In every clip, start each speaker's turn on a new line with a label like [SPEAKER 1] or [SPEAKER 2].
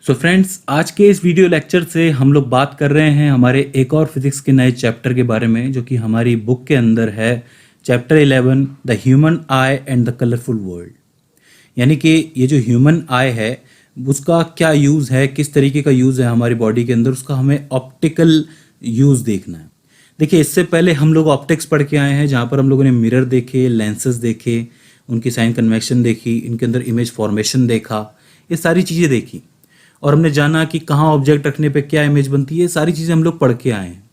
[SPEAKER 1] So friends, आज के इस वीडियो लेक्चर से हम लोग बात कर रहे हैं हमारे एक और फिजिक्स के नए चैप्टर के बारे में, जो कि हमारी बुक के अंदर है। Chapter 11, the human I and the colourful world. यानी कि ये जो ह्यूमन आई है उसका क्या यूज़ है, किस तरीके का यूज़ है हमारी बॉडी के अंदर, उसका हमें ऑप्टिकल यूज़ देखना है। देखिए, इससे पहले हम लोग ऑप्टिक्स पढ़ के आए हैं, जहाँ पर हम लोगों ने मिरर देखे, लेंसेज देखे, उनकी साइन कन्वेक्शन देखी, इनके अंदर इमेज फॉर्मेशन देखा, ये सारी चीज़ें देखी और हमने जाना कि कहाँ ऑब्जेक्ट रखने पे क्या इमेज बनती है। सारी चीज़ें हम लोग पढ़ के आए हैं।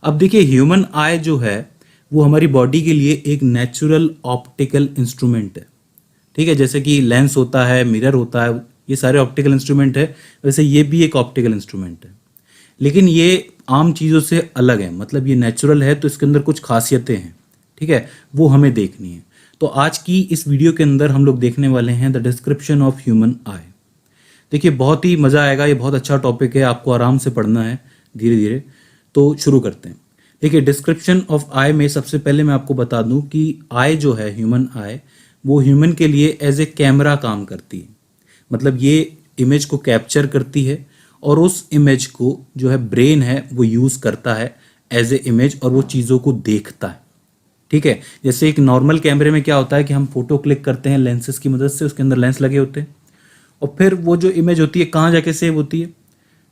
[SPEAKER 1] अब देखिए, ह्यूमन आई जो है वो हमारी बॉडी के लिए एक नेचुरल ऑप्टिकल इंस्ट्रूमेंट है। ठीक है, जैसे कि लेंस होता है, मिरर होता है, ये सारे ऑप्टिकल इंस्ट्रूमेंट है, वैसे ये भी एक ऑप्टिकल इंस्ट्रूमेंट है। लेकिन ये आम चीज़ों से अलग है, मतलब ये नेचुरल है तो इसके अंदर कुछ खासियतें हैं। ठीक है, वो हमें देखनी है। तो आज की इस वीडियो के अंदर हम लोग देखने वाले हैं द डिस्क्रिप्शन ऑफ ह्यूमन आई। देखिए, बहुत ही मज़ा आएगा, ये बहुत अच्छा टॉपिक है, आपको आराम से पढ़ना है धीरे धीरे। तो शुरू करते हैं। देखिए, डिस्क्रिप्शन ऑफ आई में सबसे पहले मैं आपको बता दूं कि आई जो है, ह्यूमन आई, वो ह्यूमन के लिए एज ए कैमरा काम करती है। मतलब ये इमेज को कैप्चर करती है और उस इमेज को जो है ब्रेन है वो यूज़ करता है एज ए इमेज, और वो चीज़ों को देखता है। ठीक है, जैसे एक नॉर्मल कैमरे में क्या होता है कि हम फोटो क्लिक करते हैं लेंसेज की मदद से, उसके अंदर लेंस लगे होते हैं, और फिर वो जो इमेज होती है कहाँ जाके सेव होती है,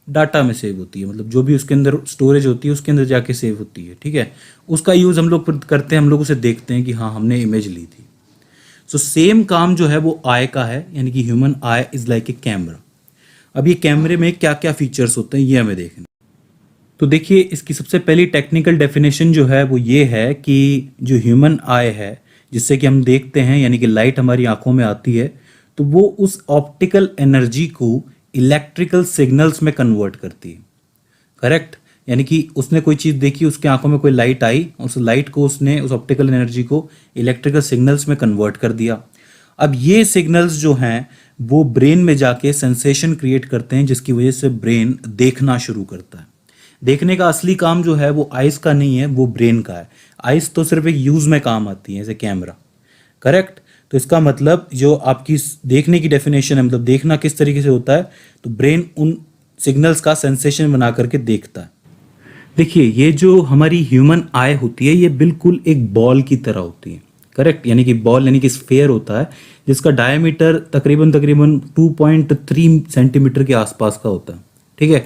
[SPEAKER 1] डाटा में सेव होती है। मतलब जो भी उसके अंदर स्टोरेज होती है उसके अंदर जाके सेव होती है। ठीक है, उसका यूज़ हम लोग फिर करते हैं, हम लोग उसे देखते हैं कि हाँ हमने इमेज ली थी। सो सेम काम जो है वो आई का है, यानी कि human I is like a camera. अब ये कैमरे में क्या क्या फीचर्स होते हैं ये हमें देखना। तो देखिए, इसकी सबसे पहली टेक्निकल डेफिनेशन जो है वो ये है कि जो ह्यूमन आई है, जिससे कि हम देखते हैं, यानी कि लाइट हमारी आंखों में आती है, तो वो उस ऑप्टिकल एनर्जी को इलेक्ट्रिकल सिग्नल्स में कन्वर्ट करती है। करेक्ट, यानी कि उसने कोई चीज़ देखी, उसके आंखों में कोई लाइट आई, उस लाइट को उसने, उस ऑप्टिकल एनर्जी को इलेक्ट्रिकल सिग्नल्स में कन्वर्ट कर दिया। अब ये सिग्नल्स जो हैं वो ब्रेन में जाके सेंसेशन क्रिएट करते हैं, जिसकी वजह से ब्रेन देखना शुरू करता है। देखने का असली काम जो है वो आइस का नहीं है, वो ब्रेन का है। आइस तो सिर्फ एक यूज में काम आती है, जैसे कैमरा। करेक्ट, तो इसका मतलब जो आपकी देखने की डेफिनेशन है, मतलब देखना किस तरीके से होता है, तो ब्रेन उन सिग्नल्स का सेंसेशन बना करके देखता है। देखिए, ये जो हमारी ह्यूमन आई होती है ये बिल्कुल एक बॉल की तरह होती है। करेक्ट, यानी कि बॉल यानी कि स्फेयर होता है, जिसका डायमीटर तकरीबन 2.3 सेंटीमीटर के आसपास का होता है। ठीक है,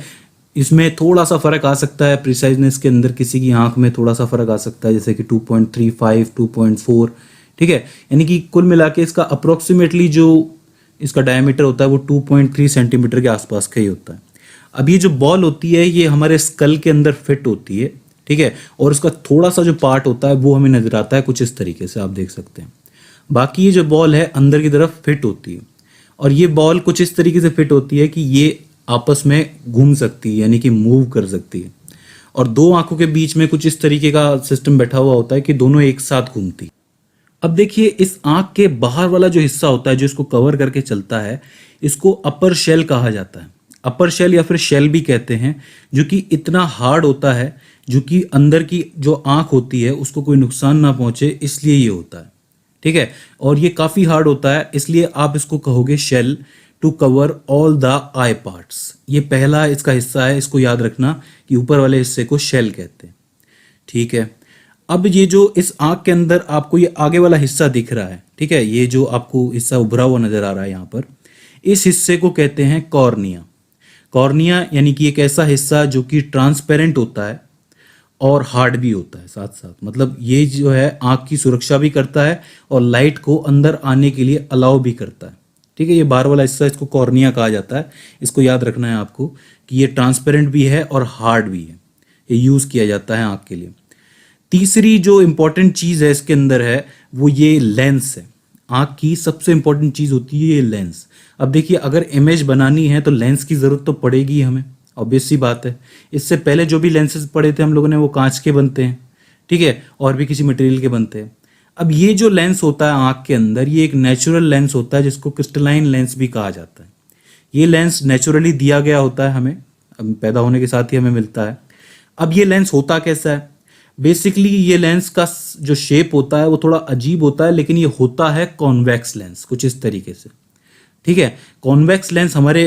[SPEAKER 1] इसमें थोड़ा सा फर्क आ सकता है प्रिसाइजनेस के अंदर, किसी की आंख में थोड़ा सा फर्क आ सकता है, जैसे कि 2.35, 2.4। ठीक है, यानी कि कुल मिला के इसका अप्रोक्सीमेटली जो इसका डायमीटर होता है वो 2.3 सेंटीमीटर के आसपास का ही होता है। अब ये जो बॉल होती है ये हमारे स्कल के अंदर फिट होती है। ठीक है, और उसका थोड़ा सा जो पार्ट होता है वो हमें नजर आता है कुछ इस तरीके से, आप देख सकते हैं। बाकी ये जो बॉल है अंदर की तरफ फिट होती है, और ये बॉल कुछ इस तरीके से फिट होती है कि ये आपस में घूम सकती है, यानी कि मूव कर सकती है। और दो आंखों के बीच में कुछ इस तरीके का सिस्टम बैठा हुआ होता है कि दोनों एक साथ घूमती। अब देखिए, इस आंख के बाहर वाला जो हिस्सा होता है जो इसको कवर करके चलता है, इसको अपर शेल कहा जाता है। अपर शेल या फिर शेल भी कहते हैं, जो कि इतना हार्ड होता है, जो कि अंदर की जो आंख होती है उसको कोई नुकसान ना पहुंचे, इसलिए ये होता है। ठीक है, और ये काफ़ी हार्ड होता है, इसलिए आप इसको कहोगे shell to cover all the eye parts. ये पहला इसका हिस्सा है, इसको याद रखना कि ऊपर वाले हिस्से को शेल कहते हैं। ठीक है, अब ये जो इस आंख के अंदर आपको ये आगे वाला हिस्सा दिख रहा है, ठीक है, ये जो आपको हिस्सा उभरा हुआ नजर आ रहा है यहाँ पर, इस हिस्से को कहते हैं कॉर्निया। कॉर्निया यानी कि एक ऐसा हिस्सा जो कि ट्रांसपेरेंट होता है और हार्ड भी होता है साथ साथ। मतलब ये जो है आंख की सुरक्षा भी करता है और लाइट को अंदर आने के लिए अलाउ भी करता है। ठीक है, ये बाहर वाला हिस्सा, इसको कॉर्निया कहा जाता है। इसको याद रखना है आपको कि ये ट्रांसपेरेंट भी है और हार्ड भी है, ये यूज़ किया जाता है आंख के लिए। तीसरी जो इंपॉर्टेंट चीज़ है इसके अंदर है वो ये लेंस है। आंख की सबसे इंपॉर्टेंट चीज़ होती है ये लेंस। अब देखिए, अगर इमेज बनानी है तो लेंस की ज़रूरत तो पड़ेगी हमें, ऑब्वियस सी बात है। इससे पहले जो भी लेंसेज पड़े थे हम लोगों ने वो कांच के बनते हैं, ठीक है, और भी किसी मटेरियल के बनते हैं। अब ये जो लेंस होता है आंख के अंदर, ये एक नेचुरल लेंस होता है, जिसको क्रिस्टलाइन लेंस भी कहा जाता है। ये लेंस नेचुरली दिया गया होता है हमें, अब पैदा होने के साथ ही हमें मिलता है। अब ये लेंस होता कैसा है? बेसिकली ये लेंस का जो शेप होता है वो थोड़ा अजीब होता है, लेकिन ये होता है कॉन्वेक्स लेंस, कुछ इस तरीके से। ठीक है, कॉन्वेक्स लेंस हमारे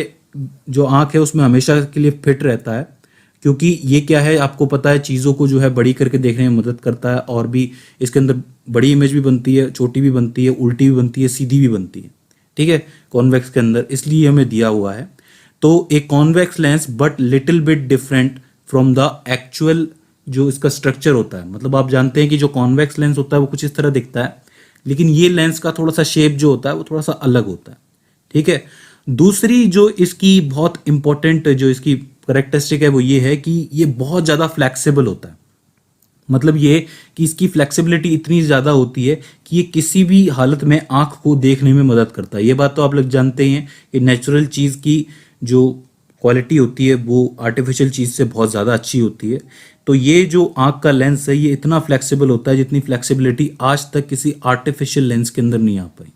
[SPEAKER 1] जो आँख है उसमें हमेशा के लिए फिट रहता है, क्योंकि ये क्या है आपको पता है, चीज़ों को जो है बड़ी करके देखने में मदद करता है, और भी इसके अंदर बड़ी इमेज भी बनती है, छोटी भी बनती है, उल्टी भी बनती है, सीधी भी बनती है, ठीक है, कॉन्वेक्स के अंदर, इसलिए हमें दिया हुआ है। तो एक convex lens but little bit different from the actual जो इसका स्ट्रक्चर होता है, मतलब आप जानते हैं कि जो कॉन्वेक्स लेंस होता है वो कुछ इस तरह दिखता है, लेकिन ये लेंस का थोड़ा सा शेप जो होता है वो थोड़ा सा अलग होता है, ठीक है। दूसरी जो इसकी बहुत इंपॉर्टेंट जो इसकी करेक्टरिस्टिक है वो ये है कि ये बहुत ज़्यादा फ्लैक्सिबल होता है। मतलब ये कि इसकी फ्लेक्सिबिलिटी इतनी ज़्यादा होती है कि ये किसी भी हालत में आँख को देखने में मदद करता है। ये बात तो आप लोग जानते ही हैं कि नेचुरल चीज़ की जो क्वालिटी होती है वो आर्टिफिशियल चीज़ से बहुत ज़्यादा अच्छी होती है। तो ये जो आँख का लेंस है ये इतना फ्लेक्सिबल होता है जितनी फ्लेक्सिबिलिटी आज तक किसी आर्टिफिशियल लेंस के अंदर नहीं आ पाई।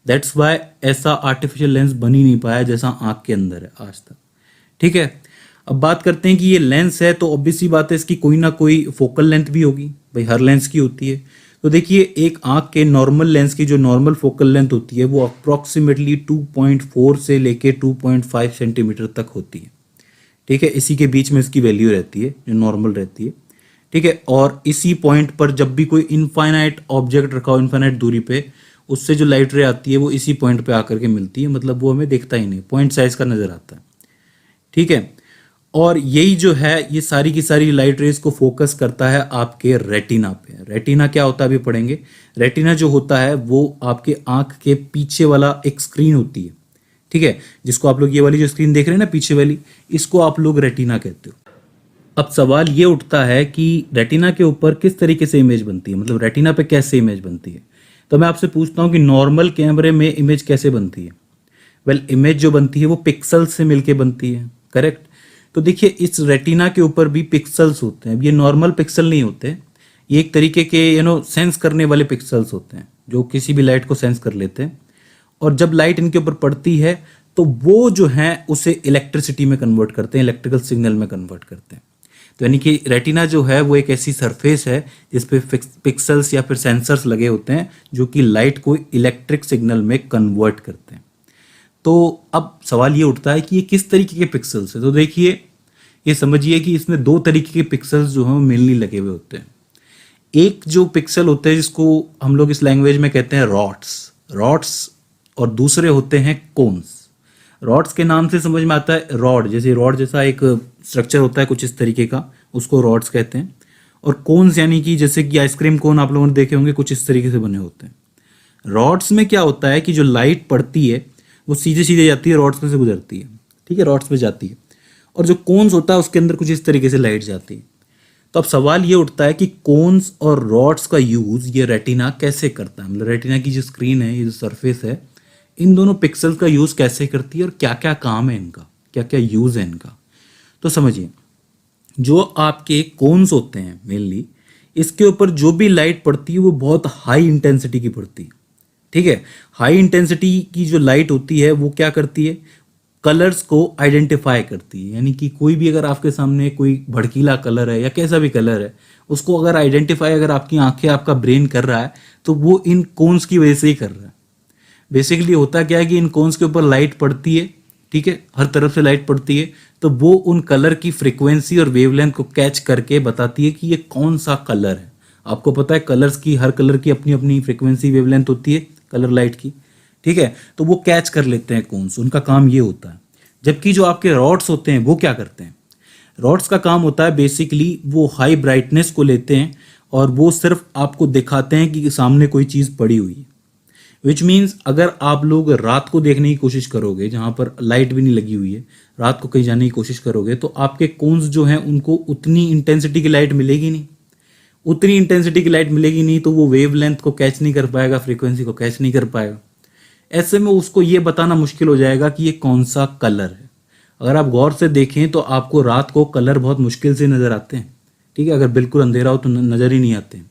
[SPEAKER 1] दैट्स वाई ऐसा आर्टिफिशियल लेंस बन ही नहीं पाया जैसा आँख के अंदर है आज तक, ठीक है। अब बात करते हैं कि ये लेंस है तो ऑब्वियसली बात है इसकी कोई ना कोई फोकल लेंथ भी होगी, भाई हर लेंस की होती है। तो देखिए एक आँख के नॉर्मल लेंस की जो नॉर्मल फोकल लेंथ होती है वो अप्रॉक्सीमेटली 2.4 से लेके 2.5 सेंटीमीटर तक होती है, ठीक है। इसी के बीच में इसकी वैल्यू रहती है जो नॉर्मल रहती है, ठीक है। और इसी पॉइंट पर जब भी कोई इनफाइनाइट ऑब्जेक्ट रखा हो इनफाइनाइट दूरी पे, उससे जो लाइट रे आती है वो इसी पॉइंट पे आकर के मिलती है, मतलब वो हमें दिखता ही नहीं, पॉइंट साइज का नज़र आता है, ठीक है। और यही जो है ये सारी की सारी लाइट रेज को फोकस करता है आपके रेटिना पे। रेटिना क्या होता है अभी पढ़ेंगे। रेटिना जो होता है वो आपके आंख के पीछे वाला एक स्क्रीन होती है, ठीक है, जिसको आप लोग ये वाली जो स्क्रीन देख रहे हैं ना पीछे वाली, इसको आप लोग रेटिना कहते हो। अब सवाल ये उठता है कि रेटिना के ऊपर किस तरीके से इमेज बनती है, मतलब रेटिना पे कैसे इमेज बनती है। तो मैं आपसे पूछता हूँ कि नॉर्मल कैमरे में इमेज कैसे बनती है। वेल इमेज जो बनती है वो पिक्सल्स से मिलके बनती है, करेक्ट। तो देखिए इस रेटिना के ऊपर भी पिक्सल्स होते हैं। ये नॉर्मल पिक्सल नहीं होते, ये एक तरीके के सेंस करने वाले पिक्सल्स होते हैं जो किसी भी लाइट को सेंस कर लेते हैं, और जब लाइट इनके ऊपर पड़ती है तो वो जो है उसे इलेक्ट्रिसिटी में कन्वर्ट करते हैं, इलेक्ट्रिकल सिग्नल में कन्वर्ट करते हैं। तो यानी कि रेटिना जो है वो एक ऐसी सरफेस है जिस पे पिक्सल्स या फिर सेंसर्स लगे होते हैं जो कि लाइट को इलेक्ट्रिक सिग्नल में कन्वर्ट करते हैं। तो अब सवाल ये उठता है कि ये किस तरीके के पिक्सल्स है। तो देखिए ये समझिए कि इसमें दो तरीके के पिक्सल्स जो हैं मेनली लगे हुए होते हैं। एक जो पिक्सल होते हैं जिसको हम लोग इस लैंग्वेज में कहते हैं रॉड्स, और दूसरे होते हैं कोन्स। रॉड्स के नाम से समझ में आता है रॉड, जैसे रॉड जैसा एक स्ट्रक्चर होता है कुछ इस तरीके का, उसको रॉड्स कहते हैं। और कोन्स यानी कि जैसे कि आइसक्रीम कोन आप लोगों ने देखे होंगे, कुछ इस तरीके से बने होते हैं। रॉड्स में क्या होता है कि जो लाइट पड़ती है वो सीधे सीधे जाती है, रॉड्स में से गुजरती है, ठीक है, रॉड्स पे जाती है। और जो कोन्स होता है उसके अंदर कुछ इस तरीके से लाइट जाती है। तो अब सवाल ये उठता है कि कोन्स और रॉड्स का यूज़ ये रेटिना कैसे करता है, मतलब रेटिना की जो स्क्रीन है, ये जो सरफेस है, इन दोनों पिक्सल्स का यूज़ कैसे करती है और क्या क्या काम है इनका, क्या क्या यूज़ है इनका। तो समझिए जो आपके कोन्स होते हैं मेनली, इसके ऊपर जो भी लाइट पड़ती है वो बहुत हाई इंटेंसिटी की पड़ती है, ठीक है। हाई इंटेंसिटी की जो लाइट होती है वो क्या करती है, कलर्स को आइडेंटिफाई करती है। यानी कि कोई भी अगर आपके सामने कोई भड़कीला कलर है या कैसा भी कलर है, उसको अगर आइडेंटिफाई अगर आपकी आंखें आपका ब्रेन कर रहा है तो वो इन कोन्स की वजह से ही कर रहा है। बेसिकली होता क्या है कि इन कोन्स के ऊपर लाइट पड़ती है, ठीक है, हर तरफ से लाइट पड़ती है, तो वो उन कलर की फ्रीक्वेंसी और वेवलेंथ को कैच करके बताती है कि ये कौन सा कलर है। आपको पता है कलर्स की, हर कलर की अपनी अपनी फ्रीक्वेंसी वेवलेंथ होती है कलर लाइट की, ठीक है। तो वो कैच कर लेते हैं कोन्स, उनका काम ये होता है। जबकि जो आपके रॉड्स होते हैं वो क्या करते हैं, रॉड्स का काम होता है बेसिकली वो हाई ब्राइटनेस को लेते हैं और वो सिर्फ आपको दिखाते हैं कि सामने कोई चीज़ पड़ी हुई है। विच मीन्स अगर आप लोग रात को देखने की कोशिश करोगे जहाँ पर लाइट भी नहीं लगी हुई है, रात को कहीं जाने की कोशिश करोगे तो आपके कोन्स जो हैं उनको उतनी इंटेंसिटी की लाइट मिलेगी नहीं, उतनी इंटेंसिटी की लाइट मिलेगी नहीं, तो वो वेवलेंथ को कैच नहीं कर पाएगा, फ्रीक्वेंसी को कैच नहीं कर पाएगा। ऐसे में उसको ये बताना मुश्किल हो जाएगा कि ये कौन सा कलर है। अगर आप गौर से देखें तो आपको रात को कलर बहुत मुश्किल से नज़र आते हैं, ठीक है, अगर बिल्कुल अंधेरा हो तो नज़र ही नहीं आते हैं।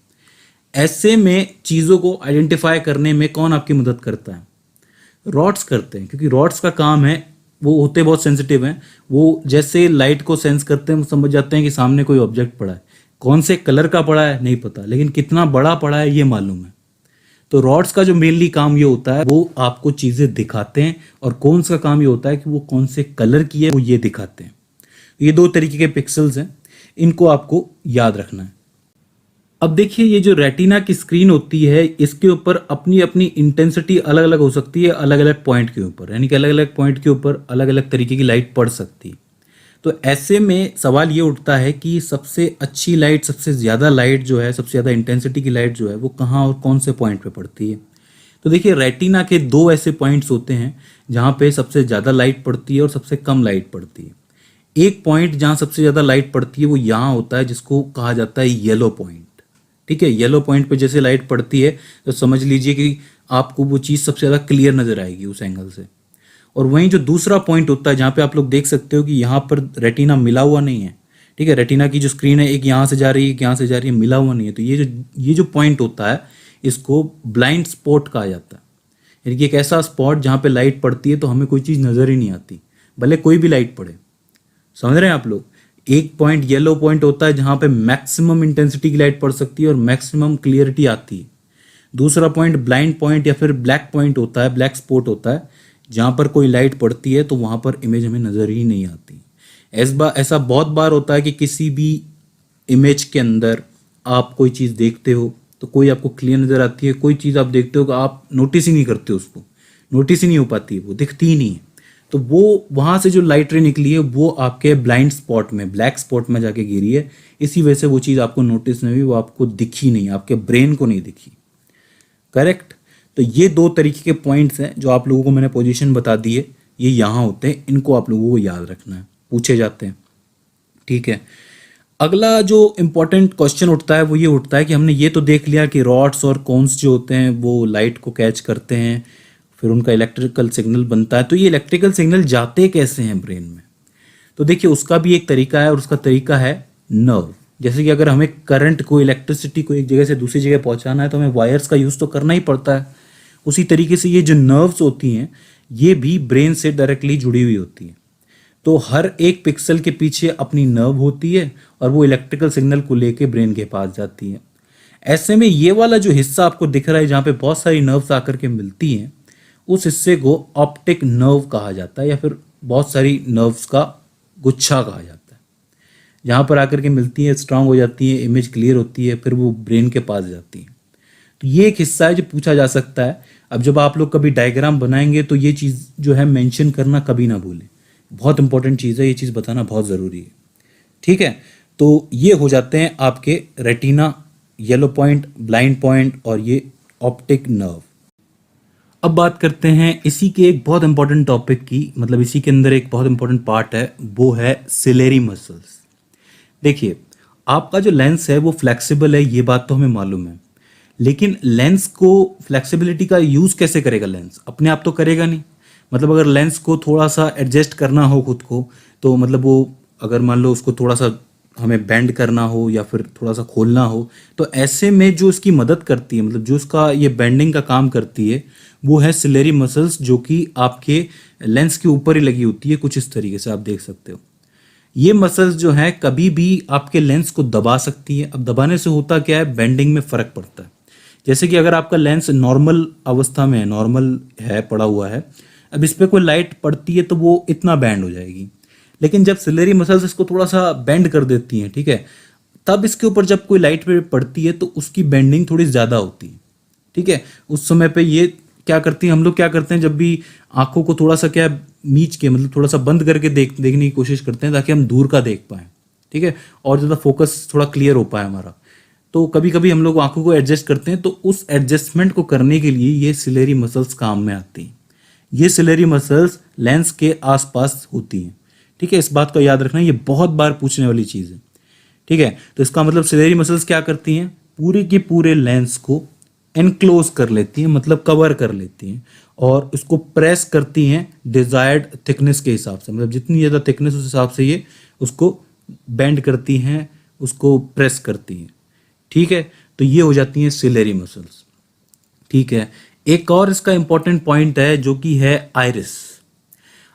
[SPEAKER 1] ऐसे में चीज़ों को आइडेंटिफाई करने में कौन आपकी मदद करता है, रॉड्स करते हैं, क्योंकि रॉड्स का काम है, वो होते बहुत सेंसिटिव हैं, वो जैसे लाइट को सेंस करते हैं वो समझ जाते हैं कि सामने कोई ऑब्जेक्ट पड़ा है। कौन से कलर का पड़ा है नहीं पता, लेकिन कितना बड़ा पड़ा है ये मालूम है। तो रॉड्स का जो मेनली काम ये होता है वो आपको चीज़ें दिखाते हैं, और कोन्स का काम ये होता है कि वो कौन से कलर की है वो ये दिखाते हैं। ये दो तरीके के पिक्सल्स हैं, इनको आपको याद रखना है। अब देखिए, ये जो रेटिना की स्क्रीन होती है इसके ऊपर अपनी अपनी इंटेंसिटी अलग अलग हो सकती है, अलग अलग पॉइंट के ऊपर, यानी कि अलग अलग पॉइंट के ऊपर अलग अलग तरीके की लाइट पड़ सकती है। तो ऐसे में सवाल ये उठता है कि सबसे अच्छी लाइट, सबसे ज़्यादा लाइट जो है, सबसे ज़्यादा इंटेंसिटी की लाइट जो है वो कहाँ और कौन से पॉइंट पे पड़ती है। तो देखिए, रेटिना के दो ऐसे पॉइंट्स होते हैं जहाँ पे सबसे ज़्यादा लाइट पड़ती है और सबसे कम लाइट पड़ती है। एक पॉइंट जहाँ सबसे ज़्यादा लाइट पड़ती है वो यहाँ होता है, जिसको कहा जाता है येलो पॉइंट। ठीक है, येलो पॉइंट पे जैसे लाइट पड़ती है तो समझ लीजिए कि आपको वो चीज़ सबसे ज़्यादा क्लियर नज़र आएगी उस एंगल से। और वहीं जो दूसरा पॉइंट होता है जहाँ पे आप लोग देख सकते हो कि यहाँ पर रेटिना मिला हुआ नहीं है। ठीक है, रेटिना की जो स्क्रीन है एक यहाँ से जा रही है, एक यहाँ से जा रही है, मिला हुआ नहीं है। तो ये जो पॉइंट होता है इसको ब्लाइंड स्पॉट कहा जाता है। यानी कि एक ऐसा स्पॉट जहाँ पे लाइट पड़ती है तो हमें कोई चीज़ नज़र ही नहीं आती, भले कोई भी लाइट पड़े। समझ रहे हैं आप लोग? एक पॉइंट येलो पॉइंट होता है जहाँ पे मैक्सिमम इंटेंसिटी की लाइट पड़ सकती है और मैक्सिमम क्लियरिटी आती है। दूसरा पॉइंट ब्लाइंड पॉइंट या फिर ब्लैक पॉइंट होता है, ब्लैक स्पॉट होता है, जहाँ पर कोई लाइट पड़ती है तो वहाँ पर इमेज हमें नज़र ही नहीं आती। ऐसा बहुत बार होता है कि किसी भी इमेज के अंदर आप कोई चीज़ देखते हो तो कोई आपको क्लियर नज़र आती है, कोई चीज़ आप देखते हो कि आप नोटिस ही नहीं करते, उसको नोटिस ही नहीं हो पाती है, वो दिखती ही नहीं है। तो वो वहाँ से जो लाइट रे निकली है वो आपके ब्लाइंड स्पॉट में, ब्लैक स्पॉट में जाके गिरी है। इसी वजह से वो चीज़ आपको नोटिस नहीं हुई, वो आपको दिखी नहीं, आपके ब्रेन को नहीं दिखी। करेक्ट? तो ये दो तरीके के पॉइंट्स हैं जो आप लोगों को मैंने पोजीशन बता दी है, ये यहाँ होते हैं, इनको आप लोगों को याद रखना है, पूछे जाते हैं। ठीक है, अगला जो इम्पोर्टेंट क्वेश्चन उठता है वो ये उठता है कि हमने ये तो देख लिया कि रॉड्स और कोन्स जो होते हैं वो लाइट को कैच करते हैं, फिर उनका इलेक्ट्रिकल सिग्नल बनता है। तो ये इलेक्ट्रिकल सिग्नल जाते कैसे हैं ब्रेन में? तो देखिए, उसका भी एक तरीका है और उसका तरीका है नर्व। जैसे कि अगर हमें करंट को, इलेक्ट्रिसिटी को एक जगह से दूसरी जगह पहुंचाना है तो हमें वायर्स का यूज़ तो करना ही पड़ता है। उसी तरीके से ये जो नर्व्स होती हैं ये भी ब्रेन से डायरेक्टली जुड़ी हुई होती हैं। तो हर एक पिक्सल के पीछे अपनी नर्व होती है और वो इलेक्ट्रिकल सिग्नल को लेके ब्रेन के पास जाती है। ऐसे में ये वाला जो हिस्सा आपको दिख रहा है जहाँ पे बहुत सारी नर्व्स आकर के मिलती हैं, उस हिस्से को ऑप्टिक नर्व कहा जाता है, या फिर बहुत सारी नर्व्स का गुच्छा कहा जाता है। जहाँ पर आकर के मिलती है, स्ट्रांग हो जाती है, इमेज क्लियर होती है, फिर वो ब्रेन के पास जाती है। तो ये एक हिस्सा है जो पूछा जा सकता है। अब जब आप लोग कभी डायग्राम बनाएंगे तो ये चीज़ जो है मेंशन करना कभी ना भूलें, बहुत इंपॉर्टेंट चीज़ है, ये चीज़ बताना बहुत ज़रूरी है। ठीक है, तो ये हो जाते हैं आपके retina, yellow point, blind point और ये ऑप्टिक नर्व। अब बात करते हैं इसी के एक बहुत इंपॉर्टेंट टॉपिक की, मतलब इसी के अंदर एक बहुत इंपॉर्टेंट पार्ट है, वो है सिलेरी मसल्स। देखिए, आपका जो लेंस है वो फ्लेक्सिबल है, ये बात तो हमें मालूम है, लेकिन लेंस को फ्लेक्सिबिलिटी का यूज़ कैसे करेगा? लेंस अपने आप तो करेगा नहीं। मतलब अगर लेंस को थोड़ा सा एडजस्ट करना हो खुद को, तो मतलब वो अगर मान लो उसको थोड़ा सा हमें बेंड करना हो या फिर थोड़ा सा खोलना हो, तो ऐसे में जो इसकी मदद करती है, मतलब जो इसका ये बेंडिंग का काम करती है, वो है सिलेरी मसल्स, जो कि आपके लेंस के ऊपर ही लगी होती है। कुछ इस तरीके से आप देख सकते हो। ये मसल्स जो है कभी भी आपके लेंस को दबा सकती है। अब दबाने से होता क्या है? बेंडिंग में फ़र्क पड़ता है। जैसे कि अगर आपका लेंस नॉर्मल अवस्था में है, नॉर्मल है, पड़ा हुआ है, अब इस पर कोई लाइट पड़ती है तो वो इतना बैंड हो जाएगी। लेकिन जब सिलेरी मसल्स इसको थोड़ा सा बेंड कर देती हैं, ठीक है, तब इसके ऊपर जब कोई लाइट पे पड़ती है तो उसकी बेंडिंग थोड़ी ज़्यादा होती है। ठीक है, उस समय पे ये क्या करती हैं, हम लोग क्या करते हैं, जब भी आंखों को थोड़ा सा क्या मीच के, मतलब थोड़ा सा बंद करके देखने की कोशिश करते हैं ताकि हम दूर का देख पाएँ। ठीक है, और ज़्यादा फोकस थोड़ा क्लियर हो पाए हमारा। तो कभी कभी हम लोग आंखों को एडजस्ट करते हैं, तो उस एडजस्टमेंट को करने के लिए ये सिलेरी मसल्स काम में आती हैं। ये सिलेरी मसल्स लेंस के आसपास होती हैं। ठीक है, इस बात को याद रखना, ये बहुत बार पूछने वाली चीज़ है। ठीक है, तो इसका मतलब सिलेरी मसल्स क्या करती हैं? पूरे के पूरे लेंस को एनक्लोज कर लेती हैं, मतलब कवर कर लेती हैं, और उसको प्रेस करती हैं डिजायर्ड थिकनेस के हिसाब से। मतलब जितनी ज़्यादा थिकनेस उस हिसाब से ये उसको बेंड करती हैं, उसको प्रेस करती हैं। ठीक है, तो ये हो जाती हैं सिलेरी मसल्स। ठीक है, एक और इसका इंपॉर्टेंट पॉइंट है जो कि है आइरिस।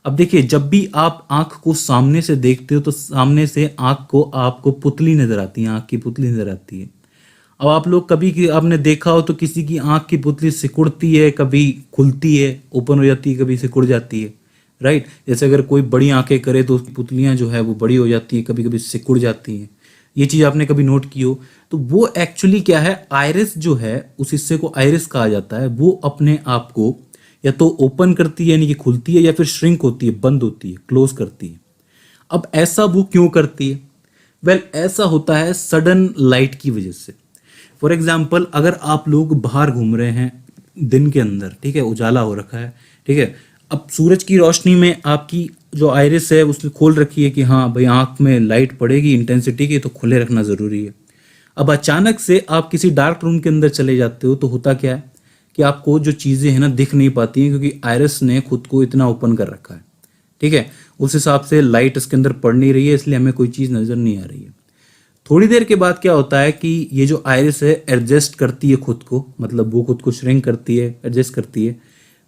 [SPEAKER 1] अब देखिए, जब भी आप आंख को सामने से देखते हो तो सामने से आंख को आपको पुतली नजर आती है, आंख की पुतली नजर आती है। अब आप लोग कभी आपने देखा हो तो किसी की आंख की पुतली सिकुड़ती है, कभी खुलती है, ओपन हो जाती है, कभी सिकुड़ जाती है, राइट। जैसे अगर कोई बड़ी आंखें करे तो उसकी पुतलियां जो है वो बड़ी हो जाती है, कभी कभी सिकुड़ जाती हैं। ये चीज़ आपने कभी नोट की हो तो वो एक्चुअली क्या है, आयरिस जो है उस हिस्से को आयरिस कहा जाता है। वो अपने आप को या तो ओपन करती है यानी कि खुलती है, या फिर श्रिंक होती है, बंद होती है, क्लोज करती है। अब ऐसा वो क्यों करती है? वेल ऐसा होता है सडन लाइट की वजह से। फॉर एग्जाम्पल अगर आप लोग बाहर घूम रहे हैं दिन के अंदर, ठीक है, उजाला हो रखा है, ठीक है, अब सूरज की रोशनी में आपकी जो आइरिस है उसने खोल रखी है कि हाँ भाई आंख में लाइट पड़ेगी इंटेंसिटी की, तो खुले रखना ज़रूरी है। अब अचानक से आप किसी डार्क रूम के अंदर चले जाते हो तो होता क्या है कि आपको जो चीज़ें हैं ना दिख नहीं पाती हैं, क्योंकि आइरिस ने खुद को इतना ओपन कर रखा है, ठीक है। उस हिसाब से लाइट इसके अंदर पड़ नहीं रही है, इसलिए हमें कोई चीज़ नज़र नहीं आ रही है। थोड़ी देर के बाद क्या होता है कि ये जो आइरिस है एडजस्ट करती है खुद को, मतलब वो खुद को श्रिंक करती है, एडजस्ट करती है।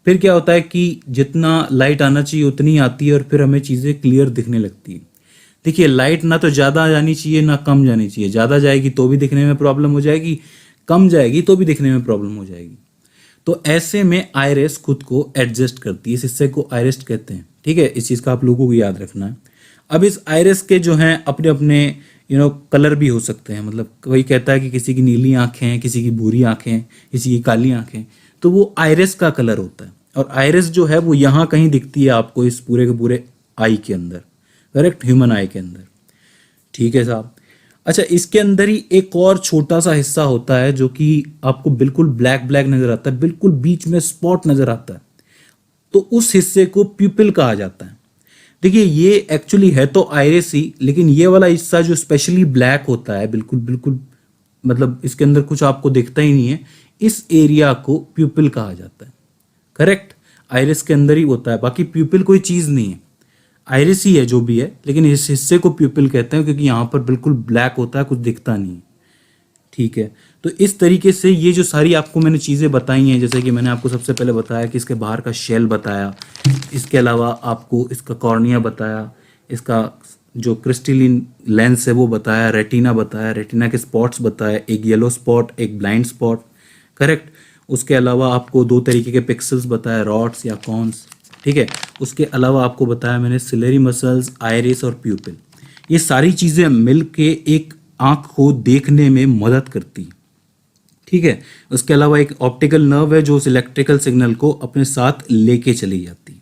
[SPEAKER 1] फिर क्या होता है कि जितना लाइट आना चाहिए उतनी आती है और फिर हमें चीज़ें क्लियर दिखने लगती है। देखिए लाइट ना तो ज़्यादा जानी चाहिए ना कम जानी चाहिए। ज़्यादा जाएगी तो भी दिखने में प्रॉब्लम हो जाएगी, कम जाएगी तो भी दिखने में प्रॉब्लम हो जाएगी। तो ऐसे में आइरिस खुद को एडजस्ट करती है, इस हिस्से को आइरिस कहते हैं, ठीक है। इस चीज़ का आप लोगों को याद रखना है। अब इस आइरिस के जो हैं अपने अपने कलर भी हो सकते हैं। मतलब कोई कहता है कि किसी की नीली आंखें हैं, किसी की भूरी आंखें हैं, किसी की काली आंखें, तो वो आइरिस का कलर होता है। और आइरिस जो है वो यहाँ कहीं दिखती है आपको इस पूरे के पूरे आई के अंदर, करेक्ट, ह्यूमन आई के अंदर, ठीक है साहब। अच्छा, इसके अंदर ही एक और छोटा सा हिस्सा होता है जो कि आपको बिल्कुल ब्लैक ब्लैक नजर आता है, बिल्कुल बीच में स्पॉट नजर आता है, तो उस हिस्से को प्यूपिल कहा जाता है। देखिए ये एक्चुअली है तो आइरिस ही, लेकिन ये वाला हिस्सा जो स्पेशली ब्लैक होता है, बिल्कुल बिल्कुल मतलब इसके अंदर कुछ आपको दिखता ही नहीं है, इस एरिया को प्यूपिल कहा जाता है, करेक्ट। आइरिस के अंदर ही होता है, बाकी प्यूपिल कोई चीज़ नहीं है, आइरिस ही है जो भी है, लेकिन इस हिस्से को प्यूपिल कहते हैं क्योंकि यहाँ पर बिल्कुल ब्लैक होता है, कुछ दिखता नहीं है, ठीक है। तो इस तरीके से ये जो सारी आपको मैंने चीज़ें बताई हैं, जैसे कि मैंने आपको सबसे पहले बताया कि इसके बाहर का शेल बताया, इसके अलावा आपको इसका कॉर्निया बताया, इसका जो क्रिस्टलिन लेंस है वो बताया, रेटिना बताया, रेटिना के स्पॉट्स बताए, एक येलो स्पॉट, एक ब्लाइंड स्पॉट, करेक्ट। उसके अलावा आपको दो तरीके के पिक्सल्स बताए, रॉड्स या कॉन्स, ठीक है। उसके अलावा आपको बताया मैंने सिलेरी मसल्स, आइरिस और प्यूपिल, ये सारी चीज़ें मिल के एक आँख को देखने में मदद करती, ठीक है। उसके अलावा एक ऑप्टिकल नर्व है जो उस इलेक्ट्रिकल सिग्नल को अपने साथ लेके चली जाती है,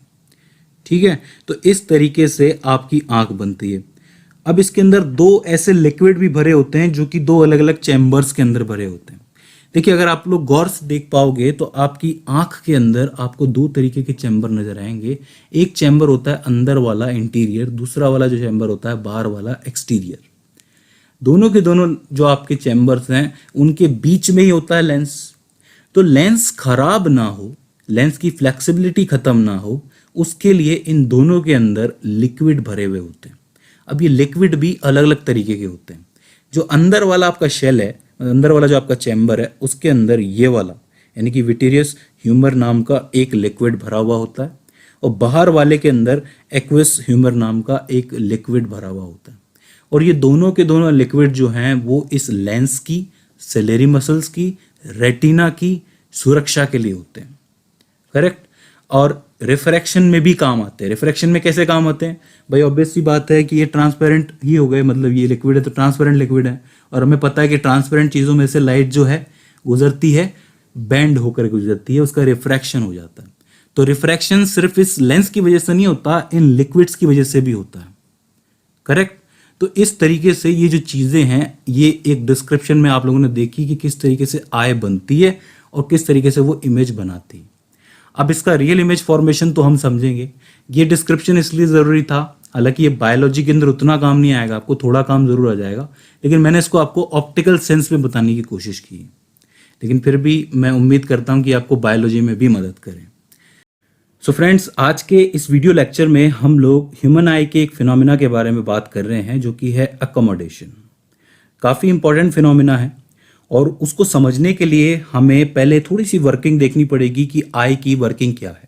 [SPEAKER 1] ठीक है। तो इस तरीके से आपकी आंख बनती है। अब इसके अंदर दो ऐसे लिक्विड भी भरे होते हैं जो कि दो अलग अलग चैम्बर्स के अंदर भरे होते हैं। देखिए अगर आप लोग गौर से देख पाओगे तो आपकी आंख के अंदर आपको दो तरीके के चैम्बर नजर आएंगे। एक चैम्बर होता है अंदर वाला इंटीरियर, दूसरा वाला जो चैम्बर होता है बाहर वाला एक्सटीरियर। दोनों के दोनों जो आपके चैम्बर्स हैं उनके बीच में ही होता है लेंस। तो लेंस खराब ना हो, लेंस की फ्लेक्सिबिलिटी खत्म ना हो, उसके लिए इन दोनों के अंदर लिक्विड भरे हुए होते हैं। अब ये लिक्विड भी अलग अलग तरीके के होते हैं। जो अंदर वाला आपका शेल है, अंदर वाला जो आपका चैम्बर है, उसके अंदर ये वाला यानी कि विटेरियस ह्यूमर नाम का एक लिक्विड भरा हुआ होता है, और बाहर वाले के अंदर एक्वस ह्यूमर नाम का एक लिक्विड भरा हुआ होता है। और ये दोनों के दोनों लिक्विड जो हैं वो इस लेंस की, सिलेरी मसल्स की, रेटिना की सुरक्षा के लिए होते हैं, करेक्ट। और रिफ्रैक्शन में भी काम आते हैं। रिफ्रैक्शन में कैसे काम आते हैं भाई? ऑब्वियस सी बात है कि ये ट्रांसपेरेंट ही हो गए, मतलब ये लिक्विड है तो ट्रांसपेरेंट लिक्विड है, और हमें पता है कि ट्रांसपेरेंट चीज़ों में से लाइट जो है गुजरती है, बेंड होकर गुजरती है, उसका रिफ्रैक्शन हो जाता है। तो रिफ्रैक्शन सिर्फ इस लेंस की वजह से नहीं होता, इन लिक्विड्स की वजह से भी होता है, करेक्ट। तो इस तरीके से ये जो चीज़ें हैं, ये एक डिस्क्रिप्शन में आप लोगों ने देखी कि किस तरीके से आई बनती है और किस तरीके से वो इमेज बनाती है। अब इसका रियल इमेज फॉर्मेशन तो हम समझेंगे, ये डिस्क्रिप्शन इसलिए ज़रूरी था, हालांकि ये बायोलॉजी के अंदर उतना काम नहीं आएगा, आपको थोड़ा काम ज़रूर आ जाएगा, लेकिन मैंने इसको आपको ऑप्टिकल सेंस में बताने की कोशिश की है। लेकिन फिर भी मैं उम्मीद करता हूँ कि आपको बायोलॉजी में भी मदद करें। सो फ्रेंड्स, आज के इस वीडियो लेक्चर में हम लोग ह्यूमन आई के एक फिनोमिना के बारे में बात कर रहे हैं जो कि है अकोमोडेशन। काफ़ी इंपॉर्टेंट फिनोमिना है और उसको समझने के लिए हमें पहले थोड़ी सी वर्किंग देखनी पड़ेगी कि आई की वर्किंग क्या है।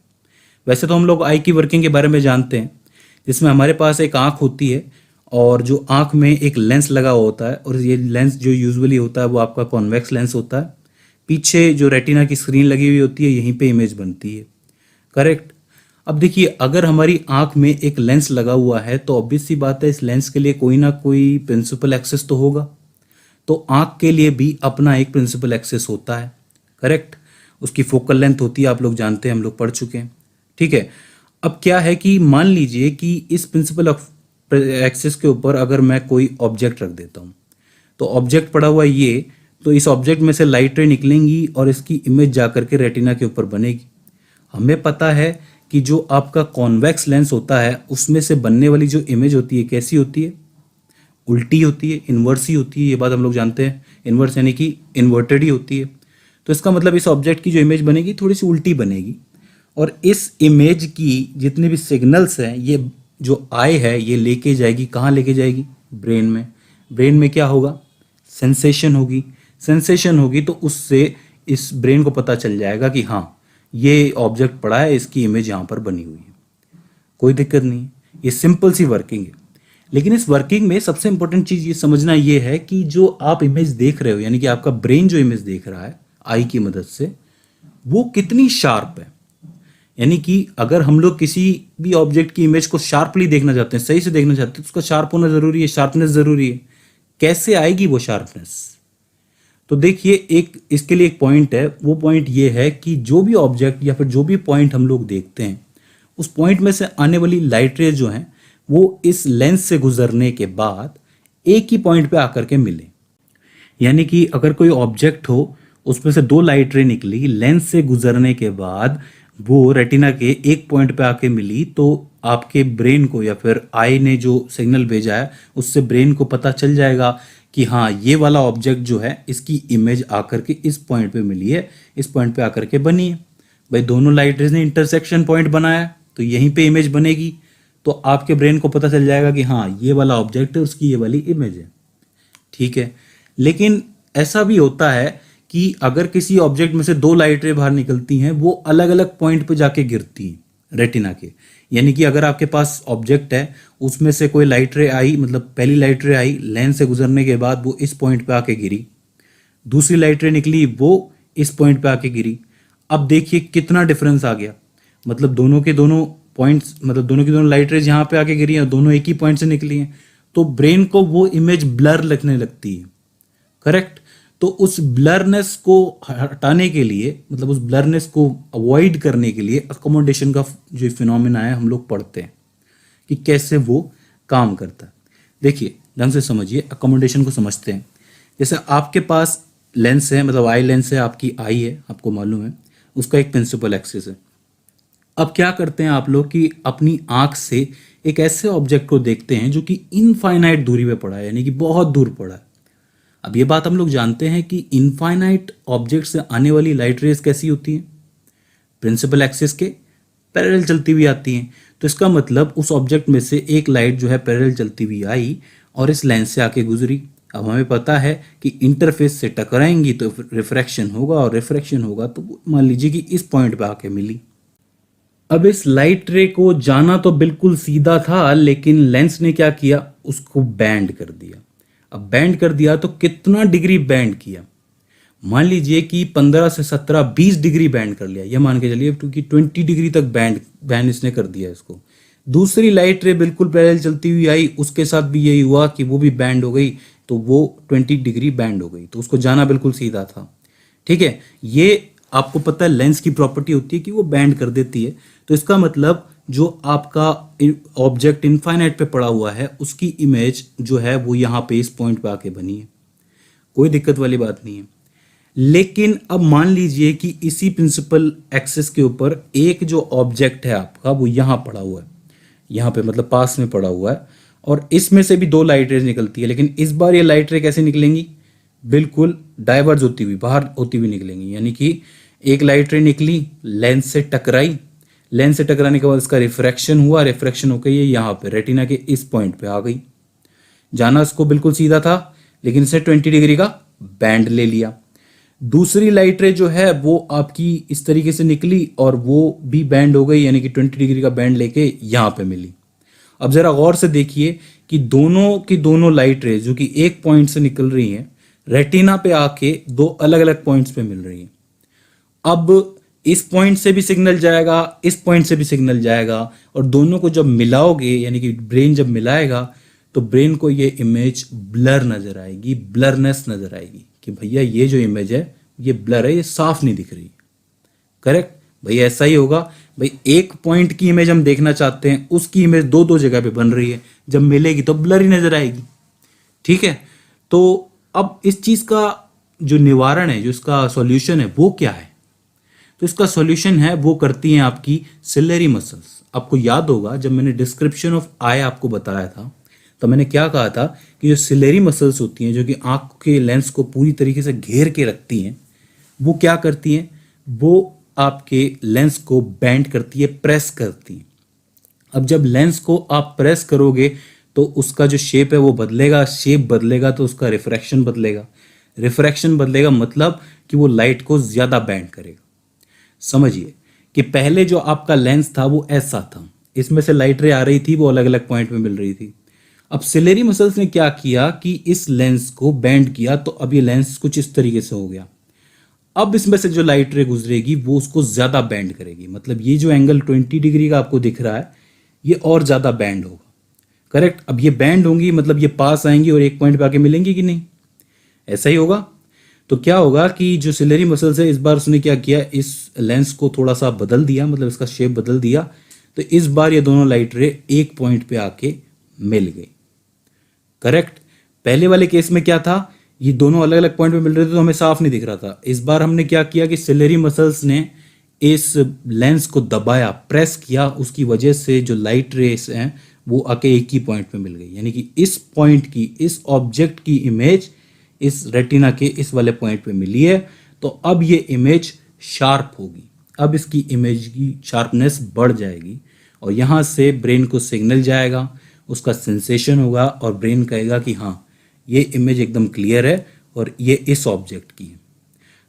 [SPEAKER 1] वैसे तो हम लोग आई की वर्किंग के बारे में जानते हैं, जिसमें हमारे पास एक आँख होती है और जो आँख में एक लेंस लगा हुआ होता है, और ये लेंस जो यूजुअली होता है वो आपका कॉन्वेक्स लेंस होता है। पीछे जो रेटिना की स्क्रीन लगी हुई होती है, यहीं पे इमेज बनती है, करेक्ट। अब देखिए, अगर हमारी आँख में एक लेंस लगा हुआ है तो ऑब्वियस सी बात है इस लेंस के लिए कोई ना कोई प्रिंसिपल एक्सेस तो होगा। तो आँख के लिए भी अपना एक प्रिंसिपल एक्सेस होता है, करेक्ट। उसकी फोकल लेंथ होती है, आप लोग जानते हैं, हम लोग पढ़ चुके हैं, ठीक है। अब क्या है कि मान लीजिए कि इस प्रिंसिपल एक्सेस के ऊपर अगर मैं कोई ऑब्जेक्ट रख देता हूँ, तो ऑब्जेक्ट पड़ा हुआ ये, तो इस ऑब्जेक्ट में से लाइट रे निकलेंगी और इसकी इमेज जा करके रेटिना के ऊपर बनेगी। हमें पता है कि जो आपका कॉन्वेक्स लेंस होता है उसमें से बनने वाली जो इमेज होती है कैसी होती है, उल्टी होती है, इन्वर्स ही होती है। ये बात हम लोग जानते हैं, इन्वर्स यानी कि इन्वर्टेड ही होती है। तो इसका मतलब इस ऑब्जेक्ट की जो इमेज बनेगी थोड़ी सी उल्टी बनेगी, और इस इमेज की जितने भी सिग्नल्स हैं, ये जो आई है ये लेके जाएगी, कहाँ लेके जाएगी, ब्रेन में। ब्रेन में क्या होगा, सेंसेशन होगी। सेंसेशन होगी तो उससे इस ब्रेन को पता चल जाएगा कि हाँ ये ऑब्जेक्ट पड़ा है, इसकी इमेज यहाँ पर बनी हुई है। कोई दिक्कत नहीं है, ये सिंपल सी वर्किंग है। लेकिन इस वर्किंग में सबसे इंपॉर्टेंट चीज़ ये समझना ये है कि जो आप इमेज देख रहे हो, यानी कि आपका ब्रेन जो इमेज देख रहा है आई की मदद से, वो कितनी शार्प है। यानी कि अगर हम लोग किसी भी ऑब्जेक्ट की इमेज को शार्पली देखना चाहते हैं, सही से देखना चाहते हैं, तो उसका शार्प होना ज़रूरी है, शार्पनेस ज़रूरी है। कैसे आएगी वो शार्पनेस, तो देखिए एक इसके लिए एक पॉइंट है। वो पॉइंट ये है कि जो भी ऑब्जेक्ट या फिर जो भी पॉइंट हम लोग देखते हैं, उस पॉइंट में से आने वाली लाइट रेज जो हैं वो इस लेंस से गुजरने के बाद एक ही पॉइंट पे आकर के मिले। यानी कि अगर कोई ऑब्जेक्ट हो, उसमें से दो लाइट रे निकली, लेंस से गुजरने के बाद वो रेटिना के एक पॉइंट पे आके मिली, तो आपके ब्रेन को या फिर आई ने जो सिग्नल भेजा है उससे ब्रेन को पता चल जाएगा कि हाँ ये वाला ऑब्जेक्ट जो है इसकी इमेज आकर के इस पॉइंट पे मिली है, इस पॉइंट पे आकर के बनी है। भाई दोनों लाइट रेज ने इंटरसेक्शन पॉइंट बनाया, तो यहीं पे इमेज बनेगी। तो आपके ब्रेन को पता चल जाएगा कि हाँ ये वाला ऑब्जेक्ट है, उसकी ये वाली इमेज है, ठीक है। लेकिन ऐसा भी होता है कि अगर किसी ऑब्जेक्ट में से दो लाइट रे बाहर निकलती हैं, वो अलग अलग पॉइंट पे जाके गिरती हैं रेटिना के। यानी कि अगर आपके पास ऑब्जेक्ट है, उसमें से कोई लाइट रे आई, मतलब पहली लाइट रे आई, लेंस से गुजरने के बाद वो इस पॉइंट पे आके गिरी, दूसरी लाइट रे निकली, वो इस पॉइंट पे आके गिरी। अब देखिए कितना डिफरेंस आ गया, मतलब दोनों के दोनों पॉइंट्स, मतलब दोनों की दोनों लाइट रेज यहाँ पे आके गिरी हैं, दोनों एक ही पॉइंट से निकली हैं, तो ब्रेन को वो इमेज ब्लर लगने लगती है, करेक्ट। तो उस ब्लरनेस को हटाने के लिए, मतलब उस ब्लरनेस को अवॉइड करने के लिए अकोमोडेशन का जो फिनोमेना है हम लोग पढ़ते हैं कि कैसे वो काम करता है। देखिए ढंग से समझिए, अकोमोडेशन को समझते हैं। जैसे आपके पास लेंस है, मतलब आई लेंस है, आपकी आई है, आपको मालूम है, उसका एक प्रिंसिपल एक्सिस है। अब क्या करते हैं आप लोग कि अपनी आंख से एक ऐसे ऑब्जेक्ट को देखते हैं जो कि इनफाइनाइट दूरी पे पड़ा है, यानी कि बहुत दूर पड़ा है। अब ये बात हम लोग जानते हैं कि इनफाइनाइट ऑब्जेक्ट से आने वाली लाइट रेज कैसी होती हैं, प्रिंसिपल एक्सिस के पैरेलल चलती हुई आती हैं। तो इसका मतलब उस ऑब्जेक्ट में से एक लाइट जो है पैरेलल चलती हुई आई और इस लेंस से आके गुजरी। अब हमें पता है कि इंटरफेस से टकराएंगी तो रिफ्रैक्शन होगा, और रिफ्रैक्शन होगा तो मान लीजिए कि इस पॉइंट पे आके मिली। अब इस लाइट रे को जाना तो बिल्कुल सीधा था, लेकिन लेंस ने क्या किया, उसको बैंड कर दिया। अब बैंड कर दिया तो कितना डिग्री बैंड किया, मान लीजिए कि 15 से 17 20 डिग्री बैंड कर लिया, ये मान के चलिए, क्योंकि 20 डिग्री तक बैंड इसने कर दिया इसको। दूसरी लाइट रे बिल्कुल पैरेलल चलती हुई आई, उसके साथ भी यही हुआ कि वो भी बैंड हो गई, तो वो 20 डिग्री बैंड हो गई, तो उसको जाना बिल्कुल सीधा था, ठीक है। ये आपको पता है लेंस की प्रॉपर्टी होती है कि वो बैंड कर देती है। तो इसका मतलब जो आपका ऑब्जेक्ट इनफाइनाइट पे पड़ा हुआ है, उसकी इमेज जो है वो यहाँ पे इस पॉइंट पे आके बनी है, कोई दिक्कत वाली बात नहीं है। लेकिन अब मान लीजिए कि इसी प्रिंसिपल एक्सिस के ऊपर एक जो ऑब्जेक्ट है आपका वो यहाँ पड़ा हुआ है, यहाँ पे मतलब पास में पड़ा हुआ है, और इसमें से भी दो लाइट रेज निकलती है। लेकिन इस बार ये लाइट रे कैसे निकलेंगी, बिल्कुल डाइवर्ज होती हुई, बाहर होती हुई निकलेंगी। यानी कि एक लाइट रे निकली, लेंस से टकराई, लेंस से टकराने के बाद इसका रिफ्रैक्शन हुआ, रिफ्रैक्शन होकर ये यहाँ पे रेटिना के इस पॉइंट पे आ गई। जाना इसको बिल्कुल सीधा था, लेकिन इसे 20 डिग्री का बैंड ले लिया। दूसरी लाइट रे जो है वो आपकी इस तरीके से निकली और वो भी बैंड हो गई, यानी कि 20 डिग्री का बैंड लेके यहाँ पे मिली। अब ज़रा गौर से देखिए कि दोनों की दोनों लाइट रेज जो कि एक पॉइंट से निकल रही हैं, रेटिना पे आके दो अलग अलग पॉइंट्स पे मिल रही हैं। अब इस पॉइंट से भी सिग्नल जाएगा, इस पॉइंट से भी सिग्नल जाएगा, और दोनों को जब मिलाओगे यानी कि ब्रेन जब मिलाएगा तो ब्रेन को ये इमेज ब्लर नज़र आएगी, ब्लरनेस नज़र आएगी कि भैया ये जो इमेज है ये ब्लर है, ये साफ नहीं दिख रही। करेक्ट भाई, ऐसा ही होगा भाई। एक पॉइंट की इमेज हम देखना चाहते हैं, उसकी इमेज दो दो जगह पे बन रही है, जब मिलेगी तो ब्लर ही नज़र आएगी। ठीक है, तो अब इस चीज़ का जो निवारण है, जो इसका सॉल्यूशन है वो क्या है? तो इसका सॉल्यूशन है, वो करती हैं आपकी सिलेरी मसल्स। आपको याद होगा जब मैंने डिस्क्रिप्शन ऑफ आई आपको बताया था तो मैंने क्या कहा था कि जो सिलेरी मसल्स होती हैं जो कि आंख के लेंस को पूरी तरीके से घेर के रखती हैं, वो क्या करती हैं? वो आपके लेंस को बेंड करती है, प्रेस करती है। अब जब लेंस को आप प्रेस करोगे तो उसका जो शेप है वो बदलेगा, शेप बदलेगा तो उसका रिफ्रैक्शन बदलेगा, रिफ्रैक्शन बदलेगा मतलब कि वो लाइट को ज़्यादा बेंड करेगा। समझिए कि पहले जो आपका लेंस था वो ऐसा था, इसमें से लाइट रे आ रही थी, वो अलग अलग पॉइंट में मिल रही थी। अब सिलेरी मसल्स ने क्या किया कि इस लेंस को बेंड किया, तो अब ये लेंस कुछ इस तरीके से हो गया। अब इसमें से जो लाइट रे गुजरेगी वो उसको ज़्यादा बेंड करेगी, मतलब ये जो एंगल 20 डिग्री का आपको दिख रहा है ये और ज़्यादा बेंड होगा। करेक्ट, अब ये बेंड होंगी मतलब ये पास आएंगी और एक पॉइंट पे आके मिलेंगी कि नहीं? ऐसा ही होगा। तो क्या होगा कि जो सिलेरी मसल्स है, इस बार उसने क्या किया, इस लेंस को थोड़ा सा बदल दिया, मतलब इसका शेप बदल दिया, तो इस बार ये दोनों लाइट रे एक पॉइंट पे आके मिल गई। करेक्ट, पहले वाले केस में क्या था, ये दोनों अलग अलग पॉइंट पे मिल रहे थे तो हमें साफ नहीं दिख रहा था। इस बार हमने क्या किया कि सिलेरी मसल्स ने इस लेंस को दबाया, प्रेस किया, उसकी वजह से जो लाइट रेस हैं वो आके एक ही पॉइंट पे मिल गई, यानी कि इस पॉइंट की, इस ऑब्जेक्ट की इमेज इस रेटिना के इस वाले पॉइंट पे मिली है। तो अब ये इमेज शार्प होगी, अब इसकी इमेज की शार्पनेस बढ़ जाएगी और यहाँ से ब्रेन को सिग्नल जाएगा, उसका सेंसेशन होगा और ब्रेन कहेगा कि हाँ ये इमेज एकदम क्लियर है और ये इस ऑब्जेक्ट की है।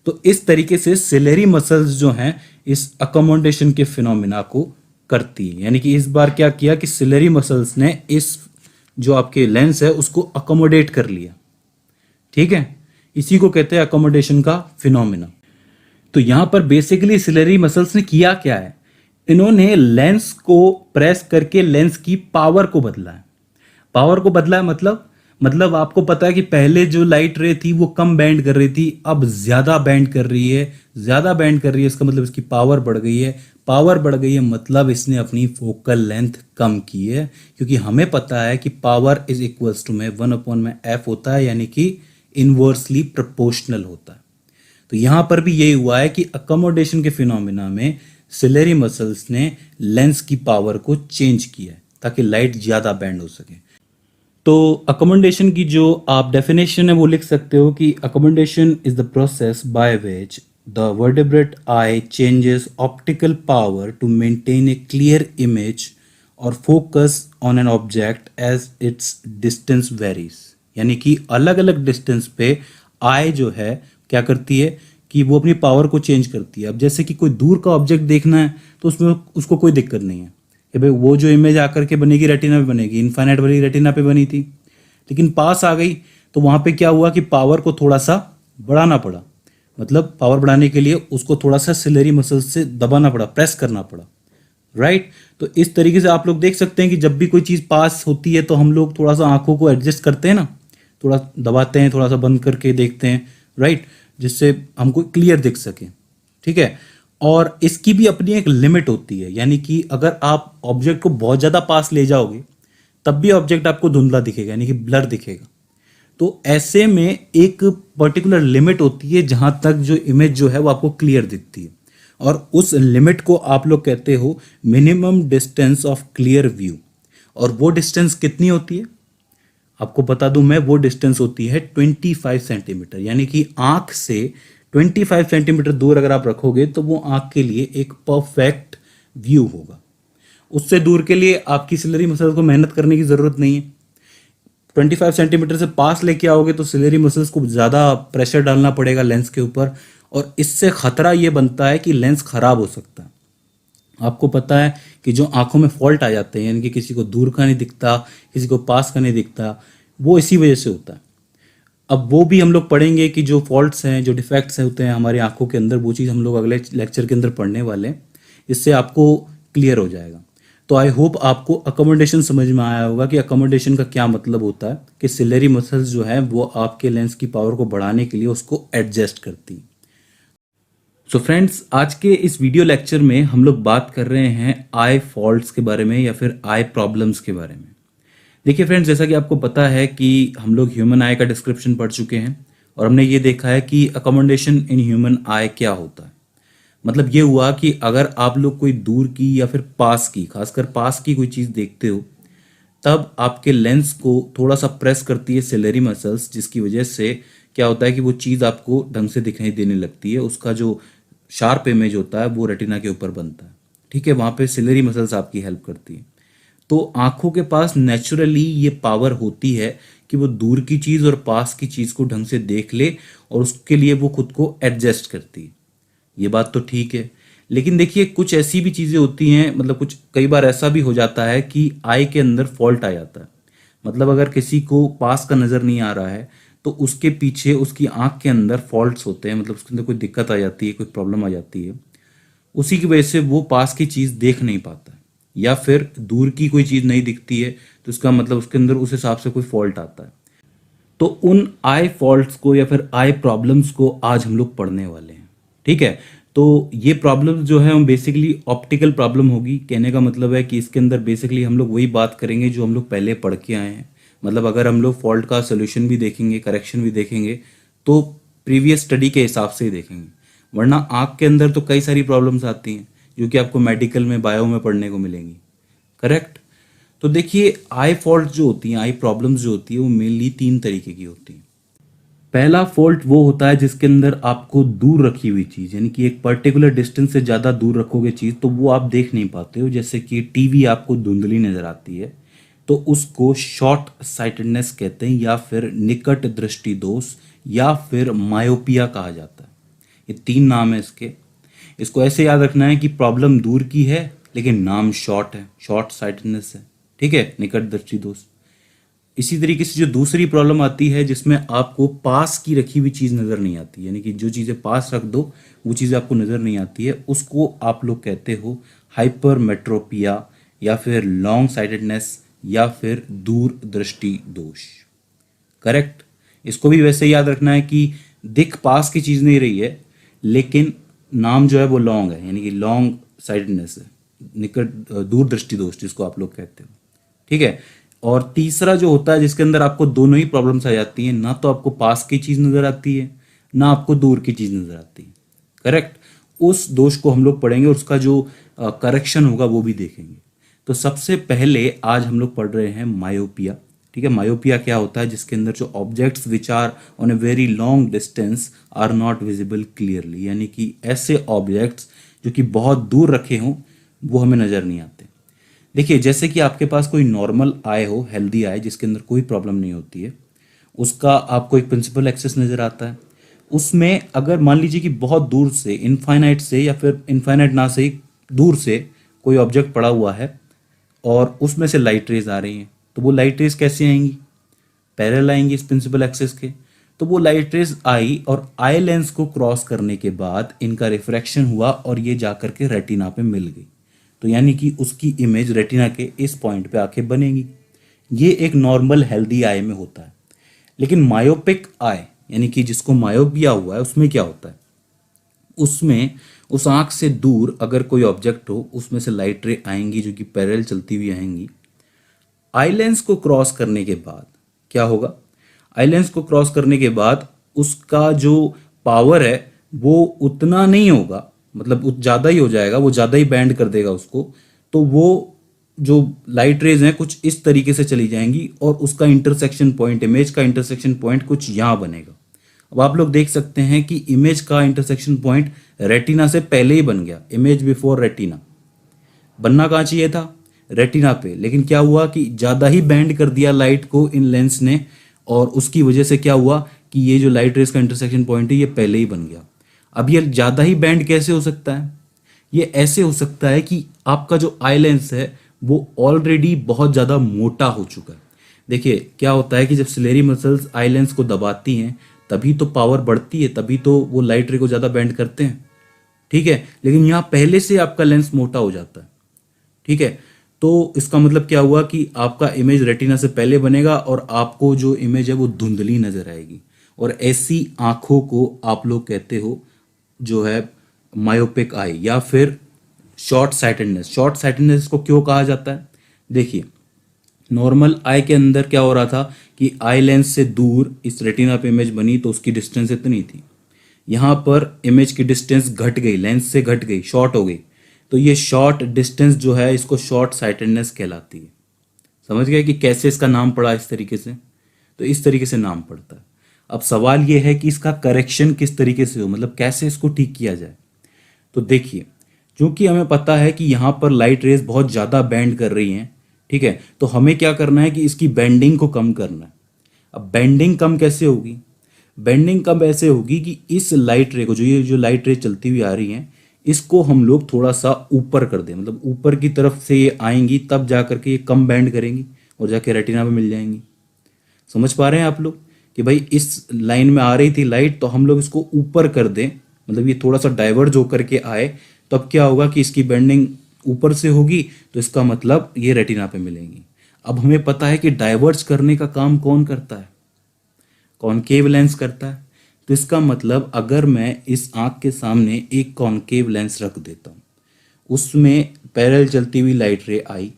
[SPEAKER 1] तो इस तरीके से सिलेरी मसल्स जो हैं इस अकोमोडेशन के फिनोमिना को करती है। यानी कि इस बार क्या किया कि सिलेरी मसल्स ने इस जो आपके लेंस है उसको अकोमोडेट कर लिया। ठीक है, इसी को कहते हैं अकोमोडेशन का फिनोमिना। तो यहां पर बेसिकली सिलेरी मसल्स ने किया क्या है, इन्होंने लेंस को प्रेस करके लेंस की पावर को बदला है। पावर को बदला है मतलब आपको पता है कि पहले जो लाइट रे थी वो कम बैंड कर रही थी, अब ज्यादा बैंड कर रही है। ज्यादा बैंड कर रही है इसका मतलब इसकी पावर बढ़ गई है। पावर बढ़ गई है मतलब इसने अपनी फोकल लेंथ कम की है, क्योंकि हमें पता है कि पावर इज इक्वल्स टू में 1/f होता है, यानी कि इनवर्सली प्रोपोर्शनल होता है। तो यहां पर भी यही हुआ है कि अकोमोडेशन के फिनोमिना में सिलेरी मसल्स ने लेंस की पावर को चेंज किया है ताकि लाइट ज़्यादा बैंड हो सके। तो अकोमोडेशन की जो आप डेफिनेशन है वो लिख सकते हो कि accommodation is the process by which the vertebrate eye changes optical power to maintain a clear image और focus on an object as its distance varies. यानी कि अलग अलग डिस्टेंस पे आई जो है क्या करती है कि वो अपनी पावर को चेंज करती है। अब जैसे कि कोई दूर का ऑब्जेक्ट देखना है तो उसमें उसको कोई दिक्कत नहीं है कि भाई वो जो इमेज आकर के बनेगी रेटिना पे बनेगी, इनफाइनाइट वाली रेटिना पे बनी थी, लेकिन पास आ गई तो वहाँ पे क्या हुआ कि पावर को थोड़ा सा बढ़ाना पड़ा। मतलब पावर बढ़ाने के लिए उसको थोड़ा सा सिलेरी मसल्स से दबाना पड़ा, प्रेस करना पड़ा। राइट, तो इस तरीके से आप लोग देख सकते हैं कि जब भी कोई चीज़ पास होती है तो हम लोग थोड़ा सा आंखों को एडजस्ट करते हैं ना, थोड़ा दबाते हैं, थोड़ा सा बंद करके देखते हैं। राइट, जिससे हमको क्लियर दिख सके। ठीक है, और इसकी भी अपनी एक लिमिट होती है, यानी कि अगर आप ऑब्जेक्ट को बहुत ज़्यादा पास ले जाओगे तब भी ऑब्जेक्ट आपको धुंधला दिखेगा, यानी कि ब्लर दिखेगा। तो ऐसे में एक पर्टिकुलर लिमिट होती है जहां तक जो इमेज जो है वो आपको क्लियर दिखती है, और उस लिमिट को आप लोग कहते हो minimum distance of clear view. और वो डिस्टेंस कितनी होती है आपको बता दूं मैं, वो डिस्टेंस होती है 25 सेंटीमीटर। यानी कि आंख से 25 सेंटीमीटर दूर अगर आप रखोगे तो वो आंख के लिए एक परफेक्ट व्यू होगा। उससे दूर के लिए आपकी सिलेरी मसल्स को मेहनत करने की ज़रूरत नहीं है। 25 सेंटीमीटर से पास लेके आओगे तो सिलेरी मसल्स को ज़्यादा प्रेशर डालना पड़ेगा लेंस के ऊपर, और इससे ख़तरा ये बनता है कि लेंस ख़राब हो सकता है। आपको पता है कि जो आंखों में फॉल्ट आ जाते हैं, यानी कि किसी को दूर का नहीं दिखता, किसी को पास का नहीं दिखता, वो इसी वजह से होता है। अब वो भी हम लोग पढ़ेंगे कि जो फॉल्ट्स हैं, जो डिफेक्ट्स होते हैं हमारी आंखों के अंदर, वो चीज़ हम लोग अगले लेक्चर के अंदर पढ़ने वाले हैं। इससे आपको क्लियर हो जाएगा। तो आई होप आपको अकोमोडेशन समझ में आया होगा कि अकोमोडेशन का क्या मतलब होता है, कि सिलेरी मसल्स जो है वो आपके लेंस की पावर को बढ़ाने के लिए उसको एडजस्ट करती है। सो फ्रेंड्स, आज के इस वीडियो लेक्चर में हम लोग बात कर रहे हैं आई फॉल्ट्स के बारे में या फिर आई प्रॉब्लम्स के बारे में। देखिए फ्रेंड्स, जैसा कि आपको पता है कि हम लोग ह्यूमन आई का डिस्क्रिप्शन पढ़ चुके हैं और हमने ये देखा है कि अकोमोडेशन इन ह्यूमन आई क्या होता है। मतलब ये हुआ कि अगर आप लोग कोई दूर की या फिर पास की, खासकर पास की कोई चीज़ देखते हो, तब आपके लेंस को थोड़ा सा प्रेस करती है सिलेरी मसल्स, जिसकी वजह से क्या होता है कि वो चीज़ आपको ढंग से दिखाई देने लगती है। उसका जो शार्प इमेज होता है वो रेटिना के ऊपर बनता है। ठीक है, वहाँ पे सिलेरी मसल्स आपकी हेल्प करती है। तो आंखों के पास नेचुरली ये पावर होती है कि वो दूर की चीज़ और पास की चीज़ को ढंग से देख ले, और उसके लिए वो खुद को एडजस्ट करती है। ये बात तो ठीक है, लेकिन देखिए कुछ ऐसी भी चीज़ें होती हैं, मतलब कुछ कई बार ऐसा भी हो जाता है कि आई के अंदर फॉल्ट आ जाता है। मतलब अगर किसी को पास का नज़र नहीं आ रहा है तो उसके पीछे उसकी आंख के अंदर फॉल्ट्स होते हैं, मतलब उसके अंदर कोई दिक्कत आ जाती है, कोई प्रॉब्लम आ जाती है। उसी की वजह से वो पास की चीज़ देख नहीं पाता है, या फिर दूर की कोई चीज़ नहीं दिखती है तो इसका मतलब उसके अंदर उस हिसाब से कोई फॉल्ट आता है। तो उन आई फॉल्ट्स को या फिर आई प्रॉब्लम्स को आज हम लोग पढ़ने वाले हैं। ठीक है, तो ये प्रॉब्लम्स जो है हम बेसिकली ऑप्टिकल प्रॉब्लम होगी। कहने का मतलब है कि इसके अंदर बेसिकली हम लोग वही बात करेंगे जो हम लोग पहले पढ़ के आए हैं। मतलब अगर हम लोग फॉल्ट का सोल्यूशन भी देखेंगे, करेक्शन भी देखेंगे, तो प्रीवियस स्टडी के हिसाब से ही देखेंगे। वरना आँख के अंदर तो कई सारी प्रॉब्लम्स आती हैं जो कि आपको मेडिकल में, बायो में पढ़ने को मिलेंगी। करेक्ट। तो देखिए आई फॉल्ट जो होती हैं, आई प्रॉब्लम्स जो होती है, वो मेनली 3 तरीके की होती हैं। पहला फॉल्ट वो होता है जिसके अंदर आपको दूर रखी हुई चीज़, यानी कि एक पर्टिकुलर डिस्टेंस से ज़्यादा दूर रखोगे चीज़ तो वो आप देख नहीं पाते हो। जैसे कि टीवी आपको धुंधली नज़र आती है तो उसको शॉर्ट साइटेडनेस कहते हैं, या फिर निकट दृष्टि दोष, या फिर मायोपिया कहा जाता है। ये 3 नाम है इसके। इसको ऐसे याद रखना है कि प्रॉब्लम दूर की है लेकिन नाम शॉर्ट है, शॉर्ट साइटेडनेस है। ठीक है, निकट दृष्टि दोष। इसी तरीके से जो दूसरी प्रॉब्लम आती है जिसमें आपको पास की रखी हुई चीज़ नज़र नहीं आती, यानी कि जो चीज़ें पास रख दो वो चीज़ें आपको नज़र नहीं आती है, उसको आप लोग कहते हो हाइपरमेट्रोपिया, या फिर लॉन्ग साइटेडनेस, या फिर दूर दृष्टि दोष। करेक्ट। इसको भी वैसे याद रखना है कि दिख पास की चीज़ नहीं रही है लेकिन नाम जो है वो लॉन्ग है, यानी कि लॉन्ग साइटेडनेस है, निकट दूर दृष्टि दोष जिसको आप लोग कहते हो। ठीक है। और तीसरा जो होता है जिसके अंदर आपको दोनों ही प्रॉब्लम्स आ जाती हैं, ना तो आपको पास की चीज़ नज़र आती है ना आपको दूर की चीज़ नज़र आती है। करेक्ट। उस दोष को हम लोग पढ़ेंगे, उसका जो करेक्शन होगा वो भी देखेंगे। तो सबसे पहले आज हम लोग पढ़ रहे हैं मायोपिया। ठीक है, मायोपिया क्या होता है, जिसके अंदर जो objects which are on a very long distance are not visible clearly, यानी कि ऐसे ऑब्जेक्ट्स जो कि बहुत दूर रखे हों वो हमें नज़र नहीं आते। देखिए जैसे कि आपके पास कोई नॉर्मल आई हो, हेल्दी आई, जिसके अंदर कोई प्रॉब्लम नहीं होती है, उसका आपको एक प्रिंसिपल एक्सेस नज़र आता है। उसमें अगर मान लीजिए कि बहुत दूर से, इनफाइनाइट से, या फिर इनफाइनाइट ना से दूर से कोई ऑब्जेक्ट पड़ा हुआ है और उसमें से लाइट रेज आ रही हैं, तो वो लाइट रेज कैसे आएंगी, पैरेलल आएंगी इस प्रिंसिपल एक्सेस के। तो वो लाइट रेज आई और आई लेंस को क्रॉस करने के बाद इनका रिफ्रैक्शन हुआ और ये जाकर के रेटिना पे मिल गई, तो यानी कि उसकी इमेज रेटिना के इस पॉइंट पे आके बनेगी। ये एक नॉर्मल हेल्दी आई में होता है। लेकिन मायोपिक आई, यानी कि जिसको मायोपिया हुआ है, उसमें क्या होता है, उसमें उस आंख से दूर अगर कोई ऑब्जेक्ट हो उसमें से लाइट रे आएंगी जो कि पैरेलल चलती हुई आएंगी। आई लेंस को क्रॉस करने के बाद क्या होगा, आई लेंस को क्रॉस करने के बाद उसका जो पावर है वो उतना नहीं होगा, मतलब ज़्यादा ही हो जाएगा, वो ज़्यादा ही बैंड कर देगा उसको। तो वो जो लाइट रेज हैं कुछ इस तरीके से चली जाएंगी और उसका इंटरसेक्शन पॉइंट, इमेज का इंटरसेक्शन पॉइंट कुछ यहाँ बनेगा। अब आप लोग देख सकते हैं कि इमेज का इंटरसेक्शन पॉइंट रेटिना से पहले ही बन गया, इमेज बिफोर रेटिना। बनना कहाँ चाहिए था, रेटिना पे, लेकिन क्या हुआ कि ज़्यादा ही बैंड कर दिया लाइट को इन लेंस ने, और उसकी वजह से क्या हुआ कि ये जो लाइट रेज का इंटरसेक्शन पॉइंट है ये पहले ही बन गया। अब ये ज़्यादा ही बैंड कैसे हो सकता है, ये ऐसे हो सकता है कि आपका जो आई लेंस है वो ऑलरेडी बहुत ज़्यादा मोटा हो चुका है। देखिए क्या होता है कि जब सिलेरी मसल्स आई लेंस को दबाती हैं तभी तो पावर बढ़ती है, तभी तो वो लाइट रे को ज़्यादा बेंड करते हैं। ठीक है, लेकिन यहाँ पहले से आपका लेंस मोटा हो जाता है। ठीक है, तो इसका मतलब क्या हुआ कि आपका इमेज रेटिना से पहले बनेगा और आपको जो इमेज है वो धुंधली नजर आएगी। और ऐसी आंखों को आप लोग कहते हो जो है मायोपिक आई या फिर शॉर्ट साइटेडनेस। शॉर्ट साइटेडनेस को क्यों कहा जाता है? देखिए नॉर्मल आई के अंदर क्या हो रहा था कि आई लेंस से दूर इस रेटिना पे इमेज बनी तो उसकी डिस्टेंस इतनी थी। यहाँ पर इमेज की डिस्टेंस घट गई, लेंस से घट गई, शॉर्ट हो गई। तो ये शॉर्ट डिस्टेंस जो है इसको शॉर्ट साइटेडनेस कहलाती है। समझ गए कि कैसे इसका नाम पड़ा इस तरीके से? तो इस तरीके से नाम पड़ता है। अब सवाल ये है कि इसका करेक्शन किस तरीके से हो, मतलब कैसे इसको ठीक किया जाए। तो देखिए क्योंकि हमें पता है कि यहाँ पर लाइट रेज बहुत ज़्यादा बेंड कर रही हैं, ठीक है, तो हमें क्या करना है कि इसकी बेंडिंग को कम करना है। अब बेंडिंग कम कैसे होगी? बेंडिंग कम ऐसे होगी कि इस लाइट रे को, जो ये जो लाइट रे चलती हुई आ रही हैं, इसको हम लोग थोड़ा सा ऊपर कर दें, मतलब ऊपर की तरफ से ये आएंगी तब जा करके ये कम बेंड करेंगी और जाके रेटिना पे मिल जाएंगी। समझ पा रहे हैं आप लोग कि भाई इस लाइन में आ रही थी लाइट तो हम लोग इसको ऊपर कर दें, मतलब ये थोड़ा सा डाइवर्ज होकर के आए, तब क्या होगा कि इसकी बेंडिंग ऊपर से होगी तो इसका मतलब ये रेटिना पे मिलेंगी। अब हमें पता है कि डाइवर्ज करने का काम कौन करता है? कॉनकेव लेंस करता है। तो इसका मतलब अगर मैं इस आंख के सामने एक कॉनकेव लेंस रख देता हूँ, उसमें पैरेलल चलती हुई लाइट रे आई,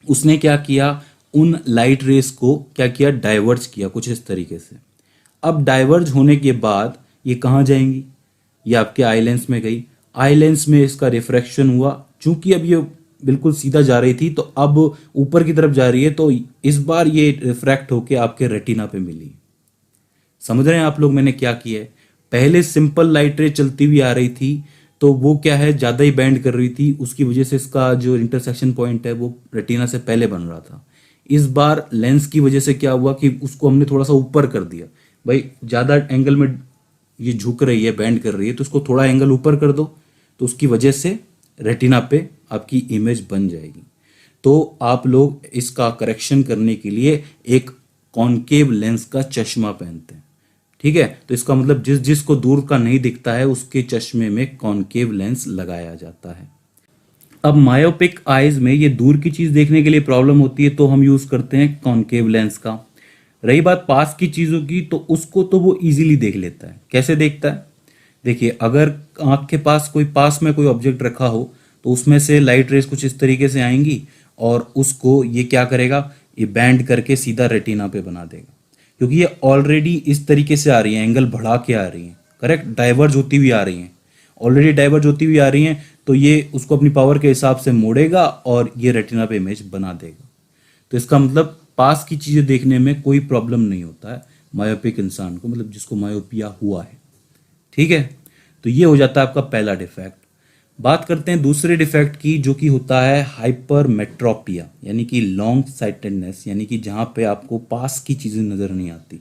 [SPEAKER 1] उसने क्या किया, उन लाइट रेस को क्या किया, डाइवर्ज किया कुछ इस तरीके से। अब डाइवर्ज होने के बाद ये कहाँ जाएंगी? ये आपके आई लेंस में गई। आई लेंस में इसका रिफ्रैक्शन हुआ, चूंकि अब ये बिल्कुल सीधा जा रही थी तो अब ऊपर की तरफ जा रही है, तो इस बार ये रिफ्रैक्ट होके आपके रेटिना पे मिली। समझ रहे हैं आप लोग मैंने क्या किया है? पहले सिंपल लाइट रे चलती हुई आ रही थी तो वो क्या है, ज़्यादा ही बैंड कर रही थी, उसकी वजह से इसका जो इंटरसेक्शन पॉइंट है वो रेटिना से पहले बन रहा था। इस बार लेंस की वजह से क्या हुआ कि उसको हमने थोड़ा सा ऊपर कर दिया। भाई ज़्यादा एंगल में ये झुक रही है, बैंड कर रही है, तो उसको थोड़ा एंगल ऊपर कर दो तो उसकी वजह से रेटिना पे आपकी इमेज बन जाएगी। तो आप लोग इसका करेक्शन करने के लिए एक कॉनकेव लेंस का चश्मा पहनते हैं। ठीक है, तो इसका मतलब जिस जिसको दूर का नहीं दिखता है उसके चश्मे में कॉनकेव लेंस लगाया जाता है। अब मायोपिक आईज में ये दूर की चीज देखने के लिए प्रॉब्लम होती है तो हम यूज करते हैं कॉनकेव लेंस का। रही बात पास की चीजों की, तो उसको तो वो इजीली देख लेता है। कैसे देखता है? देखिए अगर आंख के पास कोई ऑब्जेक्ट रखा हो तो उसमें से लाइट रेस कुछ इस तरीके से आएंगी और उसको ये क्या करेगा, ये बैंड करके सीधा रेटिना पे बना देगा। क्योंकि ये ऑलरेडी इस तरीके से आ रही है, एंगल बढ़ा के आ रही है, करेक्ट, डाइवर्ज होती हुई आ रही हैं, ऑलरेडी डाइवर्ज होती हुई आ रही हैं, तो ये उसको अपनी पावर के हिसाब से मोड़ेगा और ये रेटिना पे इमेज बना देगा। तो इसका मतलब पास की चीज़ें देखने में कोई प्रॉब्लम नहीं होता है मायोपिक इंसान को, मतलब जिसको मायोपिया हुआ है। ठीक है, तो ये हो जाता है आपका पहला डिफेक्ट। बात करते हैं दूसरे डिफेक्ट की, जो कि होता है हाइपरमेट्रोपिया, यानी कि लॉन्ग साइटेडनेस, यानी कि जहाँ पे आपको पास की चीज़ें नज़र नहीं आती,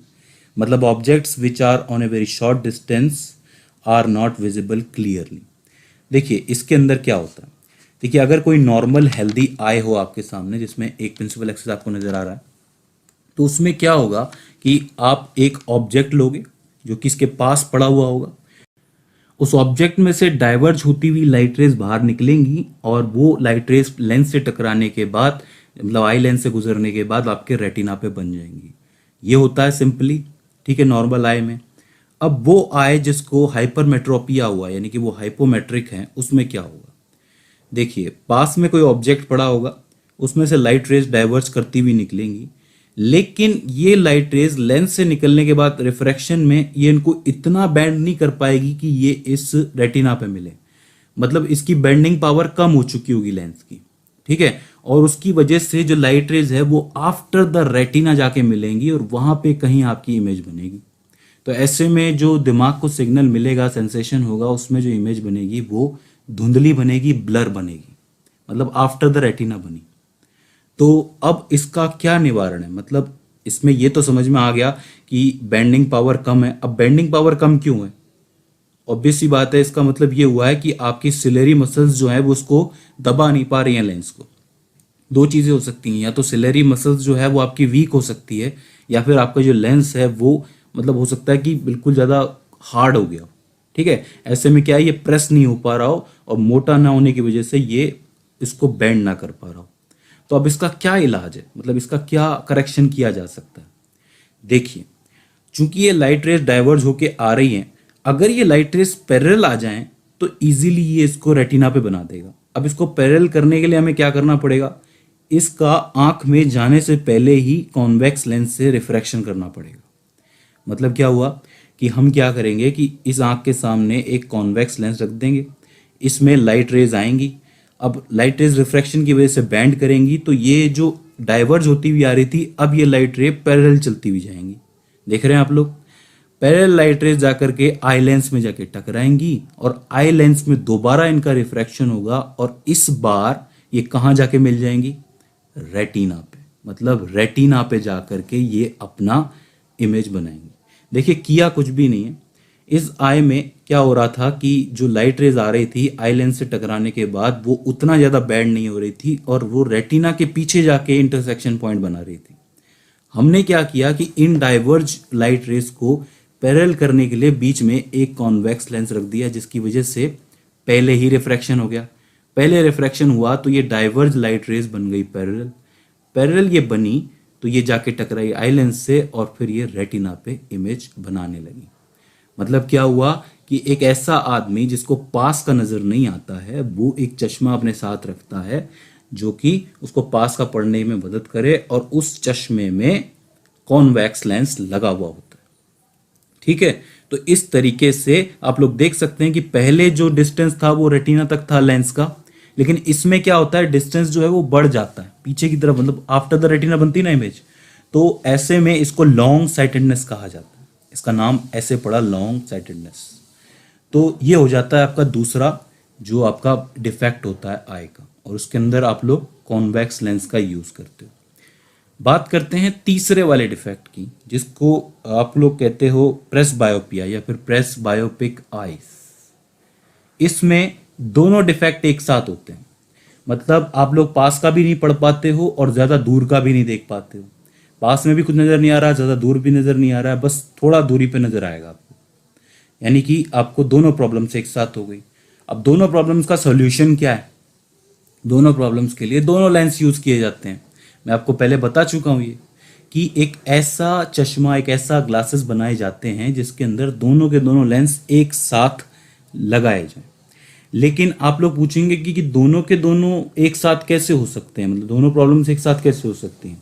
[SPEAKER 1] मतलब objects which are on a very short distance are not visible clearly. देखिए इसके अंदर क्या होता है, देखिए अगर कोई नॉर्मल हेल्दी आई हो आपके सामने जिसमें एक प्रिंसिपल एक्सिस आपको नज़र आ रहा है, तो उसमें क्या होगा कि आप एक ऑब्जेक्ट लोगे जो कि इसके पास पड़ा हुआ होगा, उस ऑब्जेक्ट में से डाइवर्ज होती हुई लाइट रेज बाहर निकलेंगी और वो लाइट रेज लेंस से टकराने के बाद, मतलब आई लेंस से गुजरने के बाद आपके रेटिना पे बन जाएंगी। ये होता है सिंपली, ठीक है, नॉर्मल आई में। अब वो आई जिसको हाइपरमेट्रोपिया हुआ, यानी कि वो हाइपोमेट्रिक है, उसमें क्या होगा? देखिए पास में कोई ऑब्जेक्ट पड़ा होगा, उसमें से लाइट रेज डाइवर्ज करती हुई निकलेंगी, लेकिन ये लाइट रेज लेंस से निकलने के बाद रिफ्रैक्शन में ये इनको इतना बैंड नहीं कर पाएगी कि ये इस रेटिना पे मिले, मतलब इसकी बेंडिंग पावर कम हो चुकी होगी लेंस की। ठीक है, और उसकी वजह से जो लाइट रेज है वो आफ्टर द रेटिना जाके मिलेंगी और वहां पे कहीं आपकी इमेज बनेगी। तो ऐसे में जो दिमाग को सिग्नल मिलेगा, सेंसेशन होगा, उसमें जो इमेज बनेगी वो धुंधली बनेगी, ब्लर बनेगी, मतलब आफ्टर द रेटिना बनी। तो अब इसका क्या निवारण है? मतलब इसमें ये तो समझ में आ गया कि बेंडिंग पावर कम है। अब बेंडिंग पावर कम क्यों है? ऑब्वियस सी बात है, इसका मतलब ये हुआ है कि आपकी सिलेरी मसल्स जो है वो उसको दबा नहीं पा रही हैं लेंस को। दो चीज़ें हो सकती हैं, या तो सिलेरी मसल्स जो है वो आपकी वीक हो सकती है, या फिर आपका जो लेंस है वो मतलब हो सकता है कि बिल्कुल ज़्यादा हार्ड हो गया हो। ठीक है, ऐसे में क्या है, ये प्रेस नहीं हो पा रहा हो और मोटा ना होने की वजह से ये इसको बेंड ना कर पा रहा हो। तो अब इसका क्या इलाज है, मतलब इसका क्या करेक्शन किया जा सकता है। देखिए, चूंकि ये लाइट रेज डाइवर्ज होके आ रही हैं, अगर ये लाइट रेज पैरेलल आ जाएं तो इजीली ये इसको रेटिना पे बना देगा। अब इसको पैरेलल करने के लिए हमें क्या करना पड़ेगा, इसका आंख में जाने से पहले ही कॉन्वेक्स लेंस से रिफ्रैक्शन करना पड़ेगा। मतलब क्या हुआ कि हम क्या करेंगे कि इस आंख के सामने एक कॉन्वेक्स लेंस रख देंगे, इसमें लाइट रेज आएंगी। अब लाइट रेज रिफ्रैक्शन की वजह से बैंड करेंगी, तो ये जो डाइवर्ज होती हुई आ रही थी, अब ये लाइट रे पैरेलल चलती हुई जाएंगी। देख रहे हैं आप लोग, पैरेलल लाइट रेज जाकर के आई लेंस में जाके टकराएंगी और आई लेंस में दोबारा इनका रिफ्रैक्शन होगा, और इस बार ये कहाँ जाके मिल जाएंगी, रेटिना पे। मतलब रेटिना पे जाकर के ये अपना इमेज बनाएंगे। देखिए, किया कुछ भी नहीं है। इस आई में क्या हो रहा था कि जो लाइट रेज आ रही थी आई लेंस से टकराने के बाद वो उतना ज़्यादा बैंड नहीं हो रही थी, और वो रेटिना के पीछे जाके इंटरसेक्शन पॉइंट बना रही थी। हमने क्या किया कि इन डाइवर्ज लाइट रेज को पैरेलल करने के लिए बीच में एक कॉन्वेक्स लेंस रख दिया, जिसकी वजह से पहले ही रिफ्रैक्शन हो गया। पहले रिफ्रैक्शन हुआ तो ये डाइवर्ज लाइट रेज बन गई पैरेलल। पैरेलल ये बनी तो ये जाके टकराई आई लेंस से, और फिर ये रेटिना पे इमेज बनाने लगी। मतलब क्या हुआ कि एक ऐसा आदमी जिसको पास का नज़र नहीं आता है, वो एक चश्मा अपने साथ रखता है जो कि उसको पास का पढ़ने में मदद करे, और उस चश्मे में कॉन्वेक्स लेंस लगा हुआ होता है। ठीक है, तो इस तरीके से आप लोग देख सकते हैं कि पहले जो डिस्टेंस था वो रेटिना तक था लेंस का, लेकिन इसमें क्या होता है, डिस्टेंस जो है वो बढ़ जाता है पीछे की तरफ, मतलब आफ्टर द रेटिना बनती ना इमेज। तो ऐसे में इसको लॉन्ग साइटेडनेस कहा जाता है, इसका नाम ऐसे पड़ा, लॉन्ग साइटेडनेस। तो ये हो जाता है आपका दूसरा जो आपका डिफेक्ट होता है आई का, और उसके अंदर आप लोग कॉन्वेक्स लेंस का यूज करते हो। बात करते हैं तीसरे वाले डिफेक्ट की, जिसको आप लोग कहते हो प्रेस बायोपिया या फिर प्रेस बायोपिक आईज। इसमें दोनों डिफेक्ट एक साथ होते हैं, मतलब आप लोग पास का भी नहीं पढ़ पाते हो और ज़्यादा दूर का भी नहीं देख पाते हो। पास में भी कुछ नज़र नहीं आ रहा, ज़्यादा दूर भी नज़र नहीं आ रहा है, बस थोड़ा दूरी पे नज़र आएगा आपको। यानी कि आपको दोनों प्रॉब्लम्स एक साथ हो गई। अब दोनों प्रॉब्लम्स का सॉल्यूशन क्या है, दोनों प्रॉब्लम्स के लिए दोनों लेंस यूज़ किए जाते हैं। मैं आपको पहले बता चुका हूँ ये कि एक ऐसा चश्मा, एक ऐसा ग्लासेस बनाए जाते हैं जिसके अंदर दोनों के दोनों लेंस एक साथ लगाए जाएं। लेकिन आप लोग पूछेंगे कि दोनों के दोनों एक साथ कैसे हो सकते हैं, मतलब दोनों प्रॉब्लम्स एक साथ कैसे हो सकती हैं।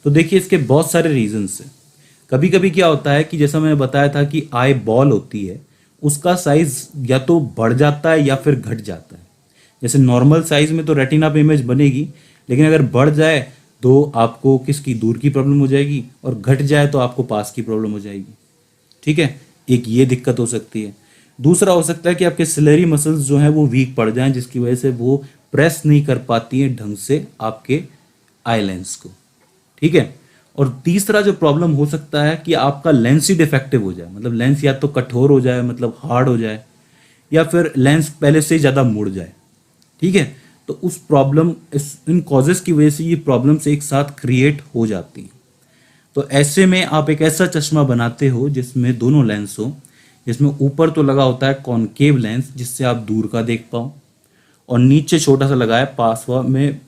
[SPEAKER 1] तो देखिए, इसके बहुत सारे रीजंस हैं। कभी कभी क्या होता है कि जैसा मैंने बताया था कि आई बॉल होती है, उसका साइज या तो बढ़ जाता है या फिर घट जाता है। जैसे नॉर्मल साइज में तो रेटिना पे इमेज बनेगी, लेकिन अगर बढ़ जाए तो आपको किसकी, दूर की प्रॉब्लम हो जाएगी, और घट जाए तो आपको पास की प्रॉब्लम हो जाएगी। ठीक है, एक ये दिक्कत हो सकती है। दूसरा हो सकता है कि आपके सिलेरी मसल्स जो हैं वो वीक पड़ जाएं, जिसकी वजह से वो प्रेस नहीं कर पाती हैं ढंग से आपके आई लेंस को। ठीक है, और तीसरा जो प्रॉब्लम हो सकता है कि आपका लेंस ही डिफेक्टिव हो जाए, मतलब लेंस या तो कठोर हो जाए, मतलब हार्ड हो जाए, या फिर लेंस पहले से ही ज़्यादा मुड़ जाए। ठीक है, तो उस प्रॉब्लम, इन कॉजेस की वजह से ये प्रॉब्लम्स एक साथ क्रिएट हो जाती हैं। तो ऐसे में आप एक ऐसा चश्मा बनाते हो जिसमें दोनों लेंस हो, जिसमें ऊपर तो लगा होता है कॉनकेव लेंस जिससे आप दूर का देख पाओ, और नीचे छोटा सा लगा है पास में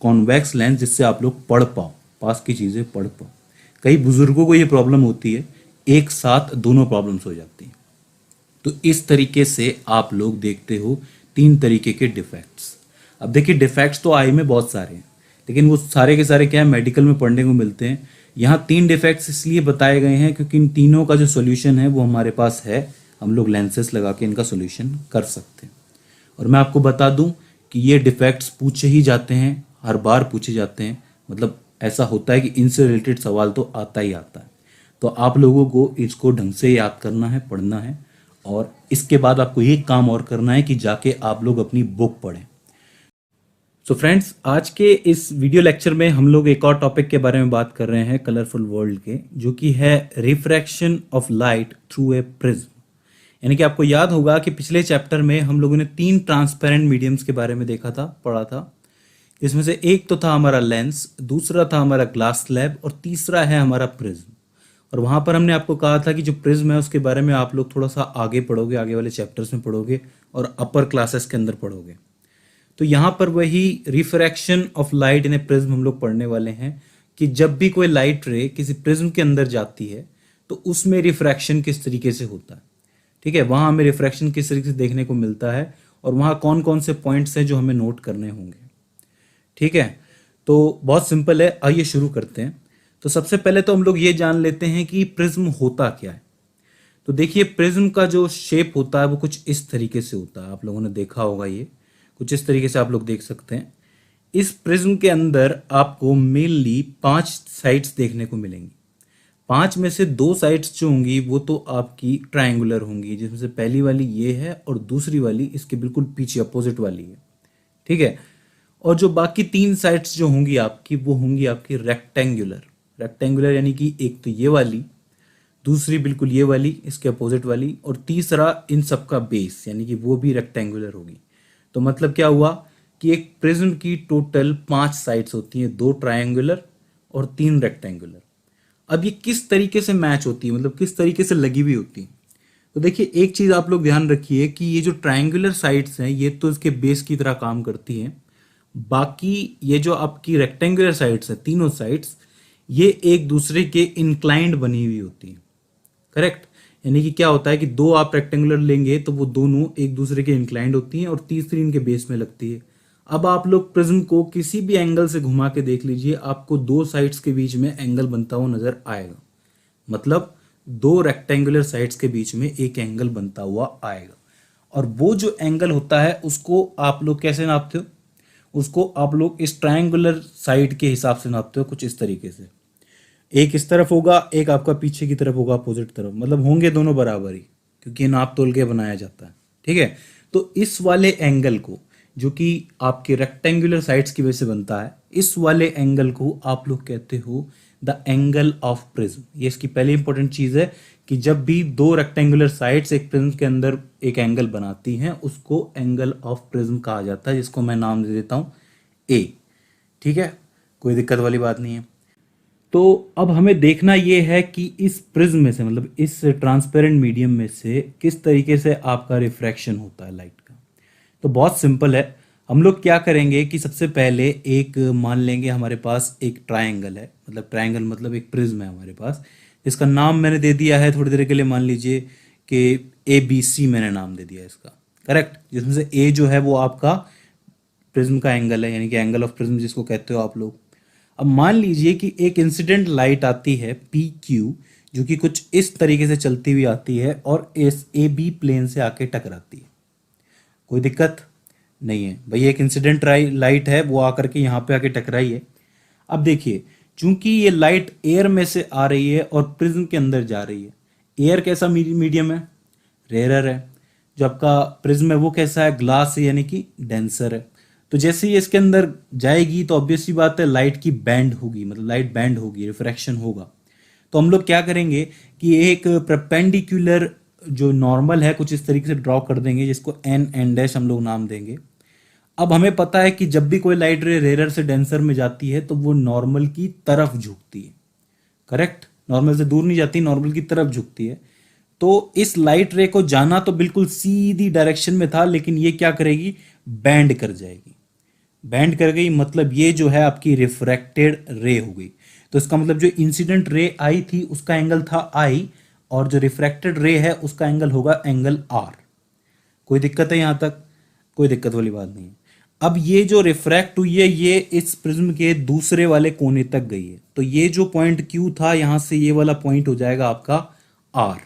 [SPEAKER 1] कॉन्वेक्स लेंस जिससे आप लोग पढ़ पाओ, पास की चीज़ें पढ़ पाओ। कई बुजुर्गों को ये प्रॉब्लम होती है, एक साथ दोनों प्रॉब्लम्स हो जाती हैं। तो इस तरीके से आप लोग देखते हो 3 तरीके के डिफेक्ट्स। अब देखिए, डिफेक्ट्स तो आई में बहुत सारे हैं, लेकिन वो सारे के सारे क्या है, मेडिकल में पढ़ने को मिलते हैं। यहाँ 3 डिफेक्ट्स इसलिए बताए गए हैं क्योंकि इन तीनों का जो सोल्यूशन है वो हमारे पास है, हम लोग लेंसेस लगा के इनका सोल्यूशन कर सकते हैं। और मैं आपको बता दूं कि ये डिफेक्ट्स पूछे ही जाते हैं, हर बार पूछे जाते हैं, मतलब ऐसा होता है कि इनसे रिलेटेड सवाल तो आता ही आता है। तो आप लोगों को इसको ढंग से याद करना है, पढ़ना है, और इसके बाद आपको ये काम और करना है कि जाके आप लोग अपनी बुक पढ़ें। सो फ्रेंड्स, आज के इस वीडियो लेक्चर में हम लोग एक और टॉपिक के बारे में बात कर रहे हैं कलरफुल वर्ल्ड के, जो कि है refraction of light through a prism, यानी कि आपको याद होगा कि पिछले चैप्टर में हम लोगों ने 3 ट्रांसपेरेंट मीडियम्स के बारे में देखा था, पढ़ा था। इसमें से एक तो था हमारा लेंस, दूसरा था हमारा ग्लास स्लैब और तीसरा है हमारा प्रिज्म। और वहाँ पर हमने आपको कहा था कि जो प्रिज्म है उसके बारे में आप लोग थोड़ा सा आगे पढ़ोगे, आगे वाले चैप्टर्स में पढ़ोगे और अपर क्लासेस के अंदर पढ़ोगे। तो यहाँ पर वही refraction of light in a prism हम लोग पढ़ने वाले हैं कि जब भी कोई लाइट रे किसी प्रिज्म के अंदर जाती है तो उसमें रिफ्रैक्शन किस तरीके से होता है। ठीक है, वहाँ हमें रिफ्रैक्शन किस तरीके से देखने को मिलता है और वहाँ कौन कौन से पॉइंट्स हैं जो हमें नोट करने होंगे। ठीक है, तो बहुत सिंपल है, आइए शुरू करते हैं। तो सबसे पहले तो हम लोग ये जान लेते हैं कि प्रिज्म होता क्या है। तो देखिए, प्रिज्म का जो शेप होता है वो कुछ इस तरीके से होता है, आप लोगों ने देखा होगा, ये कुछ इस तरीके से आप लोग देख सकते हैं। इस प्रिज्म के अंदर आपको मेनली 5 साइड्स देखने को मिलेंगी। 5 में से 2 साइड्स जो होंगी वो तो आपकी ट्रायंगुलर होंगी, जिसमें से पहली वाली ये है और दूसरी वाली इसके बिल्कुल पीछे अपोजिट वाली है। ठीक है, और जो बाकी 3 साइड्स जो होंगी आपकी वो होंगी आपकी रेक्टेंगुलर। रेक्टेंगुलर यानी कि एक तो ये वाली, दूसरी बिल्कुल ये वाली इसके अपोजिट वाली, और तीसरा इन सब का बेस यानी कि वो भी रेक्टेंगुलर होगी। तो मतलब क्या हुआ कि एक प्रिज्म की टोटल 5 साइड्स होती हैं, 2 ट्रायंगुलर और 3 रेक्टेंगुलर। अब ये किस तरीके से मैच होती है, मतलब किस तरीके से लगी हुई होती है। तो देखिए, एक चीज आप लोग ध्यान रखिए कि ये जो ट्रायंगुलर साइड्स हैं ये तो इसके बेस की तरह काम करती हैं। बाकी ये जो आपकी रेक्टेंगुलर साइड्स हैं, तीनों साइड्स, ये एक दूसरे के इंक्लाइंड बनी हुई होती हैं। करेक्ट, यानी कि क्या होता है कि 2 आप रेक्टेंगुलर लेंगे तो वो दोनों एक दूसरे के इंक्लाइंड होती हैं और तीसरी इनके बेस में लगती है। अब आप लोग प्रिज्म को किसी भी एंगल से घुमा के देख लीजिए, आपको 2 साइड्स के बीच में एंगल बनता हुआ नजर आएगा। मतलब 2 रेक्टेंगुलर साइड्स के बीच में एक एंगल बनता हुआ आएगा। और वो जो एंगल होता है उसको आप लोग कैसे नापते हो, उसको आप लोग इस ट्रायंगुलर साइड के हिसाब से नापते हो, कुछ इस तरीके से। एक इस तरफ होगा, एक आपका पीछे की तरफ होगा अपोजिट तरफ, मतलब होंगे दोनों बराबर ही, क्योंकि नाप तोल के बनाया जाता है। ठीक है, तो इस वाले एंगल को जो कि आपके रेक्टेंगुलर साइड्स की वजह से बनता है, इस वाले एंगल को आप लोग कहते हो द एंगल ऑफ प्रिज्म। ये इसकी पहली इंपॉर्टेंट चीज है कि जब भी 2 रेक्टेंगुलर साइड्स एक प्रिज्म के अंदर एक एंगल बनाती हैं उसको एंगल ऑफ प्रिज्म कहा जाता है, जिसको मैं नाम दे देता हूं ए। ठीक है, कोई दिक्कत वाली बात नहीं है। तो अब हमें देखना ये है कि इस प्रिज्म में से, मतलब इस ट्रांसपेरेंट मीडियम में से किस तरीके से आपका रिफ्रैक्शन होता है लाइट का। तो बहुत सिंपल है, हम लोग क्या करेंगे कि सबसे पहले एक मान लेंगे हमारे पास एक ट्रायंगल है, मतलब ट्रायंगल मतलब एक प्रिज्म है हमारे पास, जिसका नाम मैंने दे दिया है थोड़ी देर के लिए, मान लीजिए कि ABC मैंने नाम दे दिया इसका। करेक्ट, जिसमें से A जो है वो आपका प्रिज्म का एंगल है, यानी कि एंगल ऑफ प्रिज्म जिसको कहते हो आप लोग। अब मान लीजिए कि एक इंसिडेंट लाइट आती है PQ, जो कि कुछ इस तरीके से चलती हुई आती है और इस AB प्लेन से आके टकराती है। कोई दिक्कत नहीं है भाई, एक इंसिडेंट लाइट है वो आकर के यहाँ पे आके टकराई है। अब देखिए, चूंकि ये लाइट एयर में से आ रही है और प्रिज्म के अंदर जा रही है। एयर कैसा मीडियम है, रेयर है। जो आपका प्रिज्म है वो कैसा है, ग्लास है, यानी कि डेंसर है। तो जैसे ही इसके अंदर जाएगी तो ऑब्वियसली बात है लाइट की बैंड होगी, मतलब लाइट बैंड होगी, रिफ्रैक्शन होगा। तो हम लोग क्या करेंगे कि एक परपेंडिकुलर जो नॉर्मल है कुछ इस तरीके से ड्रॉ कर देंगे, जिसको N हम लोग नाम देंगे। अब हमें पता है कि जब भी कोई लाइट रे रेयर से डेंसर में जाती है तो वो नॉर्मल की तरफ झुकती है। करेक्ट, नॉर्मल से दूर नहीं जाती, नॉर्मल की तरफ झुकती है। तो इस लाइट रे को जाना तो बिल्कुल सीधी डायरेक्शन में था, लेकिन ये क्या करेगी, बैंड कर जाएगी। बैंड कर गई मतलब ये जो है आपकी रिफ्रैक्टेड रे हो गई। तो इसका मतलब जो इंसिडेंट रे आई थी उसका एंगल था I, और जो रिफ्रैक्टेड रे है उसका एंगल होगा एंगल R। कोई दिक्कत है यहां तक, कोई दिक्कत वाली बात नहीं है। अब ये जो रिफ्रैक्ट हुई है ये इस प्रिज्म के दूसरे वाले कोने तक गई है, तो ये जो पॉइंट Q था यहां से ये वाला पॉइंट हो जाएगा आपका R।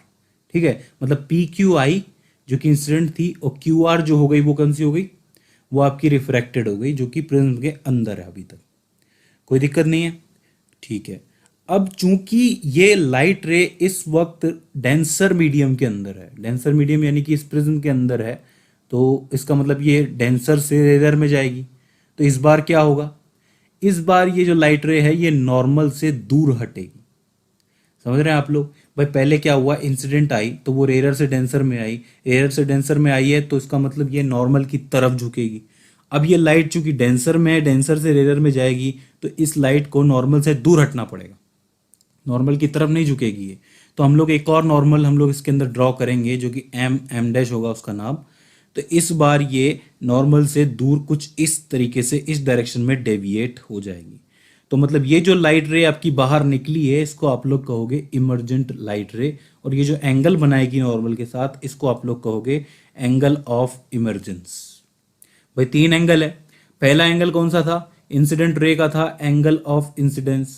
[SPEAKER 1] ठीक है, मतलब PQI जो कि इंसिडेंट थी और QR जो हो गई वो कौन सी हो गई, वो आपकी रिफ्रैक्टेड हो गई, जो कि प्रिज्म के अंदर है अभी तक। कोई दिक्कत नहीं है, ठीक है। अब चूंकि ये लाइट रे इस वक्त डेंसर मीडियम के अंदर है, डेंसर मीडियम यानी कि इस प्रिज्म के अंदर है, तो इसका मतलब ये डेंसर से रेयर में जाएगी। तो इस बार क्या होगा, इस बार ये जो लाइट रे है ये नॉर्मल से दूर हटेगी। समझ रहे हैं आप लोग? भाई पहले क्या हुआ, इंसिडेंट आई तो वो रेयर से डेंसर में आई, रेयर से डेंसर में आई है तो इसका मतलब ये नॉर्मल की तरफ झुकेगी। अब ये लाइट चूंकि डेंसर में है, डेंसर से रेयर में जाएगी, तो इस लाइट को नॉर्मल से दूर हटना पड़ेगा, नॉर्मल की तरफ नहीं झुकेगी ये। तो हम लोग एक और नॉर्मल हम लोग इसके अंदर ड्रॉ करेंगे जो कि एम डैश होगा उसका नाम। तो इस बार ये नॉर्मल से दूर कुछ इस तरीके से इस डायरेक्शन में डेविएट हो जाएगी। तो मतलब ये जो लाइट रे आपकी बाहर निकली है इसको आप लोग कहोगे इमर्जेंट लाइट रे, और ये जो एंगल बनाएगी नॉर्मल के साथ इसको आप लोग कहोगे एंगल ऑफ इमर्जेंस। भाई तीन एंगल है, पहला एंगल कौन सा था, इंसिडेंट रे का था, एंगल ऑफ इंसिडेंस।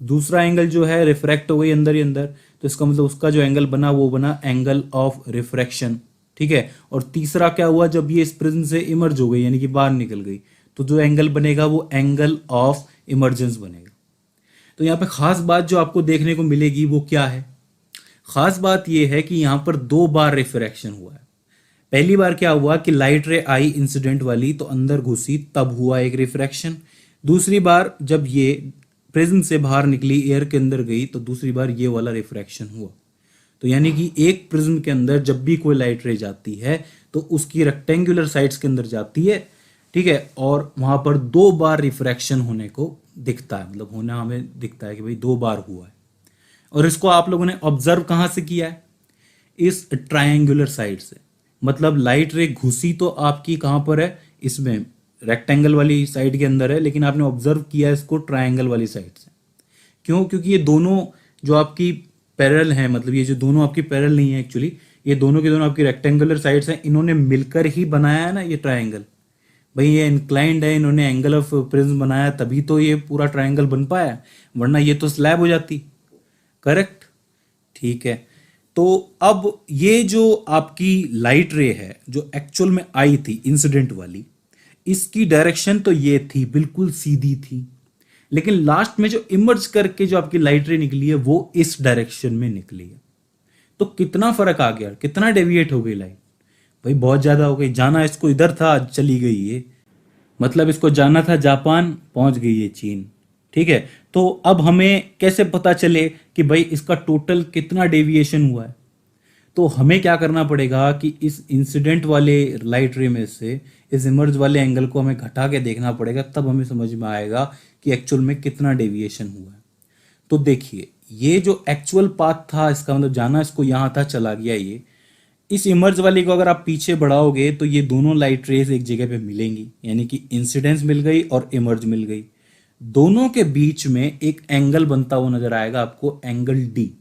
[SPEAKER 1] दूसरा एंगल जो है रिफ्रैक्ट हो गई अंदर ही अंदर, तो इसका मतलब उसका जो एंगल बना वो बना एंगल ऑफ रिफ्रैक्शन, ठीक है। और तीसरा क्या हुआ, जब ये इस प्रिज्म से इमर्ज हो गई यानी कि बाहर निकल गई, तो जो एंगल बनेगा वो एंगल ऑफ इमर्जेंस बनेगा। तो यहाँ पे खास बात जो आपको देखने को मिलेगी वो क्या है, खास बात ये है कि यहाँ पर दो बार रिफ्रैक्शन हुआ है। पहली बार क्या हुआ कि लाइट रे आई इंसिडेंट वाली तो अंदर घुसी तब हुआ एक रिफ्रैक्शन। दूसरी बार जब ये प्रिज्म से बाहर निकली एयर के अंदर गई तो दूसरी बार ये वाला रिफ्रैक्शन हुआ। तो यानी कि एक प्रिज्म के अंदर जब भी कोई लाइट रे जाती है तो उसकी रेक्टेंगुलर साइड्स के अंदर जाती है, ठीक है, और वहां पर दो बार रिफ्रैक्शन होने को दिखता है, मतलब होना हमें दिखता है कि भाई दो बार हुआ है। और इसको आप लोगों ने ऑब्जर्व कहाँ से किया है, इस ट्रायंगुलर साइड से। मतलब लाइट रे घुसी तो आपकी कहाँ पर है, इसमें रेक्टेंगल वाली साइड के अंदर है, लेकिन आपने ऑब्जर्व किया इसको ट्रायंगल वाली साइड से। क्यों? क्योंकि ये दोनों जो आपकी पैरेलल हैं, मतलब ये जो दोनों आपकी पैरेलल नहीं है एक्चुअली, ये दोनों के दोनों आपकी रेक्टेंगुलर साइड्स हैं, इन्होंने मिलकर ही बनाया है ना ये ट्रायंगल। भाई ये इंक्लाइंड है, इन्होंने एंगल ऑफ प्रिज्म बनाया तभी तो ये पूरा ट्रायंगल बन पाया, वरना ये तो स्लैब हो जाती। करेक्ट, ठीक है। तो अब ये जो आपकी लाइट रे है जो एक्चुअल में आई थी इंसिडेंट वाली, इसकी डायरेक्शन तो ये थी, बिल्कुल सीधी थी, लेकिन लास्ट में जो इमर्ज करके जो आपकी लाइट रे निकली है वो इस डायरेक्शन में निकली है। तो कितना फर्क आ गया, कितना डेविएट हो गई लाइट, भाई बहुत ज्यादा हो गई। जाना इसको इधर था, चली गई ये, मतलब इसको जाना था जापान, पहुंच गई है चीन, ठीक है। तो अब हमें कैसे पता चले कि भाई इसका टोटल कितना डेविएशन हुआ है, तो हमें क्या करना पड़ेगा कि इस इंसिडेंट वाले लाइट रे में से इस इमर्ज वाले एंगल को हमें घटा के देखना पड़ेगा, तब हमें समझ में आएगा कि एक्चुअल में कितना डेविएशन हुआ है। तो देखिए ये जो एक्चुअल पाथ था इसका मतलब जाना इसको यहाँ था, चला गया ये। इस इमर्ज वाले को अगर आप पीछे बढ़ाओगे तो ये दोनों लाइट रेज एक जगह पे मिलेंगी, यानी कि इंसिडेंस मिल गई और इमर्ज मिल गई। दोनों के बीच में एक एंगल बनता हुआ नजर आएगा आपको, एंगल डी।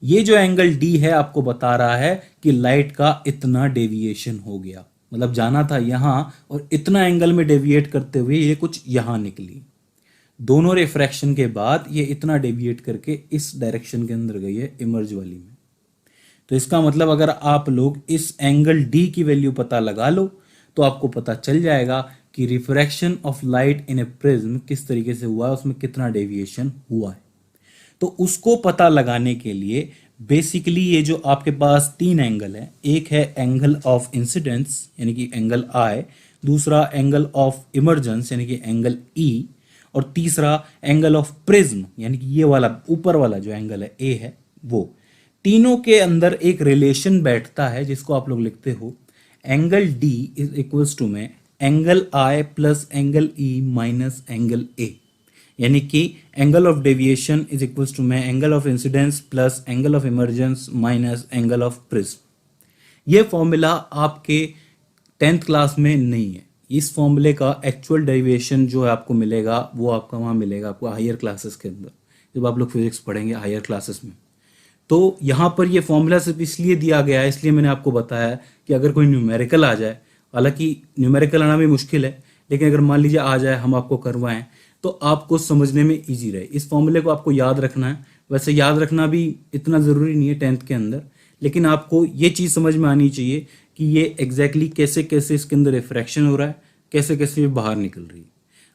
[SPEAKER 1] ये जो एंगल डी है आपको बता रहा है कि लाइट का इतना डेविएशन हो गया, मतलब जाना था यहां और इतना एंगल में डेविएट करते हुए ये कुछ यहां निकली। दोनों रिफ्रैक्शन के बाद ये इतना डेविएट करके इस डायरेक्शन के अंदर गई है इमर्ज वाली में। तो इसका मतलब अगर आप लोग इस एंगल डी की वैल्यू पता लगा लो तो आपको पता चल जाएगा कि refraction of light in a prism किस तरीके से हुआ है, उसमें कितना डेविएशन हुआ है। तो उसको पता लगाने के लिए बेसिकली ये जो आपके पास तीन एंगल है, एक है एंगल ऑफ इंसिडेंस यानी कि एंगल आई, दूसरा एंगल ऑफ इमर्जेंस यानी कि एंगल ई, और तीसरा एंगल ऑफ प्रिज्म यानी कि ये वाला ऊपर वाला जो एंगल है ए है वो। तीनों के अंदर एक रिलेशन बैठता है जिसको आप लोग लिखते हो angle D is equals to में angle I plus angle E minus angle A, यानी कि angle of deviation is equals to में angle of incidence plus angle of emergence minus angle of prism. ये फॉर्मूला आपके 10th class में नहीं है, इस फॉर्मूले का एक्चुअल डेरिवेशन जो है आपको मिलेगा वो आपका वहाँ मिलेगा आपको हायर क्लासेस के अंदर, जब आप लोग फिजिक्स पढ़ेंगे हायर क्लासेस में। तो यहाँ पर ये फॉर्मूला सिर्फ इसलिए दिया गया है, इसलिए मैंने आपको बताया कि अगर कोई न्यूमेरिकल आ जाए, हालांकि न्यूमेरिकल आना भी मुश्किल है, लेकिन अगर मान लीजिए आ जाए हम आपको करवाएं तो आपको समझने में ईजी रहे। इस फॉर्मूले को आपको याद रखना है, वैसे याद रखना भी इतना ज़रूरी नहीं है 10th के अंदर, लेकिन आपको ये चीज़ समझ में आनी चाहिए कि ये एग्जैक्टली कैसे कैसे इसके अंदर रिफ्रैक्शन हो रहा है, कैसे कैसे ये बाहर निकल रही है।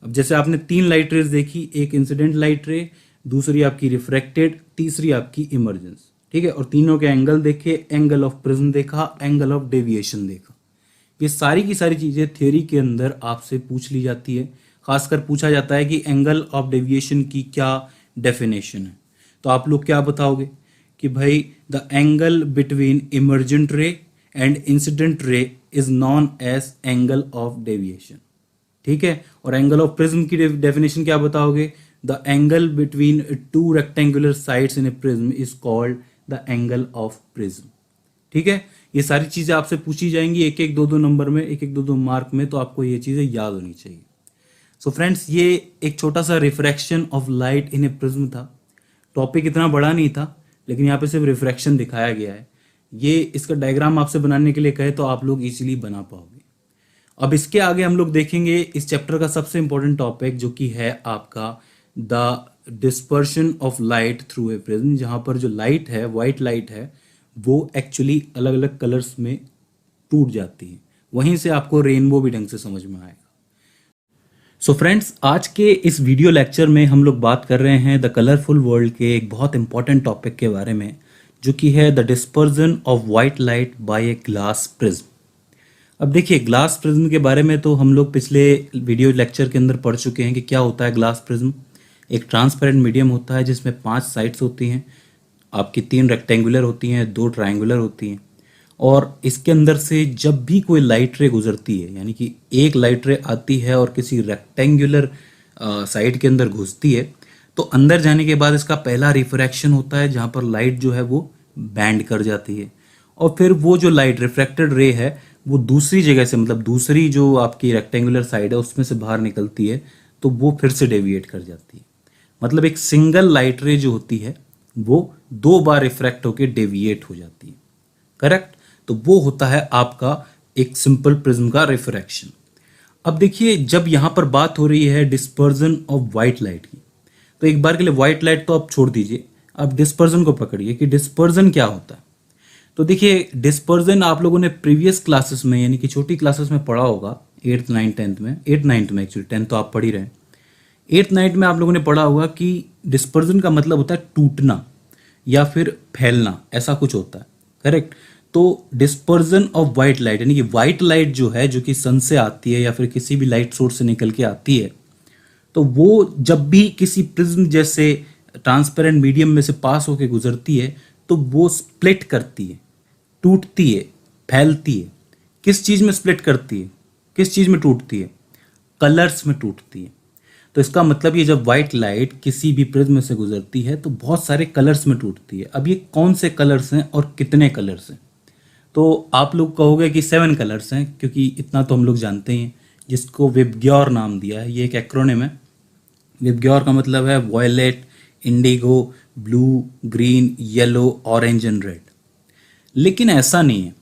[SPEAKER 1] अब जैसे आपने तीन लाइट रेज देखी, एक इंसिडेंट लाइट रे, दूसरी आपकी रिफ्रैक्टेड, तीसरी आपकी इमर्जेंस, ठीक है, और तीनों के एंगल देखे, एंगल ऑफ प्रिज्म देखा, एंगल ऑफ डेविएशन देखा। ये सारी की सारी चीज़ें थ्योरी के अंदर आपसे पूछ ली जाती है, खासकर पूछा जाता है कि एंगल ऑफ डेविएशन की क्या डेफिनेशन है। तो आप लोग क्या बताओगे कि भाई the angle between emergent ray and incident ray is known as angle of deviation. ठीक है, और एंगल ऑफ प्रिज्म की डेफिनेशन क्या बताओगे? The angle between two rectangular sides in a prism is called the angle of prism. ठीक है, ये सारी चीजें आपसे पूछी जाएंगी एक एक दो दो नंबर में, एक एक दो दो मार्क में, तो आपको ये चीजें याद होनी चाहिए। सो फ्रेंड्स, ये एक छोटा सा refraction of light in a prism था। टॉपिक इतना बड़ा नहीं था, लेकिन यहाँ पे सिर्फ रिफ्रैक्शन दिखाया गया है। ये इसका डायग्राम आपसे बनाने के लिए कहे तो आप लोग इजीली बना पाओगे। अब इसके आगे हम लोग देखेंगे इस चैप्टर का सबसे इंपॉर्टेंट टॉपिक, जो कि है आपका the dispersion of light through a prism, जहाँ पर जो लाइट है, वाइट लाइट है, वो एक्चुअली अलग अलग कलर्स में टूट जाती है। वहीं से आपको रेनबो भी ढंग से समझ में आएगा। सो फ्रेंड्स, आज के इस वीडियो लेक्चर में हम लोग बात कर रहे हैं द कलरफुल वर्ल्ड के एक बहुत इंपॉर्टेंट टॉपिक के बारे में, जो कि है the dispersion of white light by a glass prism. अब देखिए, ग्लास प्रिज्म के बारे में तो हम लोग पिछले वीडियो लेक्चर के अंदर पढ़ चुके हैं कि क्या होता है ग्लास प्रिज्म। एक ट्रांसपेरेंट मीडियम होता है जिसमें 5 साइड्स होती हैं, आपकी 3 रेक्टेंगुलर होती हैं, 2 ट्रायंगुलर होती हैं, और इसके अंदर से जब भी कोई लाइट रे गुजरती है, यानी कि एक लाइट रे आती है और किसी रेक्टेंगुलर साइड के अंदर घुसती है, तो अंदर जाने के बाद इसका पहला रिफ्रैक्शन होता है, जहाँ पर लाइट जो है वो बैंड कर जाती है, और फिर वो जो लाइट रिफ्रैक्टेड रे है वो दूसरी जगह से, मतलब दूसरी जो आपकी रेक्टेंगुलर साइड है उसमें से बाहर निकलती है, तो वो फिर से डेविएट कर जाती है। मतलब एक सिंगल लाइट रे जो होती है वो 2 बार रिफ्रैक्ट होकर डेविएट हो जाती है। करेक्ट? तो वो होता है आपका एक सिंपल प्रिज्म का रिफ्रैक्शन। अब देखिए, जब यहां पर बात हो रही है डिस्पर्जन ऑफ वाइट लाइट की, तो एक बार के लिए वाइट लाइट तो आप छोड़ दीजिए, अब डिस्पर्जन को पकड़िए कि डिस्पर्जन क्या होता है। तो देखिए, डिस्पर्जन आप लोगों ने प्रीवियस क्लासेस में, यानी कि छोटी क्लासेस में पढ़ा होगा, 8th 9th 10th में, 8th 9th में, एक्चुअली 10th तो आप पढ़ ही रहे हैं। 8th 9th में आप लोगों ने पढ़ा होगा कि डिस्पर्जन का मतलब होता है टूटना या फिर फैलना, ऐसा कुछ होता है। करेक्ट? तो डिस्पर्जन ऑफ वाइट लाइट, यानी कि वाइट लाइट जो है, जो कि सन से आती है या फिर किसी भी लाइट सोर्स से निकल के आती है, तो वो जब भी किसी प्रिज्म जैसे ट्रांसपेरेंट मीडियम में से पास होकर गुजरती है, तो वो स्प्लिट करती है, टूटती है, फैलती है। किस चीज में स्प्लिट करती है, किस चीज में टूटती है? कलर्स में टूटती है। तो इसका मतलब ये, जब वाइट लाइट किसी भी प्रिज्म से गुजरती है तो बहुत सारे कलर्स में टूटती है। अब ये कौन से कलर्स हैं और कितने कलर्स हैं? तो आप लोग कहोगे कि 7 कलर्स हैं, क्योंकि इतना तो हम लोग जानते हैं, जिसको विबग्योर नाम दिया है। ये एक एक्रोनिम है। विबग्योर का मतलब है violet, indigo, blue, green, yellow, orange and red. लेकिन ऐसा नहीं है।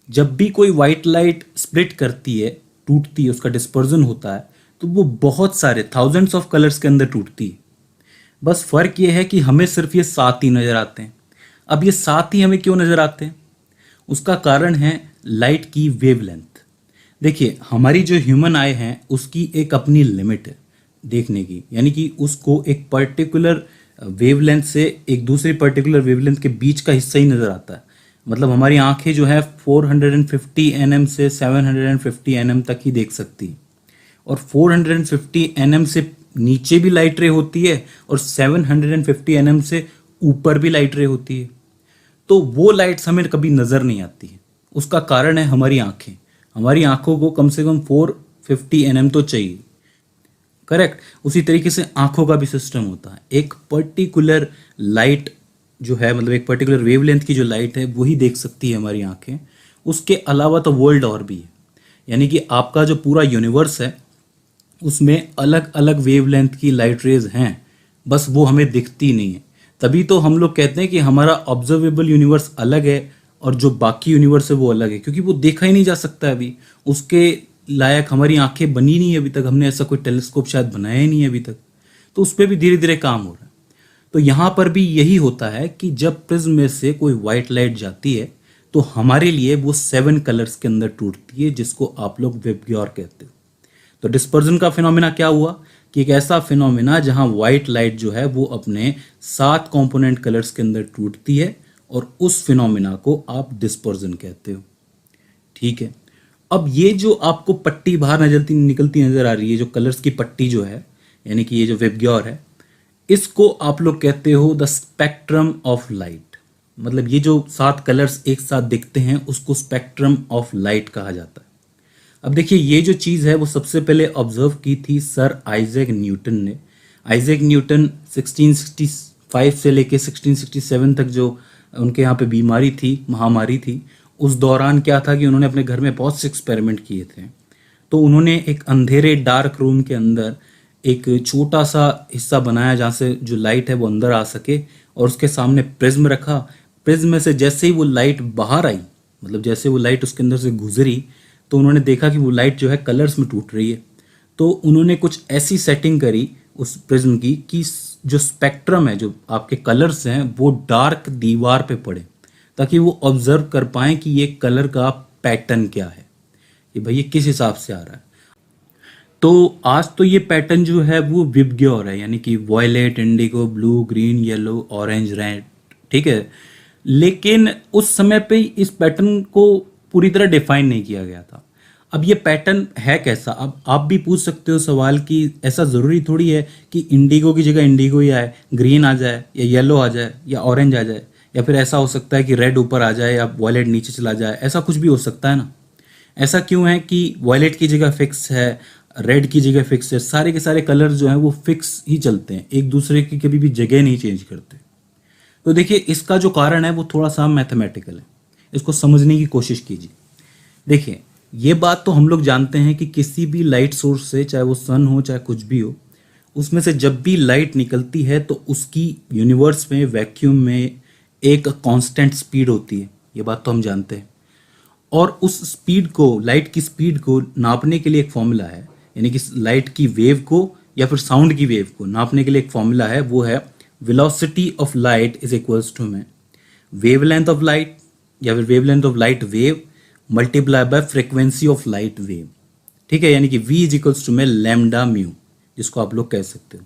[SPEAKER 1] जब भी कोई वाइट लाइट स्प्लिट करती है, टूटती है, उसका डिस्पर्जन होता है, तो वो बहुत सारे थाउजेंड्स ऑफ कलर्स के अंदर टूटती है। बस फर्क ये है कि हमें सिर्फ ये 7 ही नजर आते हैं। अब ये 7 ही हमें क्यों नजर आते हैं? उसका कारण है लाइट की वेवलेंथ। देखिए, हमारी जो ह्यूमन आई है उसकी एक अपनी लिमिट है देखने की, यानी कि उसको एक पर्टिकुलर वेवलेंथ से एक दूसरी पर्टिकुलर वेवलेंथ के बीच का हिस्सा ही नजर आता है। मतलब हमारी आंखें जो है 450 nm से 750 nm तक ही देख सकती है, और 450 nm से नीचे भी लाइट रे होती है और 750 nm से ऊपर भी लाइट रे होती है। तो वो लाइट्स हमें कभी नजर नहीं आती है। उसका कारण है हमारी आंखें। हमारी आंखों को कम से कम 450 nm तो चाहिए। करेक्ट? उसी तरीके से आंखों का भी सिस्टम होता है। एक पर्टिकुलर लाइट जो है, मतलब एक पर्टिकुलर वेवलेंथ की जो लाइट है, वही देख सकती है हमारी आंखें। उसके अलावा तो वर्ल्ड और भी है, यानी कि आपका जो पूरा यूनिवर्स है उसमें अलग अलग वेवलेंथ की लाइट रेज हैं, बस वो हमें दिखती नहीं है। तभी तो हम लोग कहते हैं कि हमारा ऑब्जर्वेबल यूनिवर्स अलग है और जो बाकी यूनिवर्स है वो अलग है, क्योंकि वो देखा ही नहीं जा सकता अभी। उसके लायक हमारी आंखें बनी नहीं है अभी तक, हमने ऐसा कोई टेलीस्कोप शायद बनाया ही नहीं है अभी तक। तो उस पर भी धीरे धीरे काम हो रहा है। तो यहाँ पर भी यही होता है कि जब प्रिज्म में से कोई वाइट लाइट जाती है तो हमारे लिए वो 7 कलर्स के अंदर टूटती है, जिसको आप लोग विबग्योर कहते हो। तो डिस्पर्जन का फिनोमेना क्या हुआ कि एक ऐसा फिनोमेना जहां व्हाइट लाइट जो है वो अपने 7 कंपोनेंट कलर्स के अंदर टूटती है, और उस फिनोमेना को आप डिस्पर्जन कहते हो। ठीक है, अब ये जो आपको पट्टी बाहर निकलती नजर आ रही है, जो कलर्स की पट्टी जो है, यानी कि ये जो विबग्योर है, इसको आप लोग कहते हो द स्पेक्ट्रम ऑफ लाइट। मतलब ये जो 7 कलर्स एक साथ दिखते हैं उसको स्पेक्ट्रम ऑफ लाइट कहा जाता है। अब देखिए ये जो चीज़ है वो सबसे पहले ऑब्जर्व की थी सर आइजैक न्यूटन ने। आइजैक न्यूटन 1665 से लेके 1667 तक जो उनके यहाँ पे बीमारी थी, महामारी थी, उस दौरान क्या था कि उन्होंने अपने घर में बहुत से एक्सपेरिमेंट किए थे। तो उन्होंने एक अंधेरे डार्क रूम के अंदर एक छोटा सा हिस्सा बनाया जहाँ से जो लाइट है वो अंदर आ सके, और उसके सामने प्रिज्म रखा। प्रिज्म में से जैसे ही वो लाइट बाहर आई, मतलब जैसे वो लाइट उसके अंदर से गुजरी, तो उन्होंने देखा कि वो लाइट जो है कलर्स में टूट रही है। तो उन्होंने कुछ ऐसी सेटिंग करी उस प्रिज्म की कि जो स्पेक्ट्रम है, जो आपके कलर्स हैं, वो डार्क दीवार पे पड़े, ताकि वो ऑब्जर्व कर पाएं कि ये कलर का पैटर्न क्या है, कि भाई ये किस हिसाब से आ रहा है। तो आज तो ये पैटर्न जो है वो विबग्योर है, यानी कि violet, indigo, blue, green, yellow, orange, red, ठीक है। लेकिन उस समय पे इस पैटर्न को पूरी तरह डिफाइन नहीं किया गया था। अब ये पैटर्न है कैसा? अब आप भी पूछ सकते हो सवाल कि ऐसा ज़रूरी थोड़ी है कि इंडिगो की जगह इंडिगो ही आए, ग्रीन आ जाए या येलो आ जाए या ऑरेंज आ जाए, या फिर ऐसा हो सकता है कि रेड ऊपर आ जाए या वॉयलेट नीचे चला जाए, ऐसा कुछ भी हो सकता है ना। ऐसा क्यों है कि वॉयलेट की जगह फिक्स है, रेड की जगह फिक्स है? सारे के सारे कलर जो हैं वो फिक्स ही चलते हैं, एक दूसरे की कभी भी जगह नहीं चेंज करते। तो देखिए इसका जो कारण है वो थोड़ा सा मैथमेटिकल है, इसको समझने की कोशिश कीजिए। देखिए ये बात तो हम लोग जानते हैं कि किसी भी लाइट सोर्स से, चाहे वो सन हो चाहे कुछ भी हो, उसमें से जब भी लाइट निकलती है तो उसकी यूनिवर्स में, वैक्यूम में एक कांस्टेंट स्पीड होती है, ये बात तो हम जानते हैं। और उस स्पीड को, लाइट की स्पीड को नापने के लिए एक फॉर्मूला है, यानी कि लाइट की वेव को या फिर साउंड की वेव को नापने के लिए एक फॉर्मूला है, वो है velocity of light is equals to में वेवलेंथ ऑफ लाइट या फिर wavelength of light wave multiply by frequency of light wave, ठीक है। यानी कि v इज इक्वल्स टू में लैम्डा म्यू, जिसको आप लोग कह सकते हो।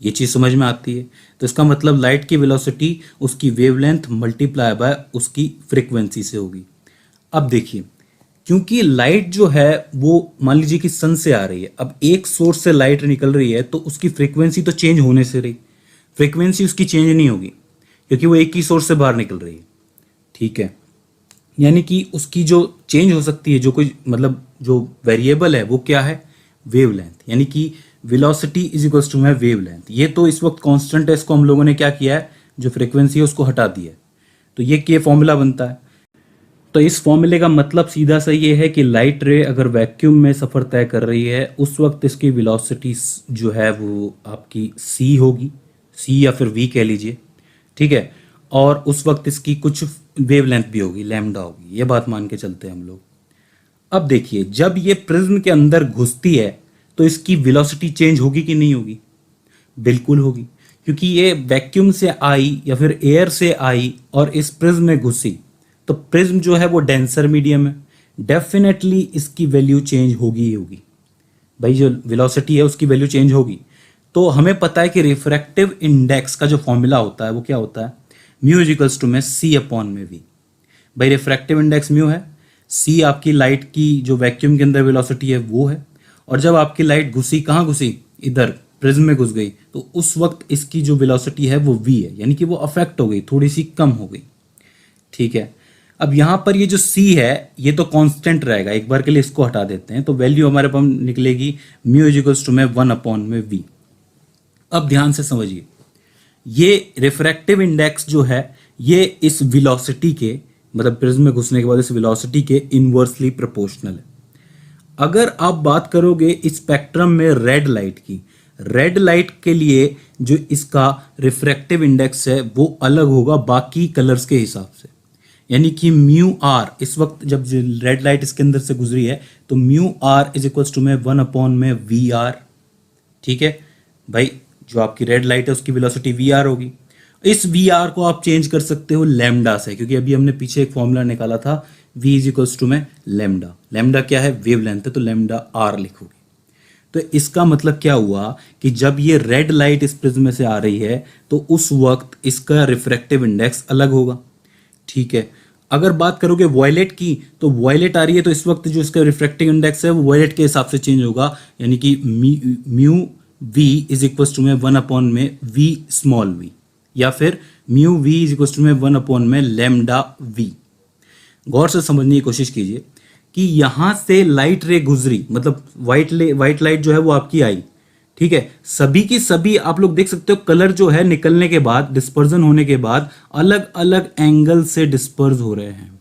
[SPEAKER 1] ये चीज़ समझ में आती है? तो इसका मतलब लाइट की वेलोसिटी उसकी वेवलेंथ मल्टीप्लाई बाय उसकी फ्रीक्वेंसी से होगी। अब देखिए, क्योंकि लाइट जो है वो मान लीजिए कि सन से आ रही है, अब एक सोर्स से लाइट निकल रही है तो उसकी फ्रीक्वेंसी तो चेंज होने से रही, फ्रीक्वेंसी उसकी चेंज नहीं होगी क्योंकि वो एक ही सोर्स से बाहर निकल रही है, ठीक है। यानी कि उसकी जो चेंज हो सकती है, जो कोई मतलब जो वेरिएबल है वो क्या है? वेवलेंथ, यानी कि वेलोसिटी इज इक्वल्स टू में वेवलेंथ। ये तो इस वक्त कांस्टेंट है, इसको हम लोगों ने क्या किया है, जो फ्रीक्वेंसी है उसको हटा दिया है, तो ये फॉर्मूला बनता है। तो इस फॉर्मूले का मतलब सीधा सा ये है कि लाइट रे अगर वैक्यूम में सफ़र तय कर रही है उस वक्त इसकी वेलोसिटी जो है वो आपकी c होगी, c या फिर v कह लीजिए, ठीक है। और उस वक्त इसकी कुछ वेवलेंथ भी होगी, लैम्डा होगी, ये बात मान के चलते हैं हम लोग। अब देखिए जब ये प्रिज्म के अंदर घुसती है तो इसकी वेलोसिटी चेंज होगी कि नहीं होगी? बिल्कुल होगी, क्योंकि ये वैक्यूम से आई या फिर एयर से आई और इस प्रिज्म में घुसी, तो प्रिज्म जो है वो डेंसर मीडियम है, डेफिनेटली इसकी वैल्यू चेंज होगी ही होगी। भाई जो वेलोसिटी है उसकी वैल्यू चेंज होगी। तो हमें पता है कि रिफ्रैक्टिव इंडेक्स का जो फॉर्मूला होता है वो क्या होता है? म्यू इज इक्वल्स टू में c अपॉन में v। भाई रिफ्रैक्टिव इंडेक्स म्यू है, c आपकी लाइट की जो वैक्यूम के अंदर वेलोसिटी है वो है, और जब आपकी लाइट घुसी, कहाँ घुसी? इधर प्रिज्म में घुस गई, तो उस वक्त इसकी जो वेलोसिटी है वो v है, यानी कि वो अफेक्ट हो गई, थोड़ी सी कम हो गई, ठीक है। अब यहाँ पर ये जो c है ये तो कांस्टेंट रहेगा, एक बार के लिए इसको हटा देते हैं, तो वैल्यू हमारे पास निकलेगी म्यू इज इक्वल्स टू में 1 अपॉन में v। अब ध्यान से समझिए, ये रिफ्रैक्टिव इंडेक्स जो है ये इस वेलोसिटी के, मतलब प्रिज्म में घुसने के बाद इस वेलोसिटी के इनवर्सली प्रोपोर्शनल है। अगर आप बात करोगे इस स्पेक्ट्रम में रेड लाइट की, रेड लाइट के लिए जो इसका रिफ्रैक्टिव इंडेक्स है वो अलग होगा बाकी कलर्स के हिसाब से, यानी कि म्यू आर, इस वक्त जब रेड लाइट इसके अंदर से गुजरी है तो mu R is equals to में 1 अपॉन में वी आर, ठीक है। भाई जो आपकी रेड लाइट है उसकी वेलोसिटी वी आर होगी। इस वी आर को आप चेंज कर सकते हो लैम्डा से, क्योंकि अभी हमने पीछे एक फॉर्मूला निकाला था v इज इक्वल्स टू में लैम्डा। लैम्डा क्या है? वेवलेंथ है, तो लैम्डा आर लिखोगे। तो इसका मतलब क्या हुआ कि जब ये रेड लाइट इस प्रिज्म में से आ रही है तो उस वक्त इसका रिफ्रैक्टिव इंडेक्स अलग होगा, ठीक है। अगर बात करोगे वॉयलेट की, तो वॉयलेट आ रही है तो इस वक्त जो इसका रिफ्रैक्टिव इंडेक्स है वो वॉयलेट के हिसाब से चेंज होगा, यानी कि mu v is equal to में 1 में v स्मॉल v, या फिर mu v is equal to में 1 में लैम्डा v। गौर से समझने की कोशिश कीजिए कि यहां से लाइट रे गुजरी, मतलब वाइट लाइट जो है वो आपकी आई, ठीक है, सभी की सभी आप लोग देख सकते हो कलर जो है निकलने के बाद, डिस्पर्जन होने के बाद अलग अलग एंगल से डिस्पर्ज हो रहे हैं।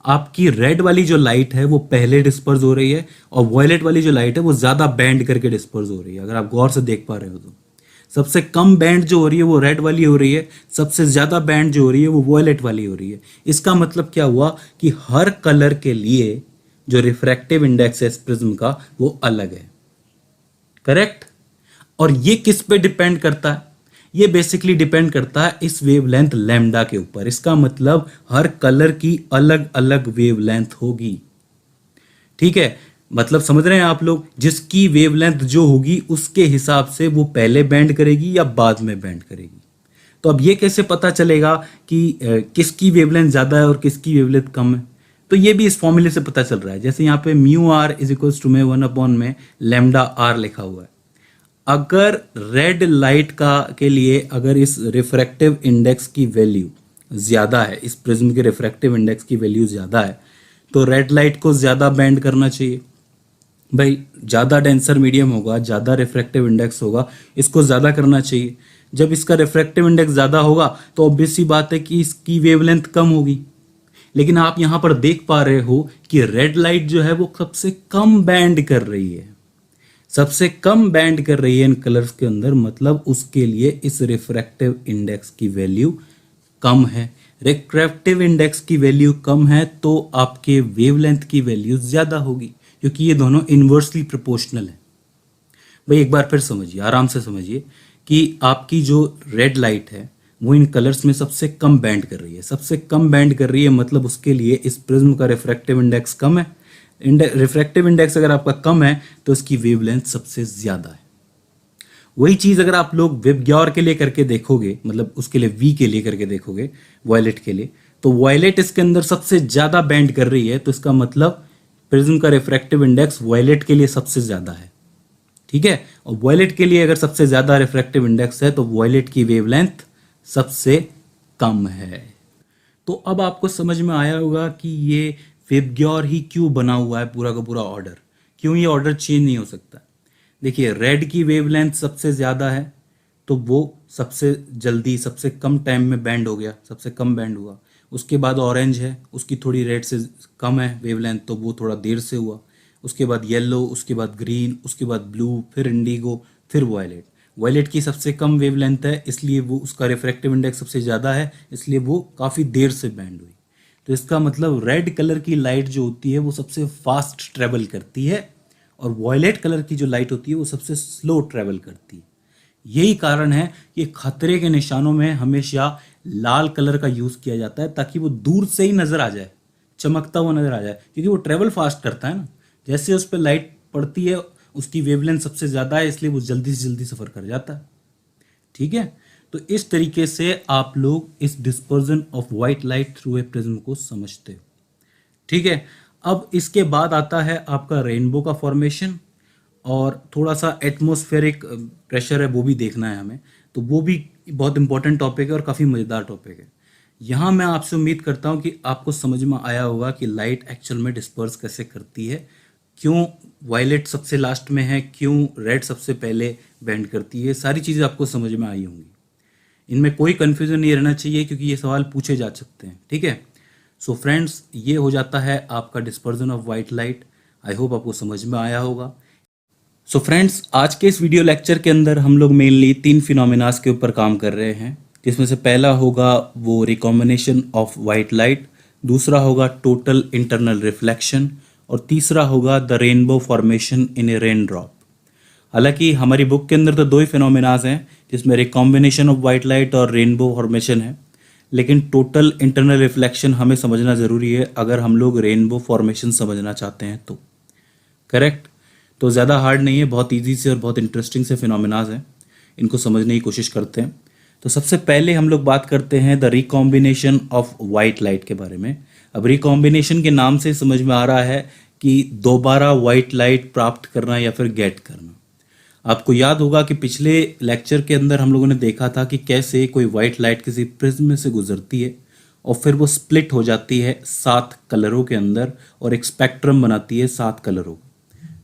[SPEAKER 1] आपकी रेड वाली जो लाइट है वो पहले डिस्पर्ज हो रही है, और वॉयलेट वाली जो लाइट है वो ज्यादा बैंड करके डिस्पर्ज हो रही है। अगर आप गौर से देख पा रहे हो तो सबसे कम बैंड जो हो रही है वो रेड वाली हो रही है, सबसे ज्यादा बैंड जो हो रही है वो वॉयलेट वाली हो रही है। इसका मतलब क्या हुआ कि हर कलर के लिए जो रिफ्रैक्टिव इंडेक्स है इस प्रिज्म का वो अलग है, करेक्ट। और ये किस पे डिपेंड करता है? ये बेसिकली डिपेंड करता है इस वेवलेंथ लैम्डा के ऊपर। इसका मतलब हर कलर की अलग अलग वेवलेंथ होगी, ठीक है। मतलब समझ रहे हैं आप लोग, जिसकी वेवलेंथ जो होगी उसके हिसाब से वो पहले बैंड करेगी या बाद में बैंड करेगी। तो अब ये कैसे पता चलेगा कि किसकी वेवलेंथ ज्यादा है और किसकी वेवलेंथ कम है? तो ये भी इस फॉर्मूले से पता चल रहा है। जैसे यहाँ पे mu R is equal to में 1 में लैम्डा आर लिखा हुआ है। अगर रेड लाइट का के लिए अगर इस रिफ्रैक्टिव इंडेक्स की वैल्यू ज्यादा है, इस प्रिज्म के रिफ्रैक्टिव इंडेक्स की वैल्यू ज्यादा है, तो रेड लाइट को ज्यादा बैंड करना चाहिए। भाई ज़्यादा डेंसर मीडियम होगा, ज़्यादा रिफ्रैक्टिव इंडेक्स होगा, इसको ज़्यादा करना चाहिए। जब इसका रिफ्रैक्टिव इंडेक्स ज़्यादा होगा तो ऑब्वियस सी बात है कि इसकी वेवलेंथ कम होगी। लेकिन आप यहाँ पर देख पा रहे हो कि रेड लाइट जो है वो सबसे कम बैंड कर रही है, सबसे कम बैंड कर रही है इन कलर्स के अंदर, मतलब उसके लिए इस रिफ्रैक्टिव इंडेक्स की वैल्यू कम है। रिफ्रैक्टिव इंडेक्स की वैल्यू कम है तो आपके वेवलेंथ की वैल्यू ज़्यादा होगी, क्योंकि ये दोनों इन्वर्सली प्रोपोर्शनल है। भाई एक बार फिर समझिए, आराम से समझिए कि आपकी जो रेड लाइट है वो इन कलर्स में सबसे कम बैंड कर रही है। सबसे कम बैंड कर रही है मतलब उसके लिए इस प्रिज्म का रिफ्रैक्टिव इंडेक्स कम है। रिफ्रैक्टिव इंडेक्स अगर आपका कम है तो इसकी वेवलेंथ सबसे ज्यादा है। वही चीज अगर आप लोग विबग्योर के लिए करके देखोगे, मतलब उसके लिए वी के लिए करके देखोगे, वॉयलेट के लिए, तो वॉयलेट इसके अंदर सबसे ज्यादा बैंड कर रही है, तो इसका मतलब प्रिज्म का रिफ्रैक्टिव इंडेक्स वॉयलेट के लिए सबसे ज्यादा है, ठीक है। और वॉयलेट के लिए अगर सबसे ज्यादा रिफ्रैक्टिव इंडेक्स है तो वॉयलेट की वेवलेंथ सबसे कम है। तो अब आपको समझ में आया होगा कि ये विबग्योर ही क्यों बना हुआ है पूरा का पूरा ऑर्डर, क्यों ये ऑर्डर चेंज नहीं हो सकता। देखिए रेड की वेवलेंथ सबसे ज्यादा है तो वो सबसे जल्दी सबसे कम टाइम में बैंड हो गया, सबसे कम बैंड हुआ। उसके बाद ऑरेंज है, उसकी थोड़ी रेड से कम है वेवलेंथ तो वो थोड़ा देर से हुआ। उसके बाद येलो, उसके बाद ग्रीन, उसके बाद ब्लू, फिर इंडिगो, फिर वॉयलेट। वॉयलेट की सबसे कम वेवलेंथ है इसलिए वो उसका रिफ्रैक्टिव इंडेक्स सबसे ज़्यादा है, इसलिए वो काफ़ी देर से बैंड हुई। तो इसका मतलब रेड कलर की लाइट जो होती है वो सबसे फास्ट ट्रेवल करती है, और वॉयलेट कलर की जो लाइट होती है वो सबसे स्लो ट्रेवल करती है। यही कारण है कि खतरे के निशानों में हमेशा लाल कलर का यूज किया जाता है, ताकि वो दूर से ही नजर आ जाए, चमकता हुआ नजर आ जाए, क्योंकि वो ट्रेवल फास्ट करता है ना। जैसे उस पर लाइट पड़ती है उसकी वेवलेंथ सबसे ज्यादा है, इसलिए वो जल्दी से जल्दी सफर कर जाता है, ठीक है। तो इस तरीके से आप लोग इस dispersion of white light through a prism को समझते हो, ठीक है। अब इसके बाद आता है आपका रेनबो का फॉर्मेशन, और थोड़ा सा एटमॉस्फेरिक प्रेशर है वो भी देखना है हमें, तो वो भी बहुत इंपॉर्टेंट टॉपिक है और काफ़ी मज़ेदार टॉपिक है। यहाँ मैं आपसे उम्मीद करता हूँ कि आपको समझ में आया होगा कि लाइट एक्चुअल में डिस्पर्स कैसे करती है, क्यों वायलेट सबसे लास्ट में है, क्यों रेड सबसे पहले बैंड करती है, सारी चीज़ें आपको समझ में आई होंगी। इनमें कोई कन्फ्यूज़न नहीं रहना चाहिए क्योंकि ये सवाल पूछे जा सकते हैं, ठीक है। सो फ्रेंड्स, ये हो जाता है आपका dispersion of white light. I hope आपको समझ में आया होगा। सो फ्रेंड्स, आज के इस वीडियो लेक्चर के अंदर हम लोग मेनली 3 फिनोमिनास के ऊपर काम कर रहे हैं, जिसमें से पहला होगा वो रिकॉम्बिनेशन ऑफ वाइट लाइट, दूसरा होगा टोटल इंटरनल रिफ्लेक्शन, और तीसरा होगा the rainbow formation in A rain drop. हालांकि हमारी बुक के अंदर तो 2 ही फिनोमिनास हैं, जिसमें रिकॉम्बिनेशन ऑफ वाइट लाइट और रेनबो फॉर्मेशन है, लेकिन टोटल इंटरनल रिफ्लेक्शन हमें समझना ज़रूरी है अगर हम लोग रेनबो फॉर्मेशन समझना चाहते हैं तो, करेक्ट। तो ज़्यादा हार्ड नहीं है, बहुत इजी से और बहुत इंटरेस्टिंग से फिनोमिनाज हैं, इनको समझने की कोशिश करते हैं। तो सबसे पहले हम लोग बात करते हैं the recombination of white light के बारे में। अब रिकॉम्बिनेशन के नाम से समझ में आ रहा है कि दोबारा वाइट लाइट प्राप्त करना या फिर गेट करना। आपको याद होगा कि पिछले लेक्चर के अंदर हम लोगों ने देखा था कि कैसे कोई वाइट लाइट किसी प्रिज्म में से गुजरती है और फिर वो स्प्लिट हो जाती है 7 कलरों के अंदर और एक स्पेक्ट्रम बनाती है 7 कलरों,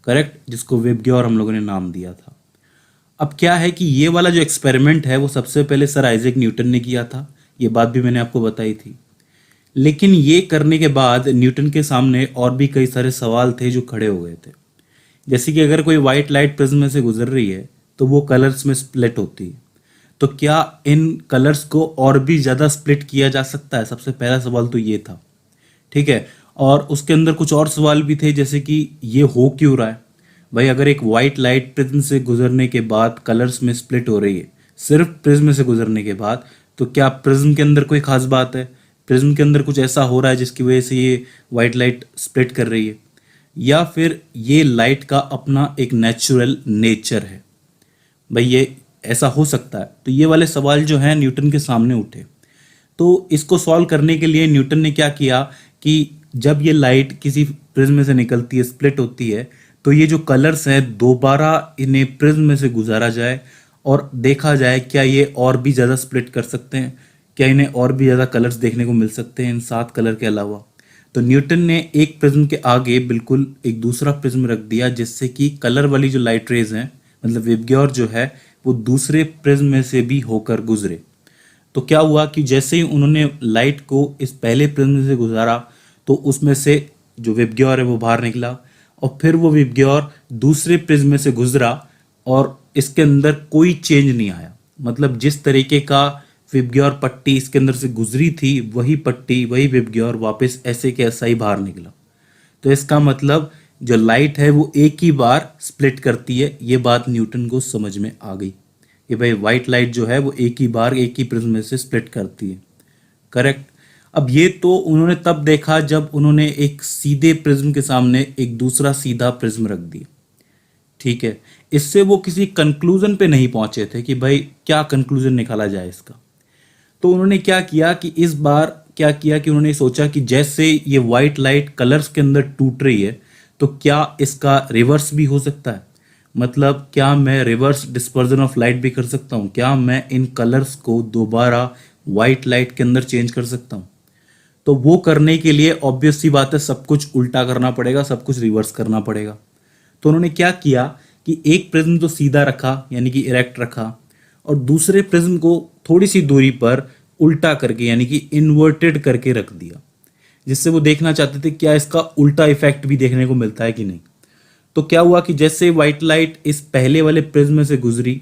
[SPEAKER 1] करेक्ट, जिसको वेबग्योर हम लोगों ने नाम दिया था। अब क्या है कि ये वाला जो एक्सपेरिमेंट है वो सबसे पहले सर आइजैक न्यूटन ने किया था, ये बात भी मैंने आपको बताई थी। लेकिन ये करने के बाद न्यूटन के सामने और भी कई सारे सवाल थे जो खड़े हो गए थे। जैसे कि अगर कोई वाइट लाइट प्रिज्म में से गुजर रही है तो वो कलर्स में स्प्लिट होती है, तो क्या इन कलर्स को और भी ज़्यादा स्प्लिट किया जा सकता है? सबसे पहला सवाल तो ये था, ठीक है। और उसके अंदर कुछ और सवाल भी थे, जैसे कि ये हो क्यों रहा है भाई? अगर एक वाइट लाइट प्रिज्म से गुजरने के बाद कलर्स में स्प्लिट हो रही है, सिर्फ प्रिज्म से गुजरने के बाद, तो क्या प्रिज्म के अंदर कोई खास बात है? प्रिज्म के अंदर कुछ ऐसा हो रहा है जिसकी वजह से ये वाइट लाइट स्प्लिट कर रही है, या फिर ये लाइट का अपना एक नेचुरल नेचर है? भाई ये ऐसा हो सकता है? तो ये वाले सवाल जो हैं न्यूटन के सामने उठे। तो इसको सॉल्व करने के लिए न्यूटन ने क्या किया कि जब ये लाइट किसी प्रिज्म में से निकलती है, स्प्लिट होती है, तो ये जो कलर्स हैं दोबारा इन्हें प्रिज्म में से गुजारा जाए और देखा जाए क्या ये और भी ज़्यादा स्प्लिट कर सकते हैं, क्या इन्हें और भी ज़्यादा कलर्स देखने को मिल सकते हैं इन 7 कलर के अलावा। तो न्यूटन ने एक प्रिज्म के आगे बिल्कुल एक दूसरा प्रिज्म रख दिया, जिससे कि कलर वाली जो लाइट रेज हैं, मतलब वेबग्योर जो है, वो दूसरे प्रिज्म में से भी होकर गुजरे। तो क्या हुआ कि जैसे ही उन्होंने लाइट को इस पहले प्रिज्म से गुजारा तो उसमें से जो वेबग्योर है वो बाहर निकला, और फिर वो वेबग्योर दूसरे प्रिज्म में से गुजरा और इसके अंदर कोई चेंज नहीं आया। मतलब जिस तरीके का वेबग्योर पट्टी इसके अंदर से गुजरी थी, वही पट्टी, वही वेबग्योर वापस ऐसे के ऐसा ही बाहर निकला। तो इसका मतलब जो लाइट है वो एक ही बार स्प्लिट करती है। ये बात न्यूटन को समझ में आ गई कि भाई वाइट लाइट जो है वो एक ही बार एक ही प्रिज्म में से स्प्लिट करती है, करेक्ट। अब ये तो उन्होंने तब देखा जब उन्होंने एक सीधे प्रिज्म के सामने एक दूसरा सीधा प्रिज्म रख दिया, ठीक है। इससे वो किसी कंक्लूजन पे नहीं पहुंचे थे कि भाई क्या कंक्लूजन निकाला जाए इसका। तो उन्होंने क्या किया कि इस बार क्या किया कि उन्होंने सोचा कि जैसे ये वाइट लाइट कलर्स के अंदर टूट रही है, तो क्या इसका रिवर्स भी हो सकता है? मतलब क्या मैं रिवर्स डिस्पर्जन ऑफ लाइट भी कर सकता हूँ? क्या मैं इन कलर्स को दोबारा वाइट लाइट के अंदर चेंज कर सकता हूँ? तो वो करने के लिए ऑब्वियस सी बात है, सब कुछ उल्टा करना पड़ेगा, सब कुछ रिवर्स करना पड़ेगा। तो उन्होंने क्या किया कि एक प्रिज्म तो सीधा रखा, यानी कि इरेक्ट रखा, और दूसरे प्रिज्म को थोड़ी सी दूरी पर उल्टा करके, यानी कि इन्वर्टेड करके रख दिया, जिससे वो देखना चाहते थे क्या इसका उल्टा इफेक्ट भी देखने को मिलता है कि नहीं। तो क्या हुआ कि जैसे व्हाइट लाइट इस पहले वाले प्रिज्म में से गुजरी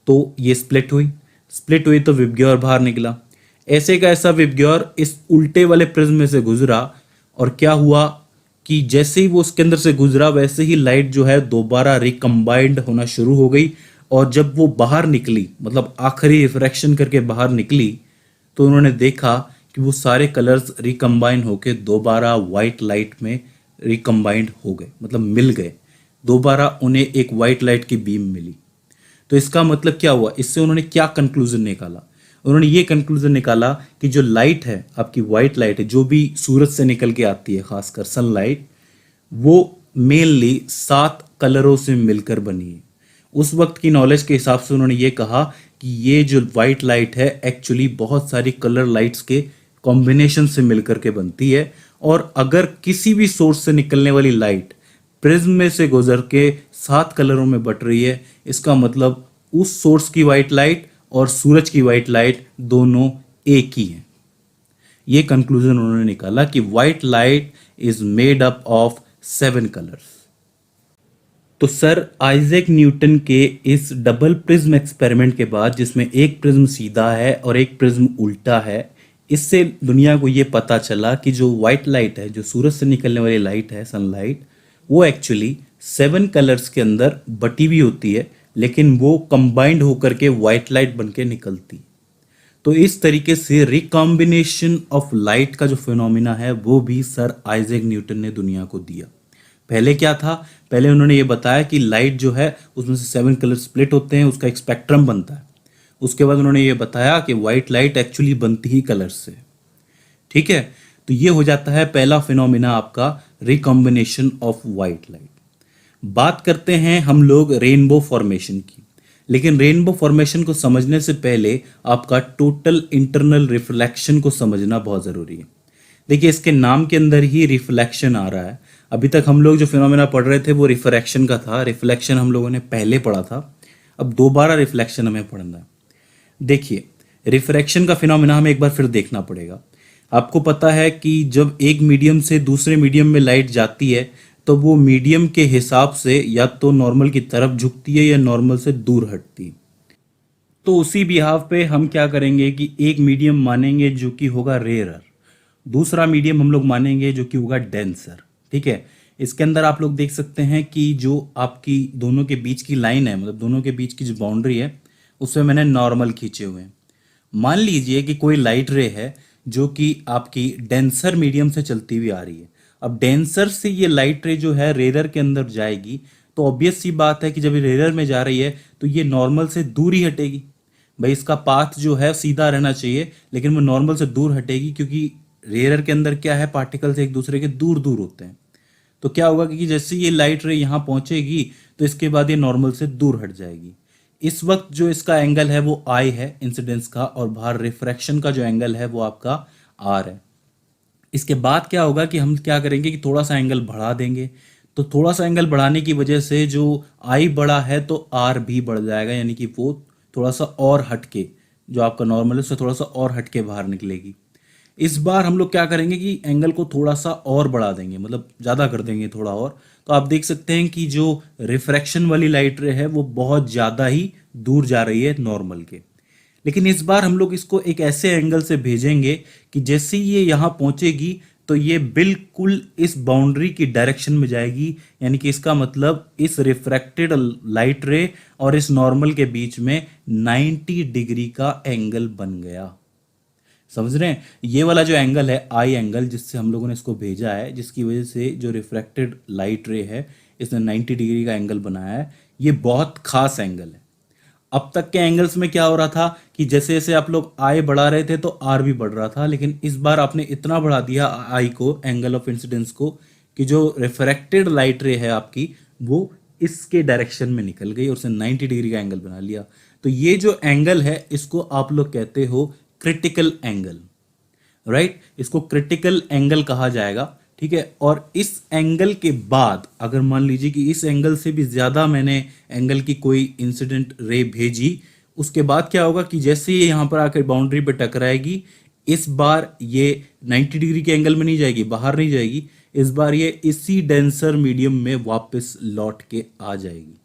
[SPEAKER 1] तो ये स्प्लिट हुई तो विबग्योर बाहर निकला। ऐसे का ऐसा विबग्योर इस उल्टे वाले प्रिज्म में से गुजरा, और क्या हुआ कि जैसे ही वो उसके अंदर से गुजरा वैसे ही लाइट जो है दोबारा रिकम्बाइंड होना शुरू हो गई, और जब वो बाहर निकली, मतलब आखिरी रिफ्रैक्शन करके बाहर निकली, तो उन्होंने देखा कि वो सारे कलर्स रिकम्बाइन होके दोबारा वाइट लाइट में रिकम्बाइंड हो गए, मतलब मिल गए, दोबारा उन्हें एक वाइट लाइट की बीम मिली। तो इसका मतलब क्या हुआ? इससे उन्होंने क्या कंक्लूजन निकाला? उन्होंने ये कंक्लूजन निकाला कि जो लाइट है, आपकी वाइट लाइट है, जो भी सूरज से निकल के आती है, खासकर सनलाइट, वो मेनली 7 कलरों से मिलकर बनी है। उस वक्त की नॉलेज के हिसाब से उन्होंने ये कहा कि ये जो वाइट लाइट है एक्चुअली बहुत सारी कलर लाइट्स के कॉम्बिनेशन से मिलकर के बनती है, और अगर किसी भी सोर्स से निकलने वाली लाइट प्रिज्म में से गुजर के 7 कलरों में बट रही है, इसका मतलब उस सोर्स की वाइट लाइट और सूरज की वाइट लाइट दोनों एक ही हैं। ये कंक्लूजन उन्होंने निकाला कि white light is made up of 7 colours. तो सर आइजैक न्यूटन के इस डबल प्रिज्म एक्सपेरिमेंट के बाद, जिसमें एक प्रिज्म सीधा है और एक प्रिज्म उल्टा है, इससे दुनिया को ये पता चला कि जो वाइट लाइट है, जो सूरज से निकलने वाली लाइट है, सनलाइट, वो एक्चुअली 7 कलर्स के अंदर बटी हुई होती है, लेकिन वो कंबाइंड होकर के वाइट लाइट बन के निकलती। तो इस तरीके से रिकॉम्बिनेशन ऑफ लाइट का जो फिनोमिना है वो भी सर आइजैक न्यूटन ने दुनिया को दिया। पहले क्या था? पहले उन्होंने ये बताया कि लाइट जो है उसमें से 7 कलर स्प्लिट होते हैं, उसका एक स्पेक्ट्रम बनता है। उसके बाद उन्होंने ये बताया कि वाइट लाइट एक्चुअली बनती ही कलर से, ठीक है। तो ये हो जाता है पहला फिनोमिना आपका, रिकॉम्बिनेशन ऑफ वाइट लाइट। बात करते हैं हम लोग रेनबो फॉर्मेशन की। लेकिन रेनबो फॉर्मेशन को समझने से पहले आपका टोटल इंटरनल रिफ्लेक्शन को समझना बहुत ज़रूरी है। देखिए, इसके नाम के अंदर ही रिफ्लेक्शन आ रहा है। अभी तक हम लोग जो फिनोमेना पढ़ रहे थे वो रिफ्रैक्शन का था। रिफ्लेक्शन हम लोगों ने पहले पढ़ा था, अब दोबारा रिफ्लेक्शन हमें पढ़ना है। देखिए, रिफ्रैक्शन का फिनोमेना हमें एक बार फिर देखना पड़ेगा। आपको पता है कि जब एक मीडियम से दूसरे मीडियम में लाइट जाती है तो वो मीडियम के हिसाब से या तो नॉर्मल की तरफ झुकती है या नॉर्मल से दूर हटती है। तो उसी बिहाव पे हम क्या करेंगे कि एक मीडियम मानेंगे जो कि होगा रेयरर, दूसरा मीडियम हम लोग मानेंगे जो कि होगा डेंसर। ठीक है, इसके अंदर आप लोग देख सकते हैं कि जो आपकी दोनों के बीच की लाइन है, मतलब दोनों के बीच की जो बाउंड्री है, उसमें मैंने नॉर्मल खींचे हुए हैं। मान लीजिए कि कोई लाइट रे है जो कि आपकी डेंसर मीडियम से चलती हुई आ रही है। अब डेंसर से ये लाइट रे जो है रेयर के अंदर जाएगी, तो ऑब्वियस सी बात है कि जब ये रेयर में जा रही है तो ये नॉर्मल से दूर ही हटेगी। भाई, इसका पाथ जो है सीधा रहना चाहिए, लेकिन वो नॉर्मल से दूर हटेगी, क्योंकि रेयर के अंदर क्या है, पार्टिकल्स एक दूसरे के दूर दूर होते हैं। तो क्या होगा कि जैसे ये लाइट रे यहाँ पहुंचेगी तो इसके बाद ये नॉर्मल से दूर हट जाएगी। इस वक्त जो इसका एंगल है वो आई है इंसिडेंस का, और बाहर रिफ्रैक्शन का जो एंगल है वो आपका आर है। इसके बाद क्या होगा कि हम क्या करेंगे कि थोड़ा सा एंगल बढ़ा देंगे। तो थोड़ा सा एंगल बढ़ाने की वजह से जो आई बढ़ा है तो आर भी बढ़ जाएगा, यानी कि वो थोड़ा सा और हटके, जो आपका नॉर्मल है उससे थोड़ा सा और हटके बाहर निकलेगी। इस बार हम लोग क्या करेंगे कि एंगल को थोड़ा सा और बढ़ा देंगे, मतलब ज़्यादा कर देंगे थोड़ा और। तो आप देख सकते हैं कि जो रिफ्रैक्शन वाली लाइट रे है वो बहुत ज़्यादा ही दूर जा रही है नॉर्मल के। लेकिन इस बार हम लोग इसको एक ऐसे एंगल से भेजेंगे कि जैसे ही ये यहाँ पहुंचेगी तो ये बिल्कुल इस बाउंड्री की डायरेक्शन में जाएगी, यानी कि इसका मतलब इस रिफ्रैक्टेड लाइट रे और इस नॉर्मल के बीच में 90 डिग्री का एंगल बन गया। समझ रहे हैं? ये वाला जो एंगल है आई एंगल, जिससे हम लोगों ने इसको भेजा है, जिसकी वजह से जो रिफ्रैक्टेड लाइट रे है इसने 90 डिग्री का एंगल बनाया है, ये बहुत खास एंगल है। अब तक के एंगल्स में क्या हो रहा था कि जैसे जैसे आप लोग आई बढ़ा रहे थे तो आर भी बढ़ रहा था, लेकिन इस बार आपने इतना बढ़ा दिया आई को, एंगल ऑफ इंसिडेंस को, कि जो रिफ्रैक्टेड लाइट रे है आपकी वो इसके डायरेक्शन में निकल गई और उसने 90 डिग्री का एंगल बना लिया। तो ये जो एंगल है इसको आप लोग कहते हो क्रिटिकल एंगल, राइट? इसको क्रिटिकल एंगल कहा जाएगा। ठीक है, और इस एंगल के बाद अगर मान लीजिए कि इस एंगल से भी ज़्यादा मैंने एंगल की कोई इंसिडेंट रे भेजी, उसके बाद क्या होगा कि जैसे ये यहाँ पर आकर बाउंड्री पे टकराएगी, इस बार ये 90 डिग्री के एंगल में नहीं जाएगी, बाहर नहीं जाएगी, इस बार ये इसी डेंसर मीडियम में वापस लौट के आ जाएगी।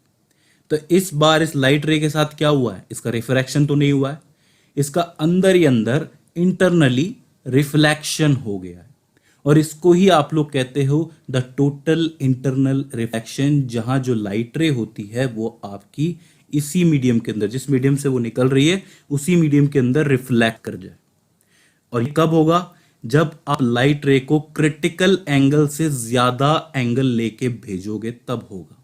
[SPEAKER 1] तो इस बार इस लाइट रे के साथ क्या हुआ है, इसका रिफ्रैक्शन तो नहीं हुआ है, इसका अंदर ही अंदर इंटरनली रिफ्लेक्शन हो गया है। और इसको ही आप लोग कहते हो द टोटल इंटरनल रिफ्लेक्शन, जहां जो लाइट रे होती है वो आपकी इसी मीडियम के अंदर, जिस मीडियम से वो निकल रही है उसी मीडियम के अंदर रिफ्लेक्ट कर जाए। और ये कब होगा? जब आप लाइट रे को क्रिटिकल एंगल से ज्यादा एंगल लेके भेजोगे तब होगा।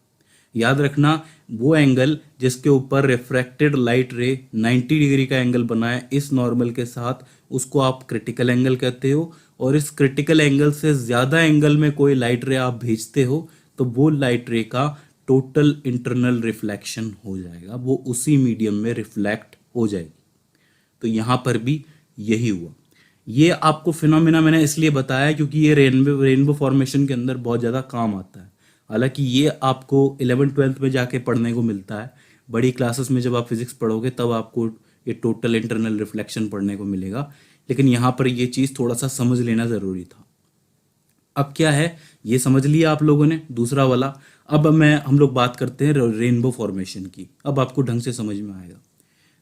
[SPEAKER 1] याद रखना, वो एंगल जिसके ऊपर रिफ्रैक्टेड लाइट रे 90 डिग्री का एंगल बनाए इस नॉर्मल के साथ, उसको आप क्रिटिकल एंगल कहते हो। और इस क्रिटिकल एंगल से ज़्यादा एंगल में कोई लाइट रे आप भेजते हो तो वो लाइट रे का टोटल इंटरनल रिफ्लेक्शन हो जाएगा, वो उसी मीडियम में रिफ्लेक्ट हो जाएगी। तो यहाँ पर भी यही हुआ। ये आपको फिनोमेना मैंने इसलिए बताया क्योंकि ये रेनबो फॉर्मेशन के अंदर बहुत ज़्यादा काम आता है। हालांकि ये आपको 11th-12th में जाके पढ़ने को मिलता है, बड़ी क्लासेस में जब आप फिजिक्स पढ़ोगे तब आपको ये टोटल इंटरनल रिफ्लेक्शन पढ़ने को मिलेगा, लेकिन यहाँ पर ये चीज़ थोड़ा सा समझ लेना ज़रूरी था। अब क्या है, ये समझ लिया आप लोगों ने दूसरा वाला। अब हम लोग बात करते हैं रेनबो फॉर्मेशन की। अब आपको ढंग से समझ में आएगा।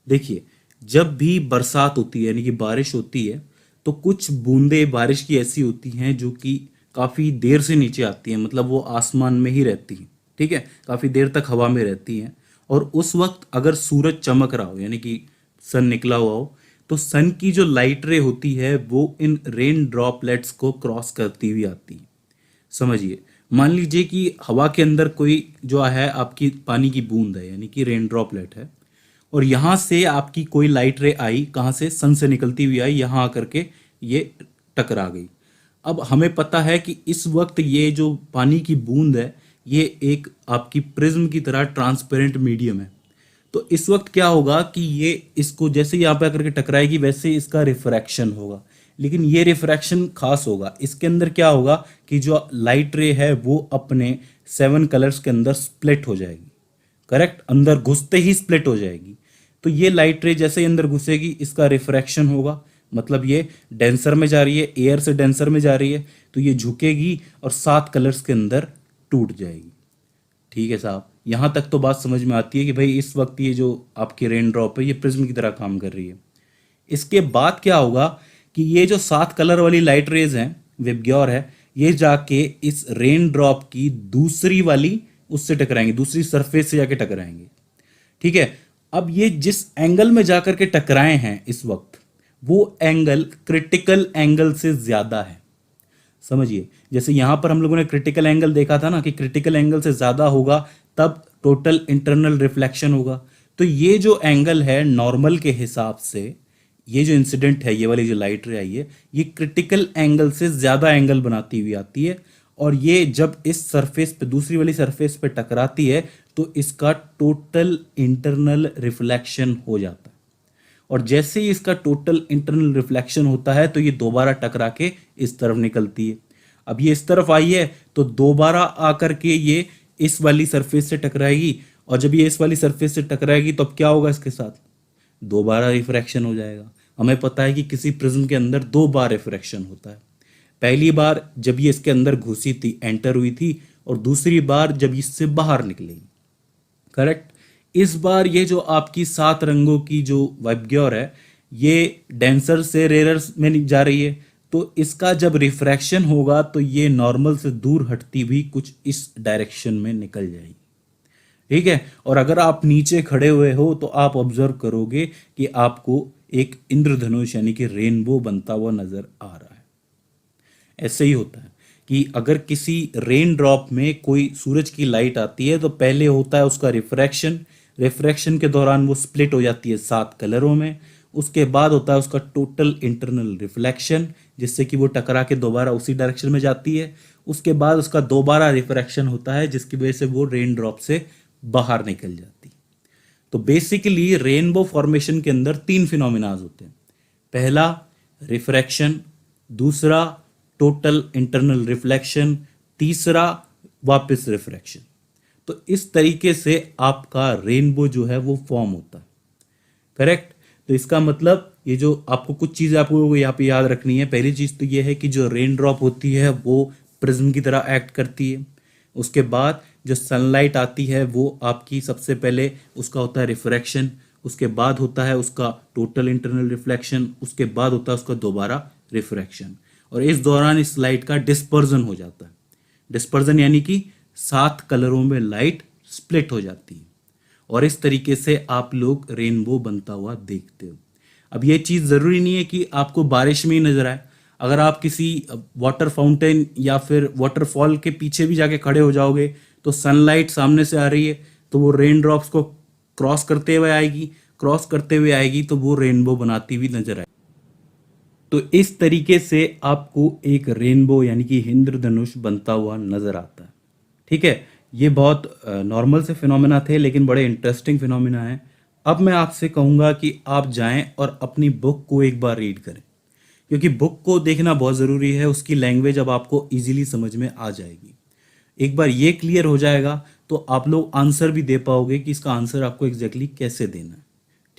[SPEAKER 1] देखिए, जब भी बरसात होती है यानी कि बारिश होती है तो कुछ बूंदें बारिश की ऐसी होती हैं जो कि काफ़ी देर से नीचे आती हैं, मतलब वो आसमान में ही रहती हैं। ठीक है, काफ़ी देर तक हवा में रहती हैं। और उस वक्त अगर सूरज चमक रहा हो यानी कि सन निकला हुआ हो तो सन की जो लाइट रे होती है वो इन रेन ड्रॉपलेट्स को क्रॉस करती हुई आती है। समझिए, मान लीजिए कि हवा के अंदर कोई जो है आपकी पानी की बूंद है यानी कि रेन ड्रॉपलेट है, और यहाँ से आपकी कोई लाइट रे आई, कहाँ से? सन से निकलती हुई आई, यहाँ आकर के ये टकरा गई। अब हमें पता है कि इस वक्त ये जो पानी की बूंद है ये एक आपकी प्रिज्म की तरह ट्रांसपेरेंट मीडियम है। तो इस वक्त क्या होगा कि ये इसको जैसे यहाँ पे आकर के टकराएगी वैसे इसका रिफ्रैक्शन होगा, लेकिन ये रिफ्रैक्शन खास होगा। इसके अंदर क्या होगा कि जो लाइट रे है वो अपने 7 कलर्स के अंदर स्प्लिट हो जाएगी। करेक्ट, अंदर घुसते ही स्प्लिट हो जाएगी। तो ये लाइट रे जैसे ही अंदर घुसेगी इसका रिफ्रैक्शन होगा, मतलब ये डेंसर में जा रही है, एयर से डेंसर में जा रही है, तो ये झुकेगी और 7 कलर्स के अंदर टूट जाएगी। ठीक है साहब, यहाँ तक तो बात समझ में आती है कि भाई इस वक्त ये जो आपकी रेन ड्रॉप है ये प्रिज्म की तरह काम कर रही है। इसके बाद क्या होगा कि ये जो 7 कलर वाली लाइट रेज हैं, विबग्योर है, ये जाके इस रेन ड्रॉप की दूसरी वाली उससे टकराएंगे, दूसरी सरफेस से जाके टकराएंगे। ठीक है, अब ये जिस एंगल में जाकर के टकराए हैं इस वक्त, वो एंगल क्रिटिकल एंगल से ज्यादा है। समझिए, जैसे यहां पर हम लोगों ने क्रिटिकल एंगल देखा था ना कि क्रिटिकल एंगल से ज्यादा होगा तब टोटल इंटरनल रिफ्लेक्शन होगा। तो ये जो एंगल है नॉर्मल के हिसाब से, ये जो इंसिडेंट है, ये वाली जो लाइट रे आई है, ये क्रिटिकल एंगल से ज्यादा एंगल बनाती हुई आती है, और ये जब इस सरफेस पे, दूसरी वाली सरफेस पे टकराती है तो इसका टोटल इंटरनल रिफ्लेक्शन हो जाता है। और जैसे ही इसका टोटल इंटरनल रिफ्लेक्शन होता है तो ये दोबारा टकरा के इस तरफ निकलती है। अब ये इस तरफ आई है तो दोबारा आकर के ये इस वाली सरफेस से टकराएगी, और जब ये इस वाली सरफेस से टकराएगी तो अब क्या होगा, इसके साथ दोबारा रिफ्रैक्शन हो जाएगा। हमें पता है कि किसी प्रिज्म के अंदर 2 बार रिफ्रैक्शन होता है। पहली बार जब ये इसके अंदर घुसी थी, एंटर हुई थी, और दूसरी बार जब इससे बाहर निकलेगी। करेक्ट, इस बार ये जो आपकी 7 रंगों की जो वाइबग्योर है ये डेंसर से रेरर में जा रही है, तो इसका जब रिफ्रैक्शन होगा तो ये नॉर्मल से दूर हटती हुई कुछ इस डायरेक्शन में निकल जाएगी। ठीक है, और अगर आप नीचे खड़े हुए हो तो आप ऑब्जर्व करोगे कि आपको एक इंद्रधनुष यानी कि रेनबो बनता हुआ नजर आ रहा है। ऐसे ही होता है कि अगर किसी रेन ड्रॉप में कोई सूरज की लाइट आती है तो पहले होता है उसका रिफ्रैक्शन, रिफ्रैक्शन के दौरान वो स्प्लिट हो जाती है 7 कलरों में। उसके बाद होता है उसका टोटल इंटरनल रिफ्लेक्शन, जिससे कि वो टकरा के दोबारा उसी डायरेक्शन में जाती है। उसके बाद उसका दोबारा रिफ्रैक्शन होता है जिसकी वजह से वो रेन ड्रॉप से बाहर निकल जाती। तो बेसिकली रेनबो फॉर्मेशन के अंदर 3 फिनोमिनाज होते हैं। पहला रिफ्रैक्शन, दूसरा टोटल इंटरनल रिफ्लेक्शन, तीसरा वापस रिफ्रैक्शन। तो इस तरीके से आपका रेनबो जो है वो फॉर्म होता है। करेक्ट, तो इसका मतलब ये जो आपको कुछ चीज़ें आपको यहाँ पे याद रखनी है। पहली चीज़ तो ये है कि जो रेन ड्रॉप होती है वो प्रिज्म की तरह एक्ट करती है। उसके बाद जो सनलाइट आती है वो आपकी सबसे पहले उसका होता है रिफ्रैक्शन, उसके बाद होता है उसका टोटल इंटरनल रिफ्लेक्शन, उसके बाद होता है उसका दोबारा रिफ्रैक्शन, और इस दौरान इस लाइट का डिस्पर्जन हो जाता है। डिस्पर्जन यानी कि 7 कलरों में लाइट स्प्लिट हो जाती है, और इस तरीके से आप लोग रेनबो बनता हुआ देखते हो। अब ये चीज़ ज़रूरी नहीं है कि आपको बारिश में ही नजर आए। अगर आप किसी वाटर फाउंटेन या फिर वाटरफॉल के पीछे भी जाके खड़े हो जाओगे तो सनलाइट सामने से आ रही है तो वो रेन ड्रॉप्स को क्रॉस करते हुए आएगी, क्रॉस करते हुए आएगी तो वो रेनबो बनाती हुई नजर आएगी। तो इस तरीके से आपको एक रेनबो यानी कि इंद्रधनुष बनता हुआ नजर आता है। ठीक है, ये बहुत नॉर्मल से फिनोमेना थे लेकिन बड़े इंटरेस्टिंग फिनोमेना है। अब मैं आपसे कहूँगा कि आप जाएं और अपनी बुक को एक बार रीड करें, क्योंकि बुक को देखना बहुत ज़रूरी है। उसकी लैंग्वेज अब आपको इजीली समझ में आ जाएगी। एक बार ये क्लियर हो जाएगा तो आप लोग आंसर भी दे पाओगे कि इसका आंसर आपको एग्जैक्टली कैसे देना है।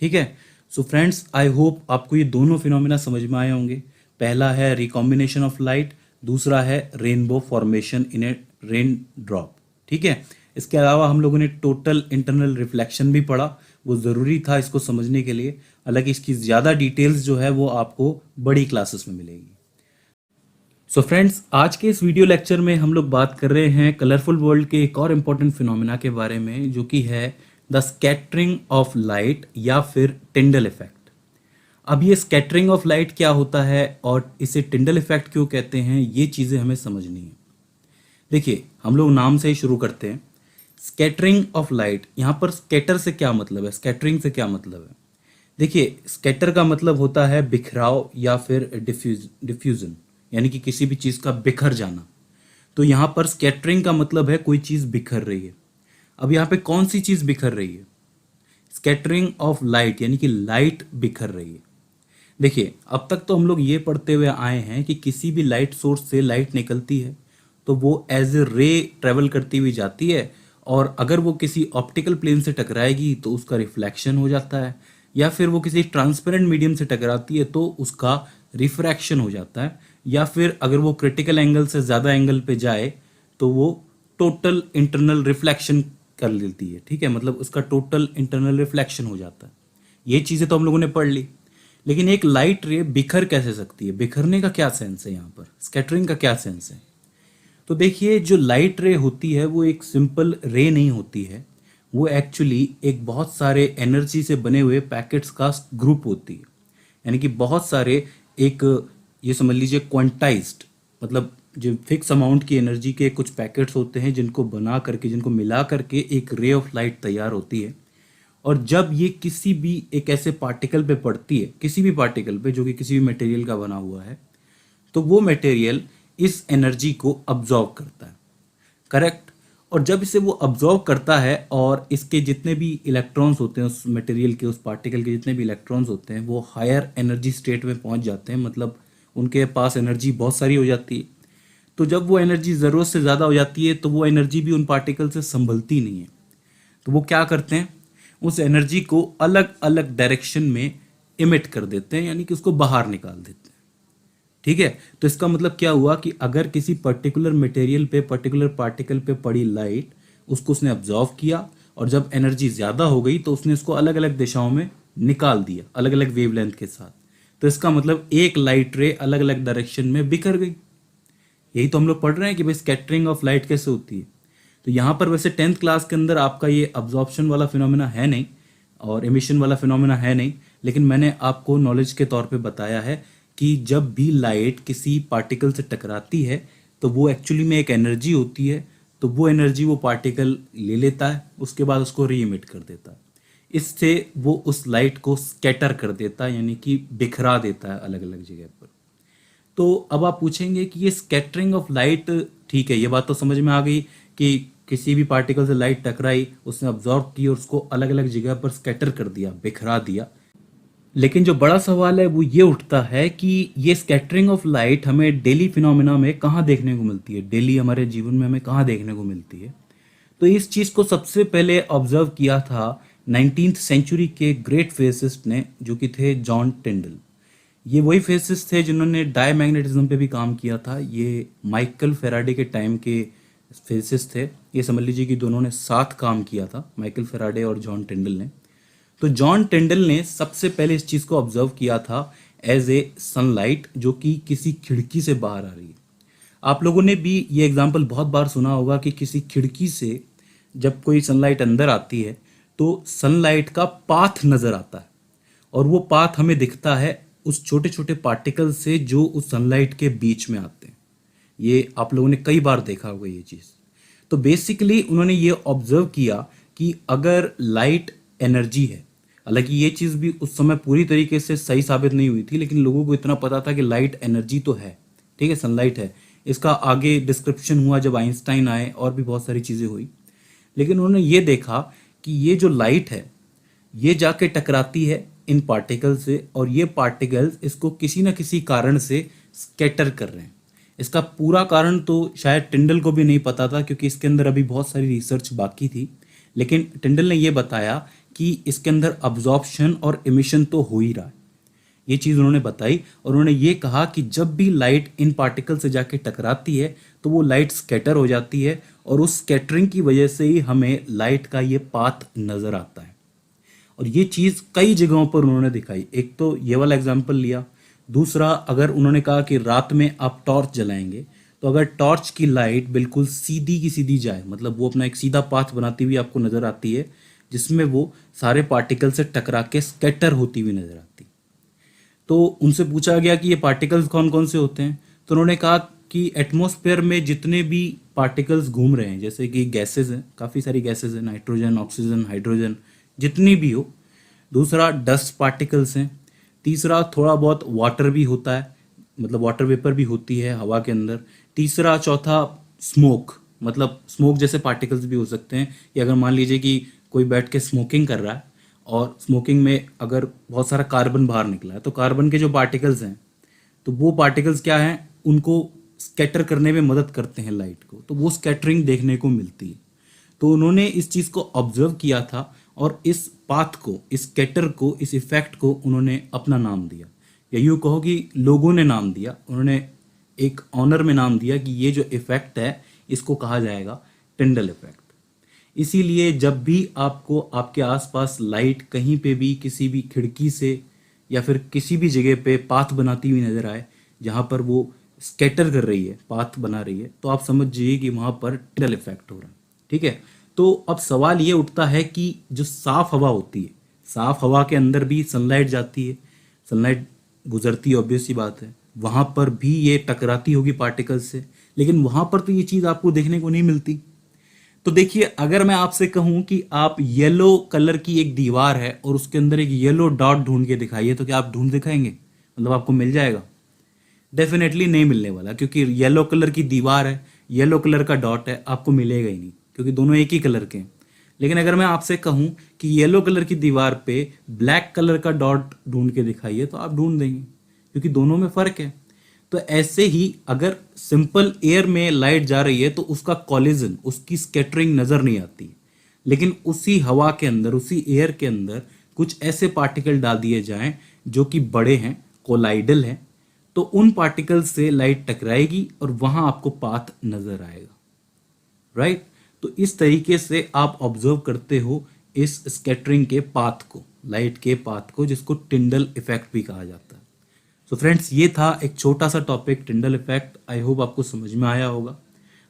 [SPEAKER 1] ठीक है, सो फ्रेंड्स, आई होप आपको ये दोनों फिनोमेना समझ में आए होंगे। पहला है रिकॉम्बिनेशन ऑफ लाइट, दूसरा है रेनबो फॉर्मेशन इन ए रेन ड्रॉप। ठीक है, इसके अलावा हम लोगों ने टोटल इंटरनल रिफ्लेक्शन भी पढ़ा, वो ज़रूरी था इसको समझने के लिए। हालांकि इसकी ज़्यादा डिटेल्स जो है वो आपको बड़ी क्लासेस में मिलेगी। सो फ्रेंड्स, आज के इस वीडियो लेक्चर में हम लोग बात कर रहे हैं कलरफुल वर्ल्ड के एक और इम्पॉर्टेंट फिनोमेना के बारे में, जो कि है द स्कैटरिंग ऑफ लाइट या फिर टिंडल इफेक्ट। अब ये स्कैटरिंग ऑफ लाइट क्या होता है और इसे टिंडल इफेक्ट क्यों कहते हैं, ये चीज़ें हमें समझनी है। देखिए, हम लोग नाम से ही शुरू करते हैं। स्कैटरिंग ऑफ लाइट, यहाँ पर स्कैटर से क्या मतलब है, स्कैटरिंग से क्या मतलब है। देखिए, स्कैटर का मतलब होता है बिखराव या फिर डिफ्यूजन, यानी कि किसी भी चीज़ का बिखर जाना। तो यहाँ पर स्कैटरिंग का मतलब है कोई चीज़ बिखर रही है। अब यहाँ पे कौन सी चीज़ बिखर रही है? स्कैटरिंग ऑफ लाइट, यानी कि लाइट बिखर रही है। देखिए, अब तक तो हम लोग ये पढ़ते हुए आए हैं कि किसी भी लाइट सोर्स से लाइट निकलती है तो वो एज ए रे ट्रेवल करती हुई जाती है, और अगर वो किसी ऑप्टिकल प्लेन से टकराएगी तो उसका रिफ्लेक्शन हो जाता है, या फिर वो किसी ट्रांसपेरेंट मीडियम से टकराती है तो उसका रिफ्रैक्शन हो जाता है, या फिर अगर वो क्रिटिकल एंगल से ज़्यादा एंगल पे जाए तो वो टोटल इंटरनल रिफ्लेक्शन कर लेती है। ठीक है, मतलब उसका टोटल इंटरनल रिफ्लेक्शन हो जाता है। ये चीज़ें तो हम लोगों ने पढ़ ली, लेकिन एक लाइट रे बिखर कैसे सकती है? बिखरने का क्या सेंस है यहाँ पर? स्कैटरिंग का क्या सेंस है? तो देखिए, जो लाइट रे होती है वो एक सिंपल रे नहीं होती है, वो एक्चुअली एक बहुत सारे एनर्जी से बने हुए पैकेट्स का ग्रुप होती है। यानी कि बहुत सारे, एक ये समझ लीजिए क्वांटाइज्ड, मतलब जो फिक्स अमाउंट की एनर्जी के कुछ पैकेट्स होते हैं जिनको बना करके, जिनको मिला करके एक रे ऑफ लाइट तैयार होती है। और जब ये किसी भी एक ऐसे पार्टिकल पे पड़ती है, किसी भी पार्टिकल पे जो कि किसी भी मटेरियल का बना हुआ है, तो वो मटेरियल इस एनर्जी को अब्जॉर्व करता है। करेक्ट। और जब इसे वो अब्जॉर्व करता है और इसके जितने भी इलेक्ट्रॉन्स होते हैं, उस मटेरियल के, उस पार्टिकल के जितने भी इलेक्ट्रॉन्स होते हैं, वो हायर एनर्जी स्टेट में पहुंच जाते हैं, मतलब उनके पास एनर्जी बहुत सारी हो जाती है। तो जब वो एनर्जी ज़रूरत से ज़्यादा हो जाती है तो वो एनर्जी भी उन पार्टिकल से संभलती नहीं है। तो वो क्या करते हैं, उस एनर्जी को अलग अलग डायरेक्शन में इमिट कर देते हैं, यानी कि उसको बाहर निकाल देते हैं। ठीक है, तो इसका मतलब क्या हुआ कि अगर किसी पर्टिकुलर मटेरियल पे, पर्टिकुलर पार्टिकल पे पड़ी लाइट, उसको उसने ऑब्जॉर्व किया, और जब एनर्जी ज़्यादा हो गई तो उसने उसको अलग अलग दिशाओं में निकाल दिया, अलग अलग वेवलेंथ के साथ। तो इसका मतलब एक लाइट रे अलग अलग डायरेक्शन में बिखर गई। यही तो हम लोग पढ़ रहे हैं कि भाई स्कैटरिंग ऑफ लाइट कैसे होती है। तो यहाँ पर वैसे 10th क्लास के अंदर आपका ये अब्जॉर्प्शन वाला फिनोमेना है नहीं और एमिशन वाला फिनोमेना है नहीं, लेकिन मैंने आपको नॉलेज के तौर पे बताया है कि जब भी लाइट किसी पार्टिकल से टकराती है तो वो एक्चुअली में एक एनर्जी होती है, तो वो एनर्जी वो पार्टिकल ले लेता है, उसके बाद उसको री इमिट कर देता है। इससे वो उस लाइट को स्कैटर कर देता है, यानी कि बिखरा देता है अलग अलग जगह पर। तो अब आप पूछेंगे कि ये स्कैटरिंग ऑफ लाइट, ठीक है, ये बात तो समझ में आ गई कि किसी भी पार्टिकल से लाइट टकराई, उसने ऑब्जॉर्व की और उसको अलग अलग जगह पर स्कैटर कर दिया, बिखरा दिया। लेकिन जो बड़ा सवाल है वो ये उठता है कि ये स्कैटरिंग ऑफ लाइट हमें डेली फिनोमेना में कहाँ देखने को मिलती है, डेली हमारे जीवन में हमें कहाँ देखने को मिलती है। तो इस चीज़ को सबसे पहले ऑब्जर्व किया था 19th सेंचुरी के ग्रेट फिजिसिस्ट ने, जो कि थे जॉन टिंडल। ये वही फिजिसिस्ट थे जिन्होंने डायमैग्नेटिज्म पे भी काम किया था। ये माइकल फेराडे के टाइम के फिजिसिस्ट थे। ये समझ लीजिए कि दोनों ने साथ काम किया था, माइकल फेराडे और जॉन टिंडल ने। तो जॉन टिंडल ने सबसे पहले इस चीज़ को ऑब्जर्व किया था एज ए सनलाइट जो कि किसी खिड़की से बाहर आ रही है। आप लोगों ने भी ये एग्जाम्पल बहुत बार सुना होगा कि किसी खिड़की से जब कोई सनलाइट अंदर आती है तो सनलाइट का पाथ नज़र आता है, और वो पाथ हमें दिखता है उस छोटे छोटे पार्टिकल से जो उस सनलाइट के बीच में आते हैं। ये आप लोगों ने कई बार देखा होगा ये चीज़। तो बेसिकली उन्होंने ये ऑब्जर्व किया कि अगर लाइट एनर्जी है, हालांकि ये चीज़ भी उस समय पूरी तरीके से सही साबित नहीं हुई थी, लेकिन लोगों को इतना पता था कि लाइट एनर्जी तो है, ठीक है, सनलाइट है। इसका आगे डिस्क्रिप्शन हुआ जब आइंस्टाइन आए और भी बहुत सारी चीज़ें हुई। लेकिन उन्होंने ये देखा कि ये जो लाइट है ये जाके टकराती है इन पार्टिकल से, और ये पार्टिकल्स इसको किसी न किसी कारण से स्कैटर कर रहे हैं। इसका पूरा कारण तो शायद टिंडल को भी नहीं पता था, क्योंकि इसके अंदर अभी बहुत सारी रिसर्च बाकी थी। लेकिन टिंडल ने ये बताया कि इसके अंदर अब्जॉर्प्शन और इमिशन तो हो ही रहा है। ये चीज़ उन्होंने बताई, और उन्होंने ये कहा कि जब भी लाइट इन पार्टिकल से जाके टकराती है तो वो लाइट स्कैटर हो जाती है, और उस स्कैटरिंग की वजह से ही हमें लाइट का ये पाथ नज़र आता है। और ये चीज़ कई जगहों पर उन्होंने दिखाई। एक तो ये वाला एग्जाम्पल लिया, दूसरा अगर उन्होंने कहा कि रात में आप टॉर्च जलाएंगे तो अगर टॉर्च की लाइट बिल्कुल सीधी की सीधी जाए, मतलब वो अपना एक सीधा पाथ बनाती हुई आपको नज़र आती है, जिसमें वो सारे पार्टिकल से टकरा के स्कैटर होती हुई नज़र आती। तो उनसे पूछा गया कि ये पार्टिकल्स कौन कौन से होते हैं, तो उन्होंने कहा कि एटमॉस्फेयर में जितने भी पार्टिकल्स घूम रहे हैं, जैसे कि गैसेज हैं, काफ़ी सारी गैसेज हैं, नाइट्रोजन, ऑक्सीजन, हाइड्रोजन, जितनी भी हो। दूसरा डस्ट पार्टिकल्स हैं। तीसरा थोड़ा बहुत वाटर भी होता है, मतलब वाटर वेपर भी होती है हवा के अंदर। तीसरा चौथा स्मोक, मतलब स्मोक जैसे पार्टिकल्स भी हो सकते हैं, या अगर मान लीजिए कि कोई बैठ के स्मोकिंग कर रहा है और स्मोकिंग में अगर बहुत सारा कार्बन बाहर निकला है, तो कार्बन के जो पार्टिकल्स हैं, तो वो पार्टिकल्स क्या हैं, उनको स्कैटर करने में मदद करते हैं लाइट को, तो वो स्कैटरिंग देखने को मिलती है। तो उन्होंने इस चीज़ को ऑब्जर्व किया था और इस पाथ को, इस स्कैटर को, इस इफेक्ट को उन्होंने अपना नाम दिया, या यूँ कहो कि लोगों ने नाम दिया, उन्होंने एक ऑनर में नाम दिया कि ये जो इफेक्ट है इसको कहा जाएगा टिंडल इफेक्ट। इसीलिए जब भी आपको आपके आसपास लाइट कहीं पे भी किसी भी खिड़की से या फिर किसी भी जगह पे पाथ बनाती हुई नजर आए जहाँ पर वो स्कैटर कर रही है, पाथ बना रही है, तो आप समझ जाइए कि वहाँ पर टिंडल इफेक्ट हो रहा है। ठीक है, तो अब सवाल ये उठता है कि जो साफ हवा होती है, साफ हवा के अंदर भी सनलाइट जाती है, सनलाइट गुजरती है, ऑब्वियस सी बात है, वहाँ पर भी ये टकराती होगी पार्टिकल्स से, लेकिन वहाँ पर तो ये चीज़ आपको देखने को नहीं मिलती। तो देखिए, अगर मैं आपसे कहूं कि आप येलो कलर की एक दीवार है और उसके अंदर एक येलो डॉट ढूंढ के दिखाइए, तो क्या आप ढूंढ दिखाएंगे, मतलब आपको मिल जाएगा? डेफिनेटली नहीं मिलने वाला, क्योंकि येलो कलर की दीवार है, येलो कलर का डॉट है, आपको मिलेगा ही नहीं, क्योंकि दोनों एक ही कलर के हैं। लेकिन अगर मैं आपसे कहूं कि येलो कलर की दीवार पे ब्लैक कलर का डॉट ढूंढ के दिखाइए, तो आप ढूंढ देंगे, क्योंकि दोनों में फर्क है। तो ऐसे ही अगर सिंपल एयर में लाइट जा रही है तो उसका कॉलिजन, उसकी स्कैटरिंग नजर नहीं आती, लेकिन उसी हवा के अंदर, उसी एयर के अंदर कुछ ऐसे पार्टिकल डाल दिए जाएं जो कि बड़े हैं, कोलाइडल हैं, तो उन पार्टिकल से लाइट टकराएगी और वहां आपको पाथ नजर आएगा। राइट? तो इस तरीके से आप ऑब्जर्व करते हो इस स्कैटरिंग के पाथ को, लाइट के पाथ को, जिसको टिंडल इफेक्ट भी कहा जाता है। तो फ्रेंड्स, ये था एक छोटा सा topic, Tyndall effect. I hope आपको समझ में आया होगा।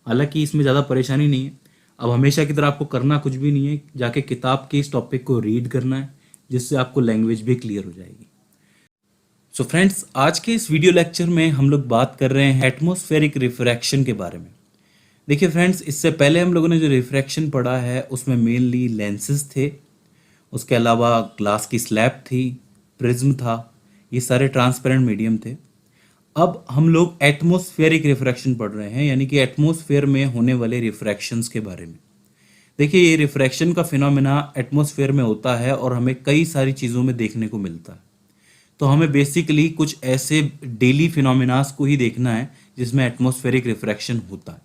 [SPEAKER 1] हालांकि इसमें ज़्यादा परेशानी नहीं है। अब हमेशा की तरह आपको करना कुछ भी नहीं है, जाके किताब के इस टॉपिक को रीड करना है, जिससे आपको लैंग्वेज भी क्लियर हो जाएगी। सो फ्रेंड्स, आज के इस वीडियो लेक्चर में हम लोग बात कर रहे हैं एटमॉस्फेरिक रिफ्रैक्शन के बारे में। देखिए फ्रेंड्स, इससे पहले हम लोगों ने जो रिफ्रैक्शन पढ़ा है उसमें मेनली लेंसेज थे, उसके अलावा ग्लास की स्लैब थी, प्रिज्म था, ये सारे ट्रांसपेरेंट मीडियम थे। अब हम लोग एटमॉस्फेरिक रिफ्रैक्शन पढ़ रहे हैं, यानी कि एटमॉस्फेयर में होने वाले रिफ्रैक्शंस के बारे में। देखिए, ये रिफ्रैक्शन का फिनोमेना एटमॉस्फेयर में होता है और हमें कई सारी चीज़ों में देखने को मिलता है। तो हमें बेसिकली कुछ ऐसे डेली फिनोमेनास को ही देखना है जिसमें एटमॉस्फेरिक रिफ्रैक्शन होता है।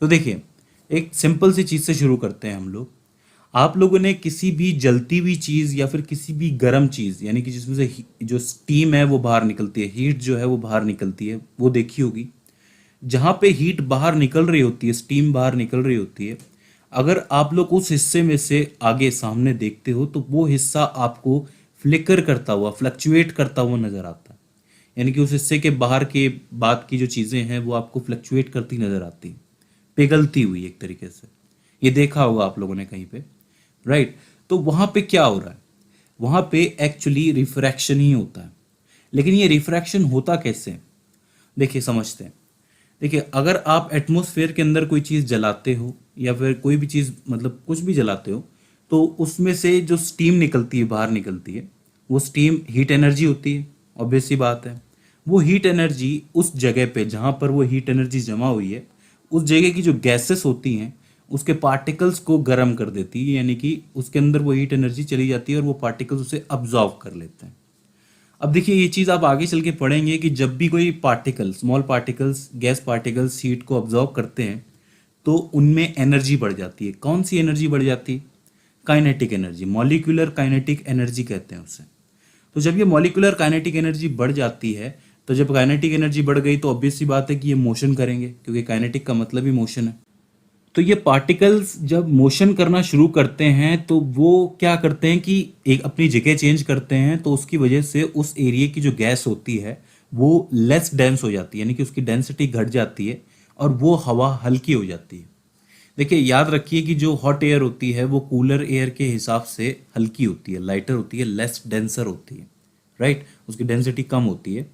[SPEAKER 1] तो देखिए, एक सिंपल सी चीज़ से शुरू करते हैं हम लोग। आप लोगों ने किसी भी जलती हुई चीज़ या फिर किसी भी गर्म चीज़, यानी कि जिसमें से जो स्टीम है वो बाहर निकलती है, हीट जो है वो बाहर निकलती है, वो देखी होगी। जहाँ पे हीट बाहर निकल रही होती है, स्टीम बाहर निकल रही होती है, अगर आप लोग उस हिस्से में से आगे सामने देखते हो तो वो हिस्सा आपको फ्लिकर करता हुआ, फ्लक्चुएट करता हुआ नज़र आता है। यानी कि उस हिस्से के बाहर के बाद की जो चीज़ें हैं वो आपको फ्लक्चुएट करती नज़र आती हैं, पिघलती हुई एक तरीके से। ये देखा होगा आप लोगों ने कहीं पे, राइट? तो वहाँ पे क्या हो रहा है? वहाँ पे एक्चुअली रिफ्रैक्शन ही होता है। लेकिन ये रिफ्रैक्शन होता कैसे? देखिए, समझते हैं। देखिए, अगर आप एटमॉस्फेयर के अंदर कोई चीज़ जलाते हो या फिर कोई भी चीज़, मतलब कुछ भी जलाते हो, तो उसमें से जो स्टीम निकलती है, बाहर निकलती है, वो स्टीम हीट एनर्जी होती है, ऑब्वियस सी बात है। वो हीट एनर्जी उस जगह पे जहाँ पर वो हीट एनर्जी जमा हुई है, उस जगह की जो गैसेस होती हैं उसके पार्टिकल्स को गर्म कर देती है, यानी कि उसके अंदर वो हीट एनर्जी चली जाती है और वो पार्टिकल्स उसे अब्जॉर्व कर लेते हैं। अब देखिए, ये चीज़ आप आगे चल के पढ़ेंगे कि जब भी कोई particle, small particles, gas particles heat को अब्जॉर्व करते हैं तो उनमें एनर्जी बढ़ जाती है। कौन सी एनर्जी बढ़ जाती है? Kinetic energy, molecular kinetic energy कहते हैं उसे। तो जब ये मॉलिक्यूलर काइनेटिक एनर्जी बढ़ जाती है, तो जब काइनेटिक एनर्जी बढ़ गई तो ऑब्वियस सी बात है कि ये मोशन करेंगे, क्योंकि काइनेटिक का मतलब ही मोशन है। तो ये पार्टिकल्स जब मोशन करना शुरू करते हैं तो वो क्या करते हैं कि एक अपनी जगह चेंज करते हैं, तो उसकी वजह से उस एरिया की जो गैस होती है वो लेस डेंस हो जाती है, यानी कि उसकी डेंसिटी घट जाती है और वो हवा हल्की हो जाती है। देखिए, याद रखिए कि जो हॉट एयर होती है वो कूलर एयर के हिसाब से हल्की होती है, लाइटर होती है, लेस डेंसर होती है, राइट? उसकी डेंसिटी कम होती है।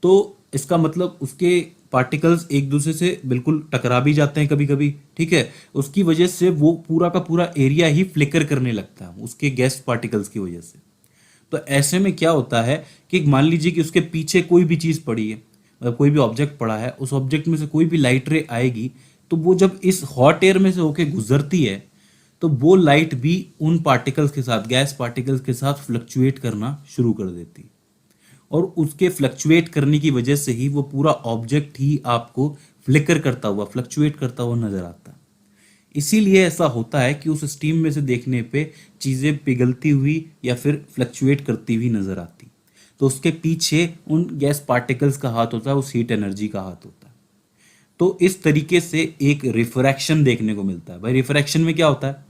[SPEAKER 1] तो इसका मतलब उसके पार्टिकल्स एक दूसरे से बिल्कुल टकरा भी जाते हैं कभी कभी, ठीक है? उसकी वजह से वो पूरा का पूरा एरिया ही फ्लिकर करने लगता है उसके गैस पार्टिकल्स की वजह से। तो ऐसे में क्या होता है कि मान लीजिए कि उसके पीछे कोई भी चीज़ पड़ी है, मतलब कोई भी ऑब्जेक्ट पड़ा है, उस ऑब्जेक्ट में से कोई भी लाइट रे आएगी, तो वो जब इस हॉट एयर में से होके गुजरती है, तो वो लाइट भी उन पार्टिकल्स के साथ, गैस पार्टिकल्स के साथ फ्लक्चुएट करना शुरू कर देती है। और उसके फ्लक्चुएट करने की वजह से ही वो पूरा ऑब्जेक्ट ही आपको फ्लिकर करता हुआ, फ्लक्चुएट करता हुआ नजर आता है। इसीलिए ऐसा होता है कि उस स्टीम में से देखने पे चीज़ें पिघलती हुई या फिर फ्लक्चुएट करती हुई नजर आती। तो उसके पीछे उन गैस पार्टिकल्स का हाथ होता है, उस हीट एनर्जी का हाथ होता है। तो इस तरीके से एक रिफ्रैक्शन देखने को मिलता है। भाई रिफ्रैक्शन में क्या होता है,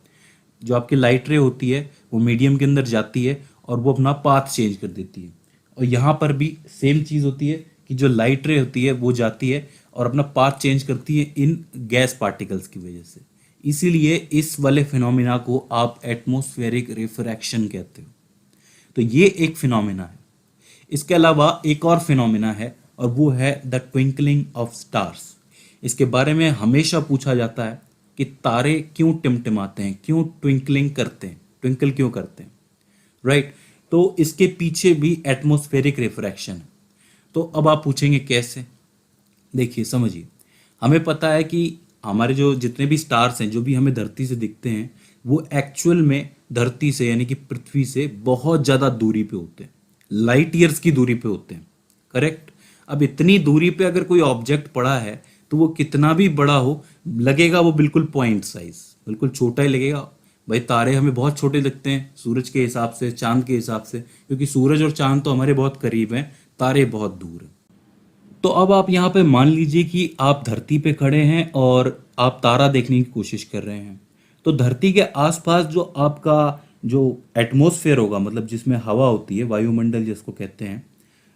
[SPEAKER 1] जो आपकी लाइट रे होती है वो मीडियम के अंदर जाती है और वो अपना पाथ चेंज कर देती है। और यहाँ पर भी सेम चीज़ होती है कि जो लाइट रे होती है वो जाती है और अपना पाथ चेंज करती है इन गैस पार्टिकल्स की वजह से। इसीलिए इस वाले फिनोमिना को आप एटमॉस्फेरिक रिफ्रैक्शन कहते हो। तो ये एक फिनोमिना है। इसके अलावा एक और फिनोमिना है और वो है द ट्विंकलिंग ऑफ स्टार्स। इसके बारे में हमेशा पूछा जाता है कि तारे क्यों टिमटिमाते हैं, क्यों ट्विंकलिंग करते हैं, ट्विंकल क्यों करते हैं, राइट। तो इसके पीछे भी एटमॉस्फेरिक रिफ्रैक्शन है। तो अब आप पूछेंगे कैसे। देखिए समझिए, हमें पता है कि हमारे जो जितने भी स्टार्स हैं, जो भी हमें धरती से दिखते हैं, वो एक्चुअल में धरती से यानी कि पृथ्वी से बहुत ज़्यादा दूरी पे होते हैं, लाइट ईयर्स की दूरी पे होते हैं, करेक्ट। अब इतनी दूरी पे अगर कोई ऑब्जेक्ट पड़ा है तो वो कितना भी बड़ा हो, लगेगा वो बिल्कुल पॉइंट साइज, बिल्कुल छोटा ही लगेगा। भाई तारे हमें बहुत छोटे लगते हैं सूरज के हिसाब से, चांद के हिसाब से, क्योंकि सूरज और चांद तो हमारे बहुत करीब हैं, तारे बहुत दूर हैं। तो अब आप यहाँ पे मान लीजिए कि आप धरती पे खड़े हैं और आप तारा देखने की कोशिश कर रहे हैं। तो धरती के आसपास जो आपका जो एटमॉस्फेयर होगा, मतलब जिसमें हवा होती है, वायुमंडल जिसको कहते हैं,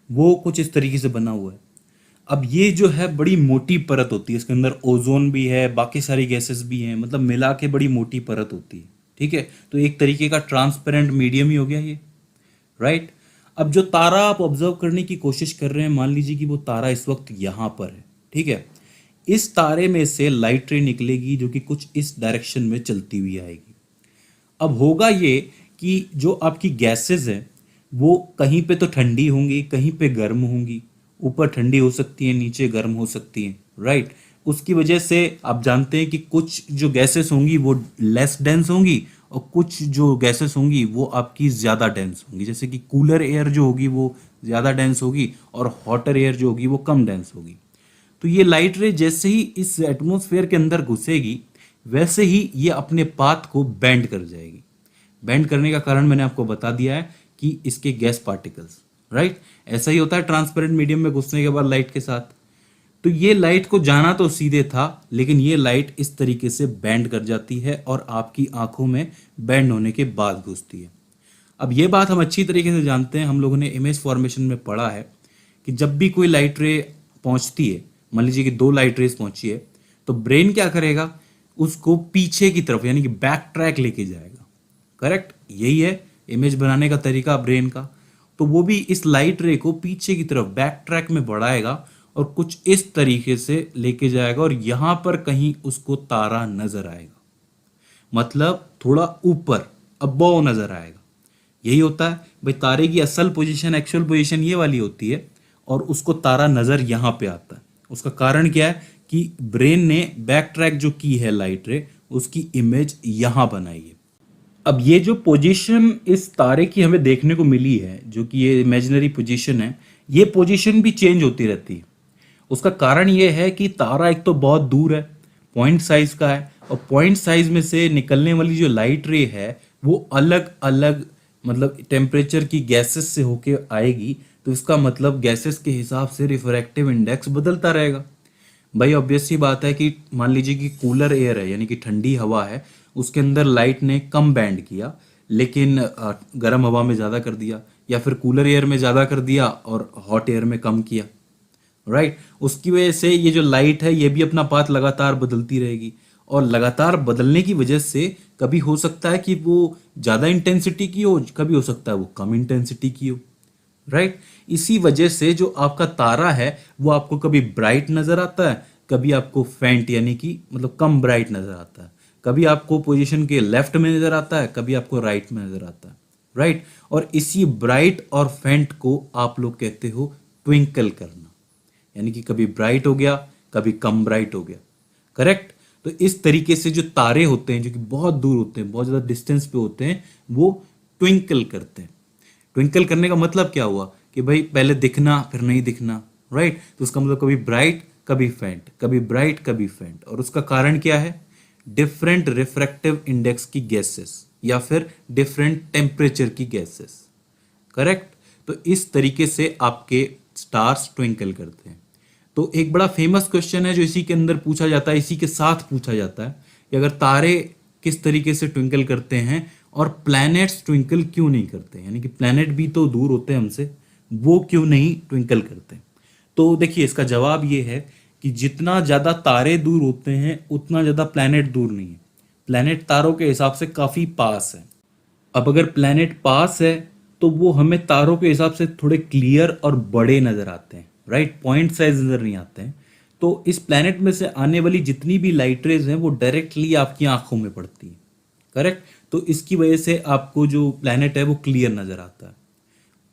[SPEAKER 1] वो कुछ इस तरीके से बना हुआ है। अब ये जो है बड़ी मोटी परत होती है, इसके अंदर ओजोन भी है, बाकी सारी गैसेस भी हैं, मतलब मिला के बड़ी मोटी परत होती है, ठीक है। तो एक तरीके का ट्रांसपेरेंट मीडियम ही हो गया ये, राइट। अब जो तारा आप ऑब्जर्व करने की कोशिश कर रहे हैं, मान लीजिए कि वो तारा इस वक्त यहाँ पर है, ठीक है। इस तारे में से लाइट रे निकलेगी जो कि कुछ इस डायरेक्शन में चलती हुई आएगी। अब होगा ये कि जो आपकी गैसेस हैं वो कहीं पे तो ठंडी होंगी, कहीं पे गर्म होंगी, ऊपर ठंडी हो सकती है, नीचे गर्म हो सकती है, राइट। उसकी वजह से आप जानते हैं कि कुछ जो गैसेस होंगी वो लेस डेंस होंगी और कुछ जो गैसेस होंगी वो आपकी ज़्यादा डेंस होंगी। जैसे कि कूलर एयर जो होगी वो ज़्यादा डेंस होगी और हॉटर एयर जो होगी वो कम डेंस होगी। तो ये लाइट रे जैसे ही इस एटमॉस्फेयर के अंदर घुसेगी, वैसे ही ये अपने पाथ को बेंड कर जाएगी। बेंड करने का कारण मैंने आपको बता दिया है कि इसके गैस पार्टिकल्स, राइट। ऐसा ही होता है ट्रांसपेरेंट मीडियम में घुसने के बाद लाइट के साथ। तो ये लाइट को जाना तो सीधे था, लेकिन ये लाइट इस तरीके से बेंड कर जाती है और आपकी आंखों में बेंड होने के बाद घुसती है। अब ये बात हम अच्छी तरीके से जानते हैं, हम लोगों ने इमेज फॉर्मेशन में पढ़ा है कि जब भी कोई लाइट रे पहुंचती है, मान लीजिए कि दो लाइट रेस पहुंची है, तो ब्रेन क्या करेगा, उसको पीछे की तरफ यानी कि बैक ट्रैक लेके जाएगा, करेक्ट। यही है इमेज बनाने का तरीका ब्रेन का। तो वो भी इस लाइट रे को पीछे की तरफ बैक ट्रैक में बढ़ाएगा और कुछ इस तरीके से लेके जाएगा और यहां पर कहीं उसको तारा नजर आएगा, मतलब थोड़ा ऊपर अबव नजर आएगा। यही होता है भाई, तारे की असल पोजीशन, एक्चुअल पोजीशन ये वाली होती है और उसको तारा नजर यहां पे आता है। उसका कारण क्या है कि ब्रेन ने बैक ट्रैक जो की है लाइट रे, उसकी इमेज यहां बनाई है। अब ये जो पोजीशन इस तारे की हमें देखने को मिली है, जो कि ये इमेजिनरी पोजीशन है, ये पोजीशन भी चेंज होती रहती है। उसका कारण ये है कि तारा एक तो बहुत दूर है, पॉइंट साइज का है, और पॉइंट साइज में से निकलने वाली जो लाइट रे है वो अलग अलग मतलब टेम्परेचर की गैसेस से होके आएगी। तो इसका मतलब गैसेस के हिसाब से रिफ्रैक्टिव इंडेक्स बदलता रहेगा। भाई ऑब्वियस सी बात है कि मान लीजिए कि कूलर एयर है यानी कि ठंडी हवा है, उसके अंदर लाइट ने कम बैंड किया, लेकिन गर्म हवा में ज़्यादा कर दिया, या फिर कूलर एयर में ज़्यादा कर दिया और हॉट एयर में कम किया, राइट। उसकी वजह से ये जो लाइट है ये भी अपना पाथ लगातार बदलती रहेगी, और लगातार बदलने की वजह से कभी हो सकता है कि वो ज़्यादा इंटेंसिटी की हो, कभी हो सकता है वो कम इंटेंसिटी की हो, राइट। इसी वजह से जो आपका तारा है वो आपको कभी ब्राइट नजर आता है, कभी आपको फेंट यानी कि मतलब कम ब्राइट नजर आता है, कभी आपको पोजीशन के लेफ्ट में नजर आता है, कभी आपको राइट में नजर आता है, राइट। और इसी ब्राइट और फेंट को आप लोग कहते हो ट्विंकल करना। यानी कि कभी ब्राइट हो गया, कभी कम ब्राइट हो गया। करेक्ट। तो इस तरीके से जो तारे होते हैं जो कि बहुत दूर होते हैं, बहुत ज़्यादा डिस्टेंस पे होते हैं, वो ट्विंकल करते हैं। ट्विंकल करने का मतलब क्या हुआ कि भाई पहले दिखना फिर नहीं दिखना, राइट। तो उसका मतलब कभी ब्राइट कभी फेंट, कभी ब्राइट कभी फेंट। और उसका कारण क्या है? डिफरेंट रिफ्रैक्टिव इंडेक्स की गैसेस या फिर डिफरेंट टेम्परेचर की गैसेस। करेक्ट। तो इस तरीके से आपके स्टार्स ट्विंकल करते हैं। तो एक बड़ा फेमस क्वेश्चन है जो इसी के अंदर पूछा जाता है, इसी के साथ पूछा जाता है कि अगर तारे किस तरीके से ट्विंकल करते हैं और प्लैनेट्स ट्विंकल क्यों नहीं करते, यानी कि प्लैनेट भी तो दूर होते हैं हमसे, वो क्यों नहीं ट्विंकल करते। तो देखिए इसका जवाब ये है कि जितना ज़्यादा तारे दूर होते हैं उतना ज़्यादा प्लैनेट दूर नहीं है। प्लैनेट तारों के हिसाब से काफ़ी पास है। अब अगर प्लैनेट पास है तो वो हमें तारों के हिसाब से थोड़े क्लियर और बड़े नज़र आते हैं, राइट। पॉइंट साइज नज़र नहीं आते हैं। तो इस प्लैनेट में से आने वाली जितनी भी लाइट रेज हैं वो डायरेक्टली आपकी आंखों में पड़ती हैं। करेक्ट। तो इसकी वजह से आपको जो प्लैनेट है वो क्लियर नज़र आता है।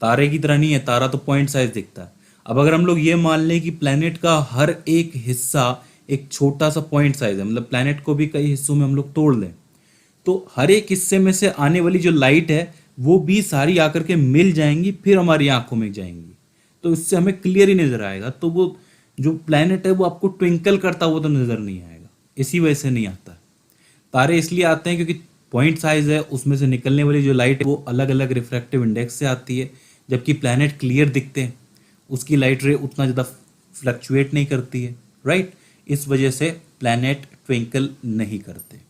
[SPEAKER 1] तारे की तरह नहीं है, तारा तो पॉइंट साइज दिखता है। अब अगर हम लोग ये मान लें कि प्लैनेट का हर एक हिस्सा एक छोटा सा पॉइंट साइज है, मतलब प्लैनेट को भी कई हिस्सों में हम लोग तोड़ लें, तो हर एक हिस्से में से आने वाली जो लाइट है वो भी सारी आकर के मिल जाएंगी, फिर हमारी आंखों में जाएंगी। तो इससे हमें क्लियर ही नजर आएगा। तो वो जो प्लैनेट है वो आपको ट्विंकल करता हुआ तो नजर नहीं आएगा, इसी वजह से नहीं आता है। तारे इसलिए आते हैं क्योंकि पॉइंट साइज है, उसमें से निकलने वाली जो लाइट है वो अलग अलग रिफ्रैक्टिव इंडेक्स से आती है, जबकि प्लैनेट क्लियर दिखते हैं, उसकी लाइट रे उतना ज़्यादा फ्लक्चुएट नहीं करती है, राइट। इस वजह से प्लैनेट ट्विंकल नहीं करते।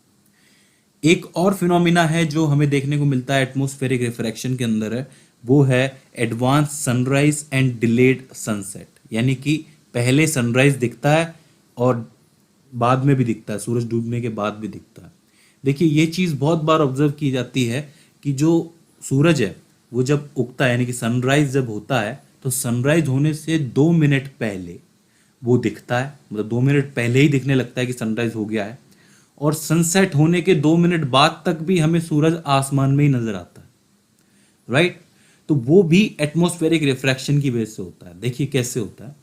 [SPEAKER 1] एक और फिनोमिना है जो हमें देखने को मिलता है एटमॉस्फेरिक रिफ्रैक्शन के अंदर है, वो है advance sunrise and delayed sunset. यानी कि पहले सनराइज दिखता है और बाद में भी दिखता है, सूरज डूबने के बाद भी दिखता है। देखिए ये चीज़ बहुत बार ऑब्जर्व की जाती है कि जो सूरज है वो जब उगता है, यानी कि सनराइज जब होता है, तो सनराइज होने से 2 मिनट पहले वो दिखता है, मतलब 2 मिनट पहले ही दिखने लगता है कि सनराइज हो गया है। और सनसेट होने के 2 मिनट बाद तक भी हमें सूरज आसमान में ही नजर आता है, राइट। तो वो भी एटमॉस्फेरिक रिफ्रैक्शन की वजह से होता है। देखिए कैसे होता है।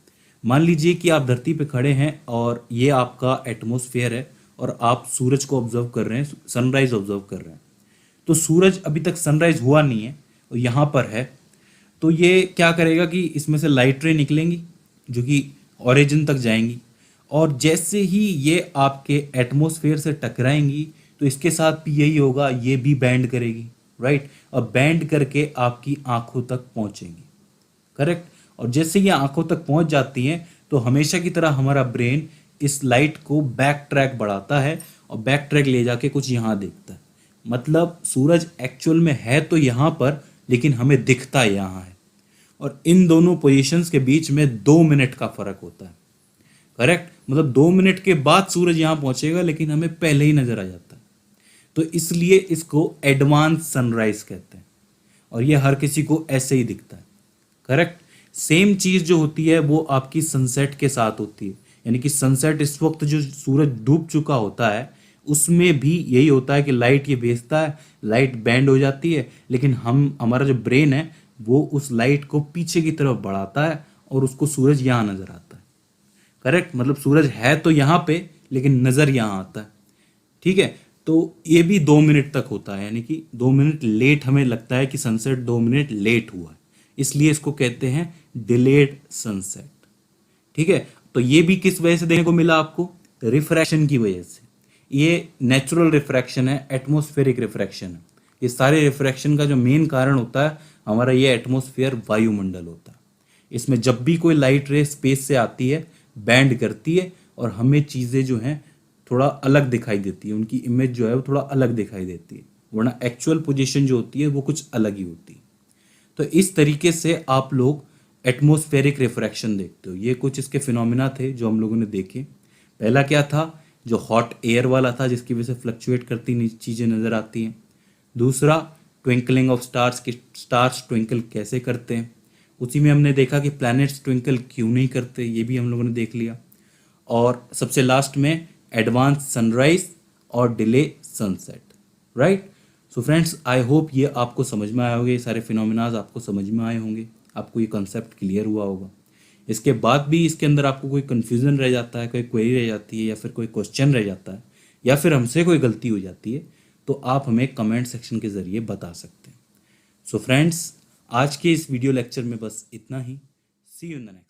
[SPEAKER 1] मान लीजिए कि आप धरती पे खड़े हैं और ये आपका एटमॉस्फेयर है और आप सूरज को ऑब्जर्व कर रहे हैं, सनराइज ऑब्जर्व कर रहे हैं। तो सूरज अभी तक सनराइज हुआ नहीं है और यहाँ पर है, तो ये क्या करेगा कि इसमें से लाइट रे निकलेंगी जो कि ओरिजिन तक जाएंगी, और जैसे ही ये आपके एटमॉस्फेयर से टकराएंगी तो इसके साथ भी यही होगा, ये भी बैंड करेगी, राइट। और बैंड करके आपकी आंखों तक पहुंचेंगी। करेक्ट। और जैसे ये आंखों तक पहुंच जाती हैं तो हमेशा की तरह हमारा ब्रेन इस लाइट को बैक ट्रैक बढ़ाता है और बैक ट्रैक ले जाके कुछ यहाँ देखता है। मतलब सूरज एक्चुअल में है तो यहाँ पर, लेकिन हमें दिखता यहाँ है। और इन दोनों पोजीशंस के बीच में 2 मिनट का फर्क होता है। करेक्ट। मतलब 2 मिनट के बाद सूरज यहाँ पहुंचेगा लेकिन हमें पहले ही नजर आ जाता है। तो इसलिए इसको एडवांस सनराइज कहते हैं और ये हर किसी को ऐसे ही दिखता है। करेक्ट। सेम चीज जो होती है वो आपकी सनसेट के साथ होती है, यानी कि सनसेट इस वक्त जो सूरज डूब चुका होता है उसमें भी यही होता है कि लाइट ये भेजता है, लाइट बैंड हो जाती है, लेकिन हमारा जो ब्रेन है वो उस लाइट को पीछे की तरफ बढ़ाता है और उसको सूरज यहाँ नजर आता है। करेक्ट। मतलब सूरज है तो यहाँ पे लेकिन नजर यहाँ आता है। ठीक है। तो ये भी 2 मिनट तक होता है, यानी कि 2 मिनट लेट हमें लगता है कि सनसेट 2 मिनट लेट हुआ है, इसलिए इसको कहते हैं डिलेड सनसेट। ठीक है। तो ये भी किस वजह से देखने को मिला आपको? रिफ्रैक्शन की वजह से। ये नेचुरल रिफ्रैक्शन है, एटमॉस्फेरिक रिफ्रैक्शन है। ये सारे रिफ्रैक्शन का जो मेन कारण होता है हमारा ये एटमॉस्फेयर, वायुमंडल होता है। इसमें जब भी कोई लाइट रे स्पेस से आती है बैंड करती है और हमें चीज़ें जो हैं थोड़ा अलग दिखाई देती है, उनकी इमेज जो है वो थोड़ा अलग दिखाई देती है, वरना एक्चुअल पोजीशन जो होती है वो कुछ अलग ही होती है। तो इस तरीके से आप लोग एटमॉस्फेरिक रिफ्रैक्शन देखते हो। ये कुछ इसके फिनोमिना थे जो हम लोगों ने देखे। पहला क्या था? जो हॉट एयर वाला था जिसकी वजह से फ्लक्चुएट करती चीज़ें नज़र आती हैं। दूसरा ट्विंकलिंग ऑफ स्टार्स, कि स्टार्स ट्विंकल कैसे करते हैं। उसी में हमने देखा कि प्लैनेट्स ट्विंकल क्यों नहीं करते, ये भी हम लोगों ने देख लिया। और सबसे लास्ट में एडवांस सनराइज और delay sunset, right. So friends, I hope ये आपको समझ में आए होंगे, ये सारे फिनोमिनाज आपको समझ में आए होंगे, आपको ये कॉन्सेप्ट क्लियर हुआ होगा। इसके बाद भी इसके अंदर आपको कोई कन्फ्यूज़न रह जाता है, कोई क्वेरी रह जाती है, या फिर कोई क्वेश्चन रह जाता है, या फिर हमसे कोई गलती हो जाती है, तो आप हमें कमेंट सेक्शन के ज़रिए बता सकते हैं। सो फ्रेंड्स, आज के इस वीडियो लेक्चर में बस इतना ही। सी यू इन द नेक्स्ट।